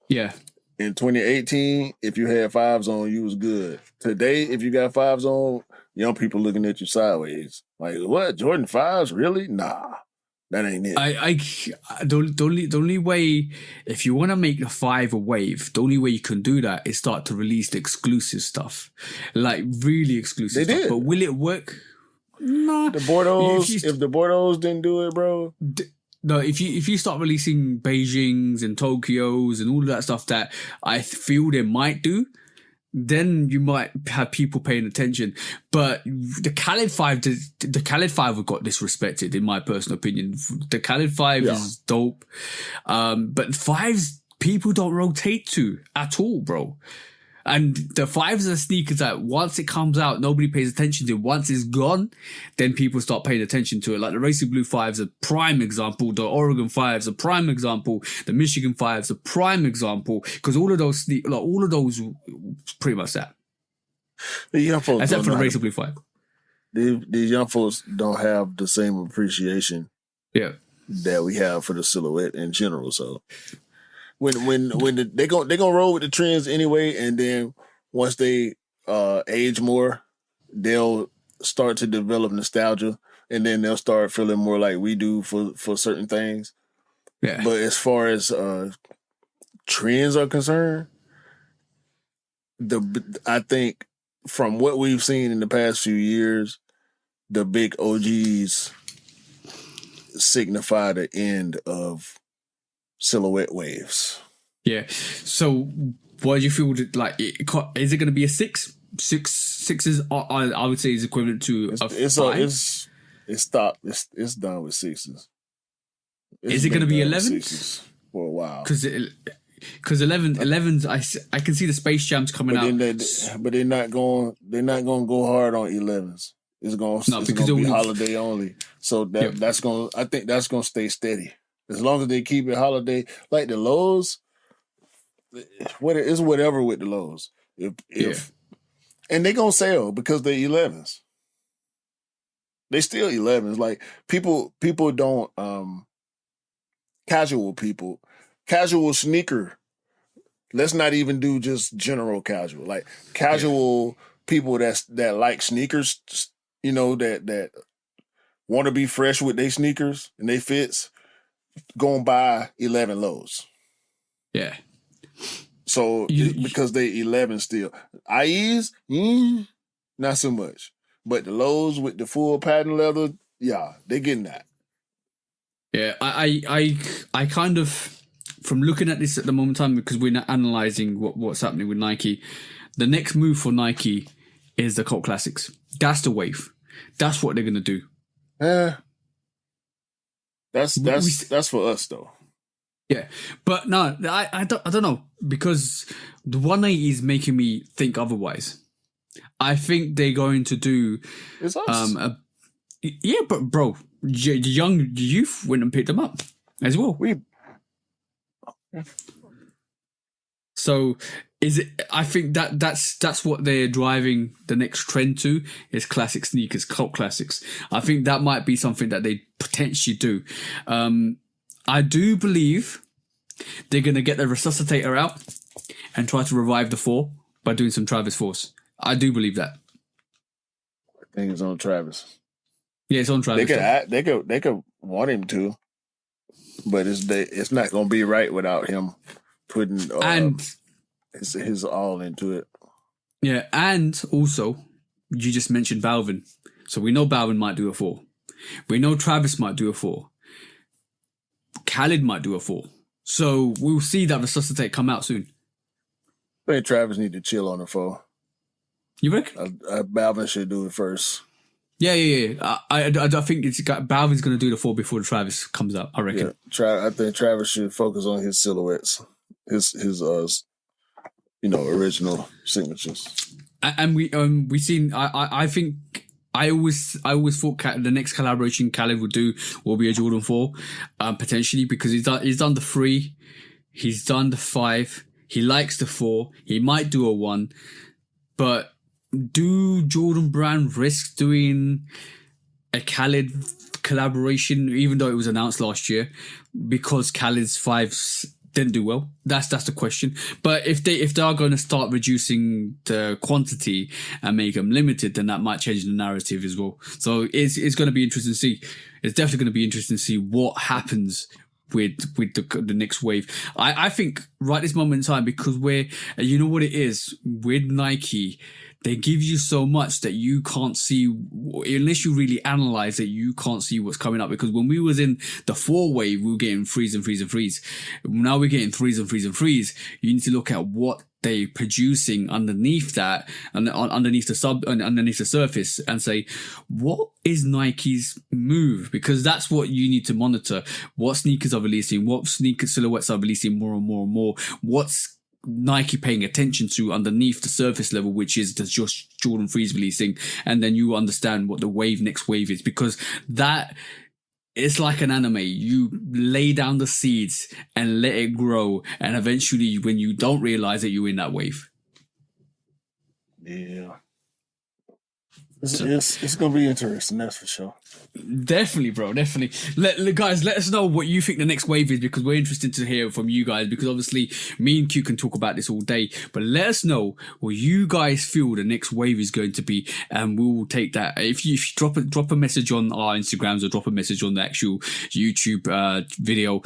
Yeah. In 2018, if you had 5's on, you was good. Today, if you got 5's on, young people looking at you sideways. Like, what? Jordan 5's? Really? Nah. That ain't it. The only way, if you want to make the 5 a wave, the only way you can do that is start to release the exclusive stuff. Like, really exclusive stuff. Did. But will it work? Nah. The Bordeaux, if the Bordeaux didn't do it, bro... No, if you start releasing Beijings and Tokyos and all of that stuff that I feel they might do, then you might have people paying attention. But the Khaled 5 have got disrespected, in my personal opinion. The Khaled 5 is dope. But 5s, people don't rotate to at all, bro. And the 5s are sneakers that once it comes out, nobody pays attention to. Once it's gone, then people start paying attention to it. Like the Racing Blue 5's a prime example. The Oregon 5's a prime example. The Michigan 5's a prime example. Because all of those pretty much that. The young folks except for the Racing Blue 5. These young folks don't have the same appreciation that we have for the silhouette in general. So... When they gonna roll with the trends anyway, and then once they age more, they'll start to develop nostalgia, and then they'll start feeling more like we do for certain things. Yeah. But as far as trends are concerned, I think from what we've seen in the past few years, the big OGs signify the end of silhouette waves. Yeah. So What do you feel like? Is it going to be a 6? Sixes, I would say, is equivalent to a 5. It's stopped. It's done with 6s. Is it going to be 11s for a while? Because 11s, I can see the Space Jams coming out. But they're not going to go hard on 11s. It's going to be holiday only. So that's going. I think that's going to stay steady as long as they keep it holiday. Like the lows, it's whatever with the lows. If and they gonna sell because they're 11s. They still 11s. Like people don't casual sneaker. Let's not even do just general casual. Like casual people that like sneakers, that want to be fresh with their sneakers and they fits, gonna buy 11 lows. Yeah. So because they 11 still. IEs, not so much. But the lows with the full patent leather, yeah, they getting that. Yeah, I kind of, from looking at this at the moment in time, because we're not analysing what's happening with Nike, the next move for Nike is the cult classics. That's the wave. That's what they're gonna do. That's for us though. Yeah, but no, I don't know, because the 180 is making me think otherwise. I think they're going to do. It's us. Yeah, but bro, the young youth went and picked them up as well. So is it? I think that's what they're driving the next trend to, is classic sneakers, cult classics. I think that might be something that they potentially do. I do believe they're going to get the resuscitator out and try to revive the 4 by doing some Travis Force. I do believe that. I think it's on Travis. Yeah, it's on Travis. They could want him to, but it's not going to be right without him putting his all into it. Yeah, and also you just mentioned Balvin, so we know Balvin might do a 4. We know Travis might do a 4. Khaled might do a 4. So we'll see that resuscitate come out soon. I think Travis need to chill on the 4. You reckon? Balvin should do it first. Yeah. I think Balvin's going to do the 4 before the Travis comes out, I reckon. Yeah, I think Travis should focus on his silhouettes, his original signatures. And we seen. I think I always thought the next collaboration Khaled would do will be a Jordan 4, potentially, because he's done the 3, he's done the 5, he likes the 4, he might do a 1, but do Jordan Brand risk doing a Khaled collaboration, even though it was announced last year, because Khaled's 5s didn't do well? That's the question. But if they are going to start reducing the quantity and make them limited, then that might change the narrative as well. So it's going to be interesting to see. It's definitely going to be interesting to see what happens with the next wave. I think right this moment in time, because you know what it is with Nike, they give you so much that you can't see, unless you really analyze it, you can't see what's coming up. Because when we was in the 4 wave, we were getting 3s and 3s and 3s. Now we're getting 3s and 3s and 3s. You need to look at what they're producing underneath that, and underneath the surface, and say, what is Nike's move? Because that's what you need to monitor. What sneakers are releasing? What sneaker silhouettes are releasing more and more and more? What's Nike paying attention to underneath the surface level, which is just Jordan 3s releasing, and then you understand what the next wave is, because that it's like an anime. You lay down the seeds and let it grow, and eventually when you don't realize it, you're in that wave. Yeah. It's going to be interesting, that's for sure. Definitely, bro. Definitely. Guys, let us know what you think the next wave is, because we're interested to hear from you guys, because obviously me and Q can talk about this all day, but let us know what you guys feel the next wave is going to be, and we'll take that. If you drop a message on our Instagrams, or drop a message on the actual YouTube video,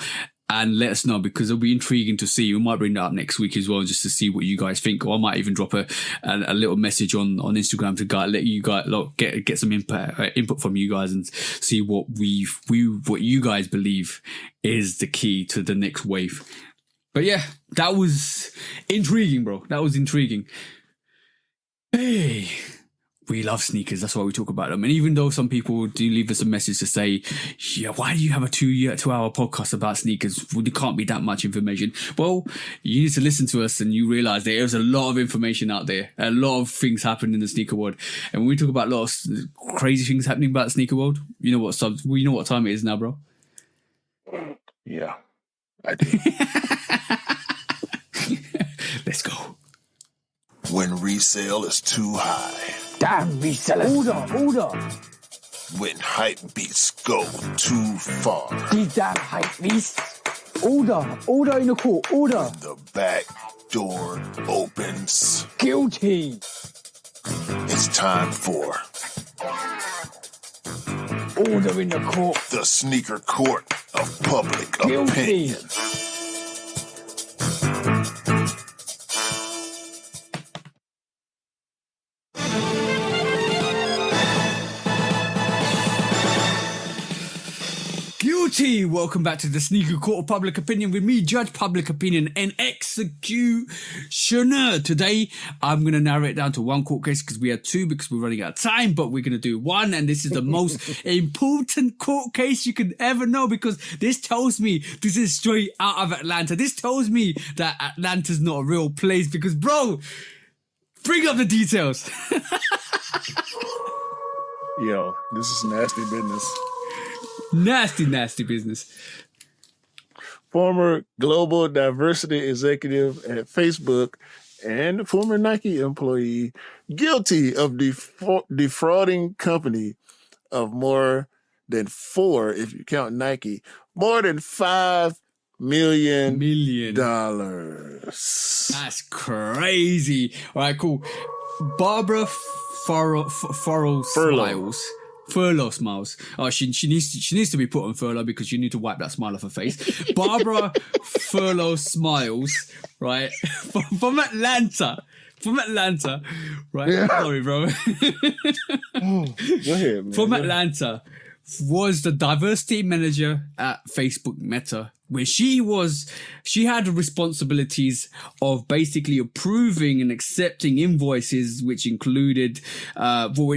and let us know, because it'll be intriguing to see. We might bring that up next week as well, just to see what you guys think. Or I might even drop a little message on Instagram to let you guys get some input from you guys, and see what you guys believe is the key to the next wave. But yeah, that was intriguing, bro. That was intriguing. Hey, we love sneakers. That's why we talk about them. And even though some people do leave us a message to say, yeah, why do you have a 2-hour podcast about sneakers? Well, there can't be that much information. Well, you need to listen to us and you realize there's a lot of information out there. A lot of things happen in the sneaker world. And when we talk about a lot of crazy things happening about the sneaker world, you know what time it is now, bro? Yeah, I do. Let's go. When resale is too high. Damn resellers. Order. When hype beats go too far. These damn hype beasts. Order in the court. Order. The back door opens. Guilty. It's time for Order in the court. the sneaker court of public Guilty. opinion. Guilty! Welcome back to the Sneaker Court of Public Opinion with me, Judge Public Opinion and Executioner. Today, I'm going to narrow it down to one court case because we had two because we're running out of time, but we're going to do one, and this is the most important court case you could ever know because this tells me this is straight out of Atlanta. This tells me that Atlanta's not a real place because, bro, bring up the details. Yo, this is nasty business. Nasty business. Former global diversity executive at Facebook and former Nike employee guilty of defrauding company of more than if you count Nike, more than $5 million. That's crazy. All right, cool. Barbara Furlow-Smiles. Furlow-Smiles. Oh, she needs to be put on furlough because you need to wipe that smile off her face. Barbara Furlow-Smiles, right? From Atlanta. Right? Yeah. Sorry, bro. Go ahead, man. From Atlanta was the diversity manager at Facebook Meta, where she had the responsibilities of basically approving and accepting invoices, which included for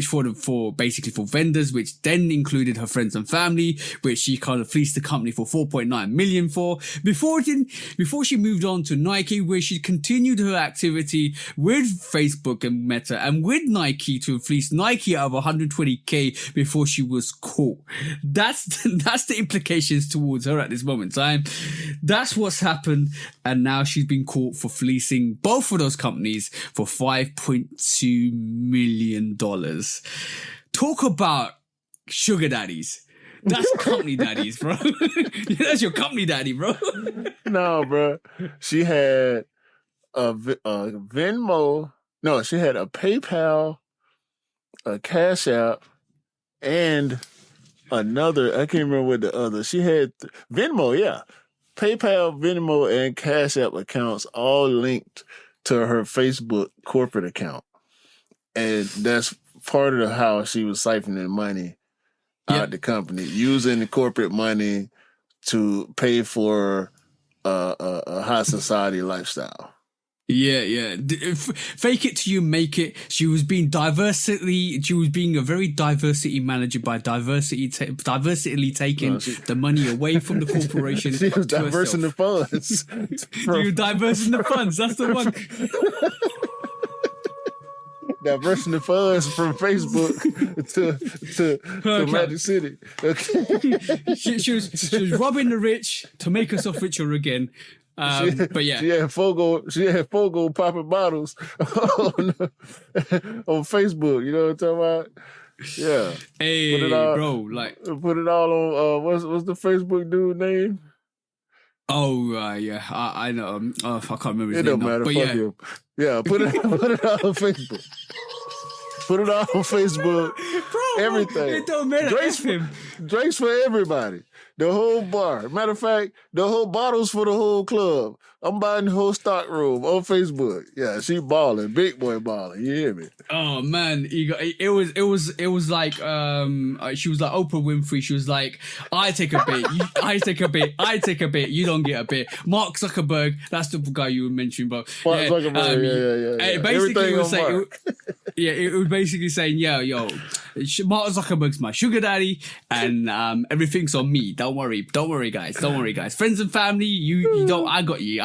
vendors, which then included her friends and family, which she kind of fleeced the company for $4.9 million for before she moved on to Nike, where she continued her activity with Facebook and Meta and with Nike to fleece Nike out of $120K before she was caught. That's the implications towards her at this moment in time. That's what's happened, and now she's been caught for fleecing both of those companies for $5.2 million. Talk about sugar daddies. That's company daddies, bro. That's your company daddy, bro. No, bro. She had a Venmo. No, she had a PayPal, a Cash App, and another. I can't remember what the other. She had Venmo, yeah. PayPal, Venmo, and Cash App accounts all linked to her Facebook corporate account. And that's part of how she was siphoning money out the company, using the corporate money to pay for a high society lifestyle. Yeah. Fake it till you make it. She was being a very diversity manager by diversitily taking the money away from the corporation. She was diversing the funds. You diversing the funds. That's the one. Diversing the funds from Facebook to Magic City. Okay. she was robbing the rich to make herself richer again. But yeah, she had Fogo popping bottles on Facebook. You know what I'm talking about? Yeah. Hey, bro, like put it all on. What's the Facebook dude name? Oh, yeah, I know. I can't remember his name. It don't matter. But Fuck him. Yeah, put it all on Facebook. Put it all on Facebook. Bro, Everything. it don't matter. Drinks F for, him. drinks for everybody. The whole bar. Matter of fact, the whole bottles for the whole club. I'm buying the whole stock room on Facebook. Yeah, she balling. Big boy balling. You hear me? Oh man, it was like she was like Oprah Winfrey. She was like, I take a bit, I take a bit, I take a bit, you don't get a bit. Mark Zuckerberg, that's the guy you were mentioning, bro. Mark Zuckerberg, yeah. Basically, it was saying, Mark. it was basically saying, yo, Mark Zuckerberg's my sugar daddy, and everything's on me. Don't worry, guys. Friends and family, you don't. I got you.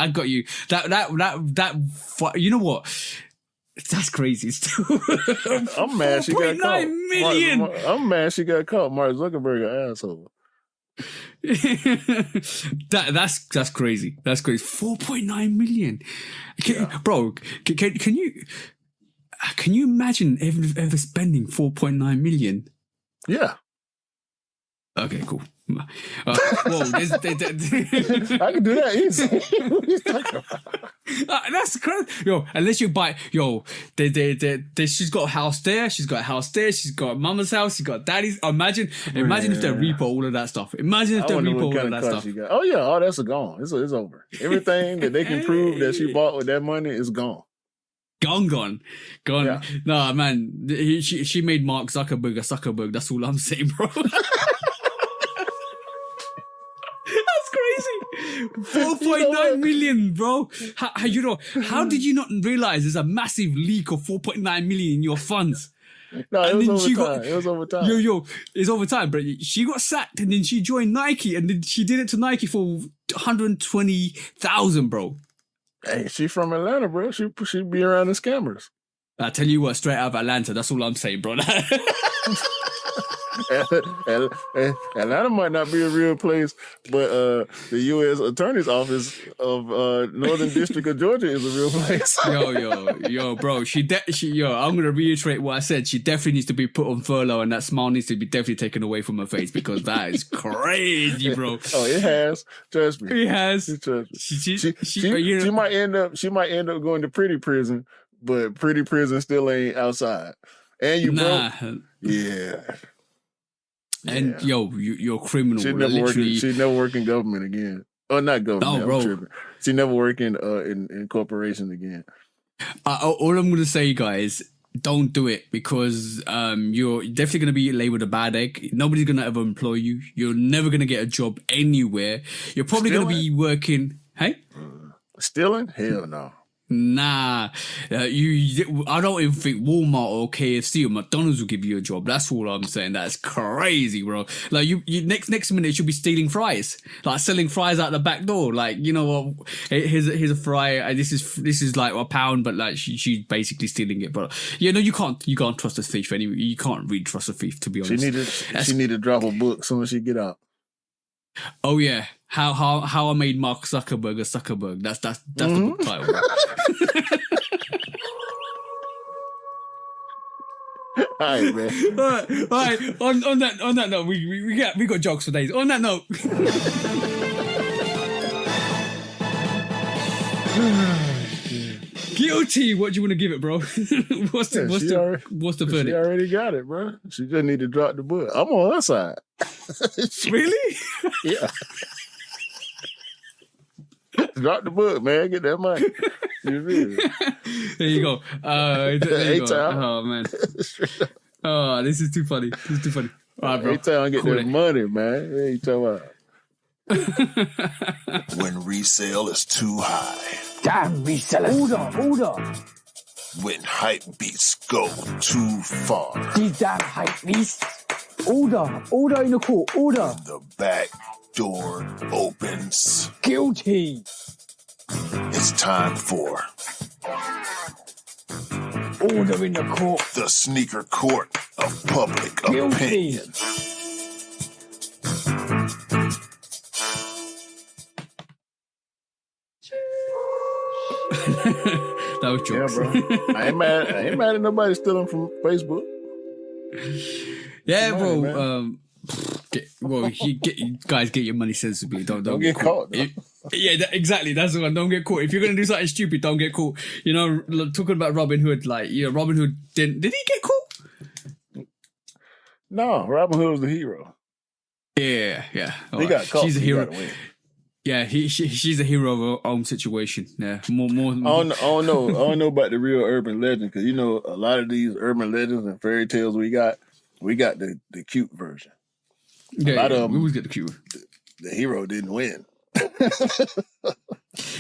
That. You know what? That's crazy. Still, I'm mad she got caught. 4.9 million. I'm mad she got caught. Mark Zuckerberg, an asshole. That's crazy. That's crazy. 4.9 million. Bro, can you imagine ever spending 4.9 million? Yeah. Okay, cool. Whoa, I can do that easy. What are you talking about? That's crazy. Yo, unless you buy, she's got a house there, she's got mama's house, she's got daddy's. Imagine if they repo all of that stuff. Imagine if they repo all of that stuff. Oh yeah, all that's gone. It's over. Everything that they can prove that she bought with that money is gone. Gone. Yeah. Nah, man, she made Mark Zuckerberg a Zuckerberg. That's all I'm saying, bro. 4.9 million, bro. How did you not realize there's a massive leak of 4.9 million in your funds? No, it was over time. Yo, it's over time, but she got sacked and then she joined Nike and then she did it to Nike for 120,000, bro. Hey, she from Atlanta, bro. She be around the scammers. I tell you what, straight out of Atlanta, that's all I'm saying, bro. Atlanta might not be a real place, but the U.S. Attorney's Office of Northern District of Georgia is a real place. yo, bro. I'm gonna reiterate what I said. She definitely needs to be put on furlough, and that smile needs to be definitely taken away from her face because that is crazy, bro. Oh, it has. Trust me. It has. Trust me. She might end up going to pretty prison, but pretty prison still ain't outside. And you broke. Yeah. And you're a criminal. She'd never work in government again. Oh, not government. No, bro. She never work in corporations again. All I'm gonna say, guys, don't do it because you're definitely gonna be labeled a bad egg. Nobody's gonna ever employ you. You're never gonna get a job anywhere. You're probably gonna be working. Hey, stealing? Hell no. Nah, I don't even think Walmart or KFC or McDonald's will give you a job. That's all I'm saying. That's crazy, bro. Like you next minute you'll be stealing fries, like selling fries out the back door. Like, you know what? Here's a fry. This is like £1, but like she's basically stealing it. But you can't trust a thief anyway. You can't really trust a thief, to be honest. She need to drop a book soon as she get out. Oh yeah, how I made Mark Zuckerberg a Zuckerberg. That's the book title. All right, man. All right. On that note, we got jokes for days. On that note. Guilty. What do you want to give it, bro? What's the verdict? She already got it, bro. She just need to drop the book. I'm on her side. Really? Yeah. Drop the book, man. Get that money. There you go. There you go. Oh man. Oh, this is too funny. All right, bro. A-Town get that money, man. What you talking about? When resale is too high. Damn resellers. Order. When hype beats go too far. These damn hype beasts. Order in the court. Order. The back door opens. Guilty. It's time for Order in the court. the sneaker court of public Guilty. opinion. That was jokes. Yeah, bro. I ain't mad at nobody stealing from Facebook. Yeah, bro. Guys, get your money sensibly. Don't get caught. Exactly. That's the one. Don't get caught. If you're gonna do something stupid, don't get caught. You know, talking about Robin Hood, like, Robin Hood did he get caught? No, Robin Hood was the hero. Yeah. He got caught. She's a hero. He gotta win. Yeah, she's a hero of her own situation. Yeah, more. I don't know about the real urban legend because a lot of these urban legends and fairy tales we got the cute version. Yeah, a lot of them, we always get the cute. The hero didn't win.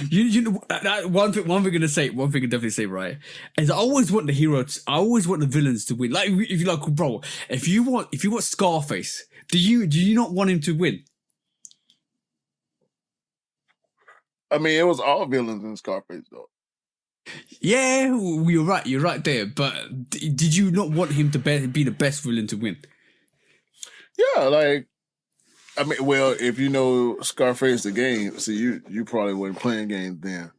You know one thing I'm definitely say, right, is I always want the heroes. I always want the villains to win. Like if you like, bro, if you want Scarface, do you not want him to win? I mean, it was all villains in Scarface, though. Yeah, you're right. You're right there. But did you not want him to be the best villain to win? Yeah, like, I mean, well, if you know Scarface the game, see, you probably wasn't playing games then.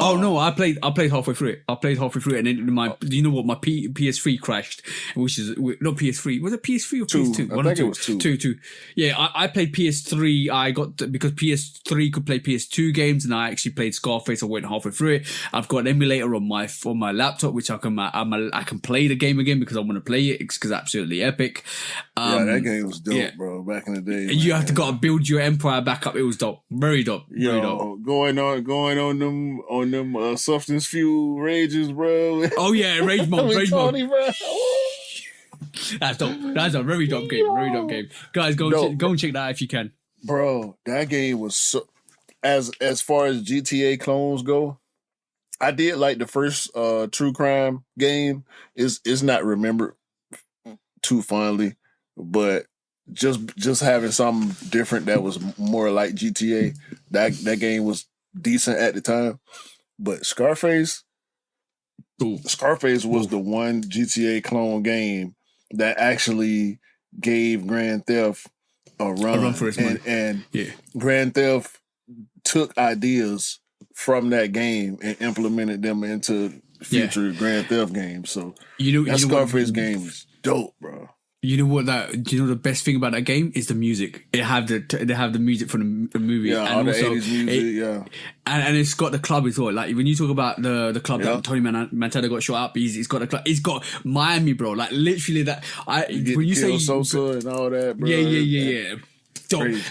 Oh no, I played halfway through it. And then you know what? My PS3 crashed, which is not PS3. Was it PS3 or PS2? I think it was two. Two. Yeah, I played PS3. I got because PS3 could play PS2 games, and I actually played Scarface. I went halfway through it. I've got an emulator on my laptop, which I can play the game again because I want to play it. It's because absolutely epic. That game was dope, bro. Back in the day, you have to gotta build your empire back up. It was dope, very dope. Very dope. Going on them substance fuel rages, bro. Oh yeah, rage mode. Tony, bro. That's dope. That's a very dope game. Very dope game. Guys, go and check that out if you can. Bro, that game was so. As far as GTA clones go, I did like the first true crime game. Is not remembered too fondly, but just having something different that was more like GTA. That game was decent at the time. But Scarface was the one GTA clone game that actually gave Grand Theft a run for its money. And Grand Theft took ideas from that game and implemented them into future Grand Theft games. So that Scarface game is dope, bro. You know what? The best thing about that game is the music. They have the music from the movie, and all also, the 80s music, and it's got the club as well. Like when you talk about the club that Tony Montana got shot up, he's got the club. He's got Miami, bro. Like literally that. When you say Sosa and all that, bro. Yeah.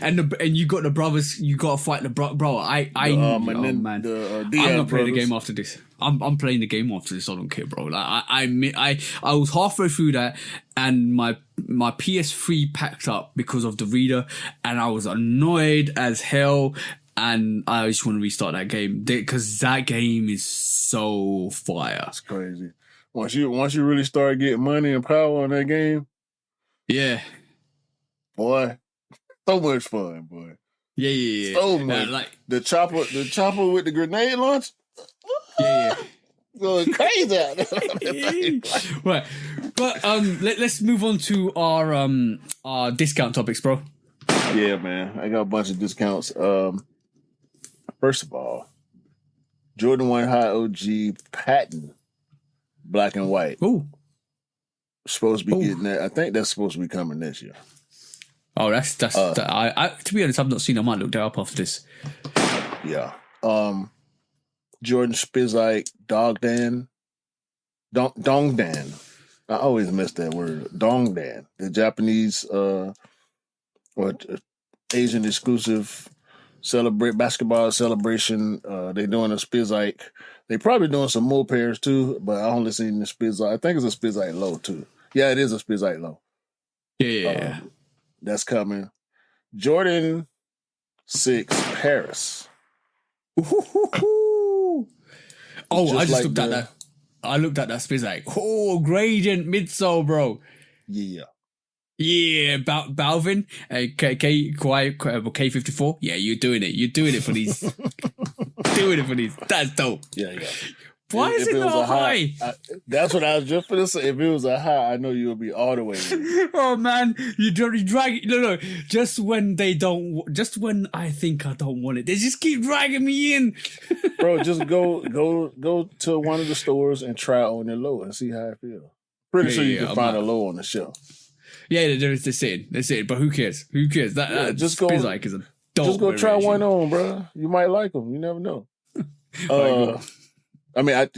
And you got the brothers. You got to fight the bro. Man. I'm gonna play the game after this. I'm playing the game after this. I don't care, bro. Like I was halfway through that, and my PS3 packed up because of the reader, and I was annoyed as hell. And I just want to restart that game because that game is so fire. It's crazy. Once you really start getting money and power on that game, boy. So much fun, boy. Yeah. So much. Like the chopper with the grenade launch. Yeah. Going crazy out there. Right. But let's move on to our discount topics, bro. Yeah, man. I got a bunch of discounts. First of all, Jordan 1 High OG patent, black and white. Ooh. Supposed to be getting that. I think that's supposed to be coming this year. Oh, that's I to be honest, I've not seen. I might look that up after this. Yeah. Jordan Spizike Dongdan. I always miss that word. Dongdan. The Japanese or Asian exclusive basketball celebration. They're doing a Spizike. They probably doing some more pairs too, but I only seen the Spizike. I think it's a Spizike low too. Yeah, it is a Spizike low. Yeah. That's coming. Jordan 6 Paris. Oh, I just looked at that. I looked at that Spizike. Oh, gradient midsole, bro. Yeah. Yeah, Balvin, K54. Yeah, you're doing it. You're doing it for these. Doing it for these. That's dope. Yeah. Why is it not high? That's what I was just going to say. If it was a high, I know you would be all the way. Oh man, you drag. No. Just when I think I don't want it, they just keep dragging me in. Bro, just go to one of the stores and try on their low and see how it feels. Pretty sure you can find a low on the shelf. Yeah, they're saying. But who cares? That just go. Spizike is a dope. Just go try one on, bro. You might like them. You never know. I mean,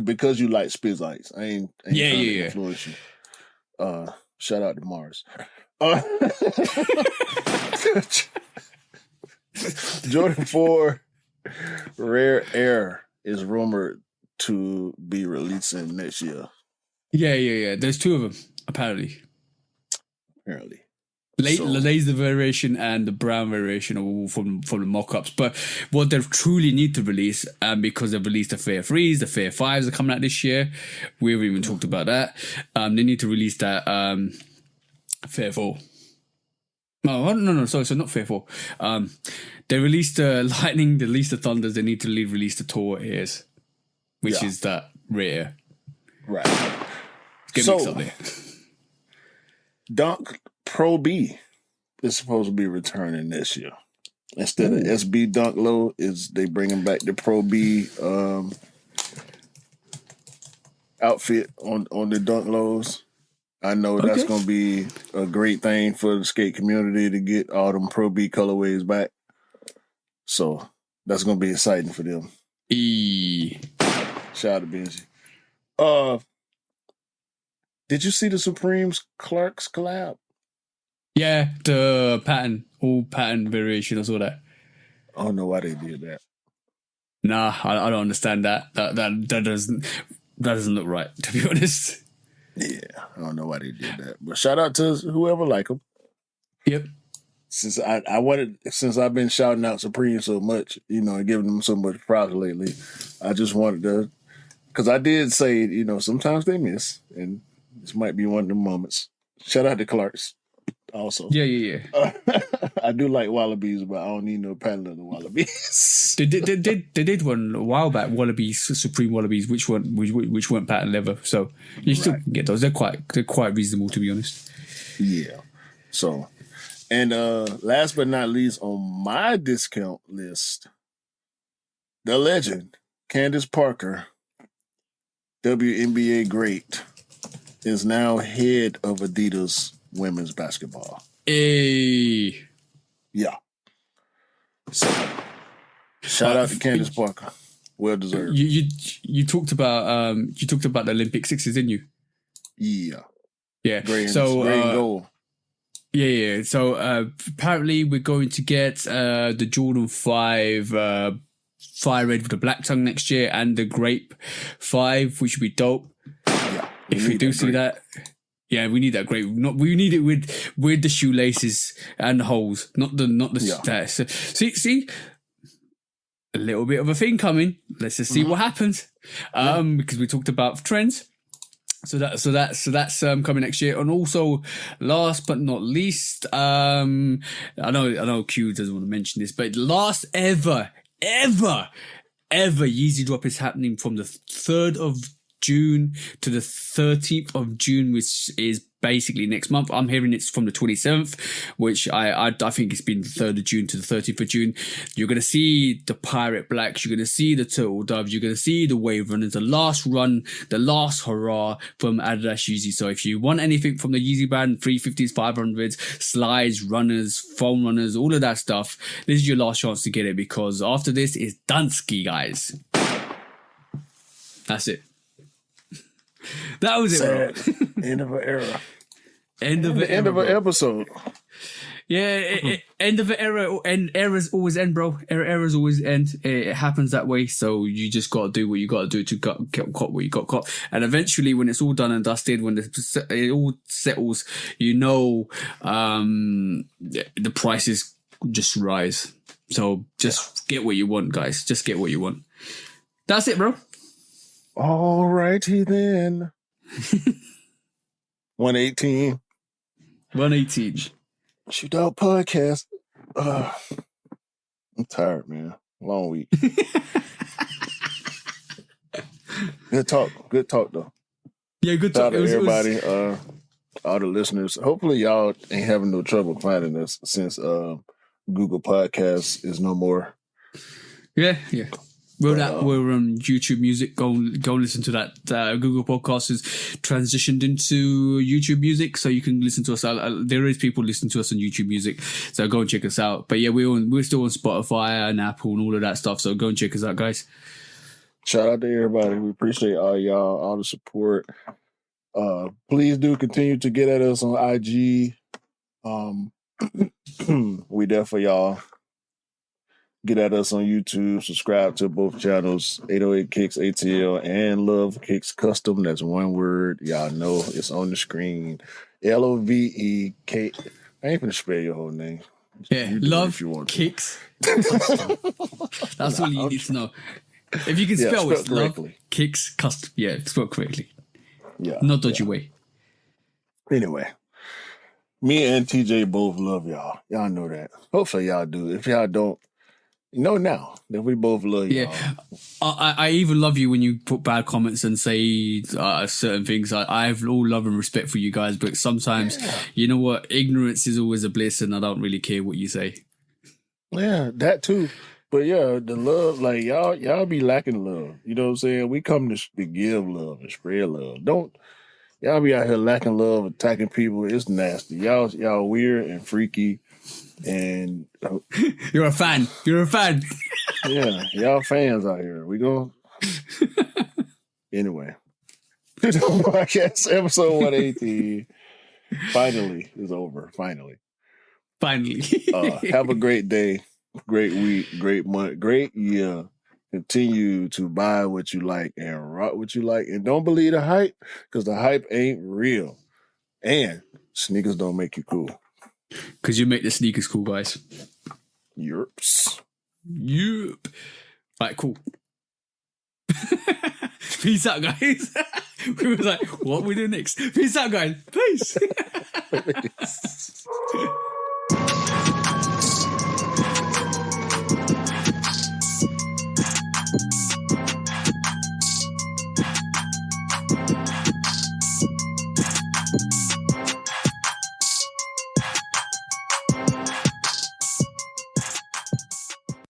because you like Spizikes. I ain't yeah. influence you. Shout out to Mars. Jordan 4 Rare Air is rumored to be releasing next year. Yeah. There's two of them, apparently. So- The laser variation and the brown variation are all from the mock-ups. But what they truly need to release, because they've released the Fair 3s, the Fair 5s are coming out this year. We haven't even talked about that. They need to release that Fair 4. No, sorry, so not Fair 4. They released the Lightning, they released the Thunders, they need to release the Tor Airs, which is that rare. Right. Get mixed up there. Dunk Pro B is supposed to be returning this year. Instead of SB Dunk Low, they bringing back the Pro B outfit on the Dunk Lows. I know that's going to be a great thing for the skate community to get all them Pro B colorways back. So that's going to be exciting for them. Shout out to Benji. Did you see the Supremes Clarks collab? Yeah, the all pattern variation, I saw that. I don't know why they did that. Nah, I don't understand that. That doesn't look right, to be honest. Yeah, I don't know why they did that. But shout out to whoever like them. Yep. Since I've been shouting out Supreme so much, and giving them so much props lately, I just wanted to, because I did say, sometimes they miss, and this might be one of the moments. Shout out to Clarks also. Yeah. I do like Wallabies, but I don't need no pattern of the Wallabies. They did one a while back, Supreme Wallabies, which weren't pattern leather. So you still can get those. They're quite reasonable, to be honest. Yeah. So, and last but not least on my discount list, the legend, Candace Parker, WNBA great, is now head of Adidas women's basketball. Hey. Yeah. So, shout out to Candace Parker. Well deserved. You talked about the Olympic sixes, didn't you? Yeah. Yeah. Gray and gold. Yeah. So apparently we're going to get the Jordan 5 fire red with the black tongue next year, and the grape 5, which would be dope. Yeah. If we do see that. Yeah, we need that grape. We need it with the shoelaces and the holes, not the see, a little bit of a thing coming. Let's just see what happens. Because we talked about trends. So that's coming next year. And also, last but not least, I know Q doesn't want to mention this, but last ever Yeezy drop is happening from the 3rd of June to the 13th of June, which is basically next month. I'm hearing it's from the 27th, which I think it's been the 3rd of June to the 13th of June. You're going to see the Pirate Blacks, you're going to see the Turtle Doves, you're going to see the Wave Runners, the last run, the last hurrah from Adidas Yeezy. So if you want anything from the Yeezy brand, 350s, 500s, slides, runners, foam runners, all of that stuff, this is your last chance to get it, because after this is Dunsky, guys. That's it. That was it, bro. End of an era. End of an episode. Yeah, end of an era. And eras always end, bro. Eras always end. It happens that way. So you just got to do what you got to do to get caught what you got caught. And eventually, when it's all done and dusted, when it all settles, the prices just rise. So just get what you want, guys. Just get what you want. That's it, bro. All righty then. 118. Shootout podcast. I'm tired, man. Long week. Good talk though. Yeah, good talk. Shout out to everybody, all the listeners. Hopefully y'all ain't having no trouble finding us since Google Podcasts is no more. Yeah. We're on YouTube Music. Go listen to that. Google Podcasts has transitioned into YouTube Music, so you can listen to us. There is people listening to us on YouTube Music, so go and check us out. But yeah, we're still on Spotify and Apple and all of that stuff. So go and check us out, guys. Shout out to everybody. We appreciate all y'all, all the support. Please do continue to get at us on IG. We there for y'all. Get at us on YouTube. Subscribe to both channels, 808 Kicks ATL and Lovekickscustom. That's one word. Y'all know it's on the screen. Lovek. I ain't gonna spell your whole name. Yeah, You do it Love if you want to. Kicks. That's all you need to know. If you can spell it correctly. Love Kicks Custom. Yeah, spell correctly. Yeah. Not dodgy way. Anyway, me and TJ both love y'all. Y'all know that. Hopefully y'all do. If y'all don't, you know now that we both love y'all. Yeah, I even love you when you put bad comments and say certain things. I have all love and respect for you guys, but sometimes, you know what? Ignorance is always a bliss, and I don't really care what you say. Yeah, that too. But yeah, the love, like y'all be lacking love. You know what I'm saying? We come to give love and spread love. Don't y'all be out here lacking love, attacking people. It's nasty. Y'all weird and freaky. And You're a fan. You're a fan. yeah, y'all fans out here. We go anyway. Podcast episode 118 finally is over. Finally. Have a great day, great week, great month, great year. Continue to buy what you like and rock what you like, and don't believe the hype because the hype ain't real. And sneakers don't make you cool. Because you make the sneakers cool, guys. Yerps. Yep. Right, cool. Peace out, guys. We was like, what we do next? Peace out, guys. Peace.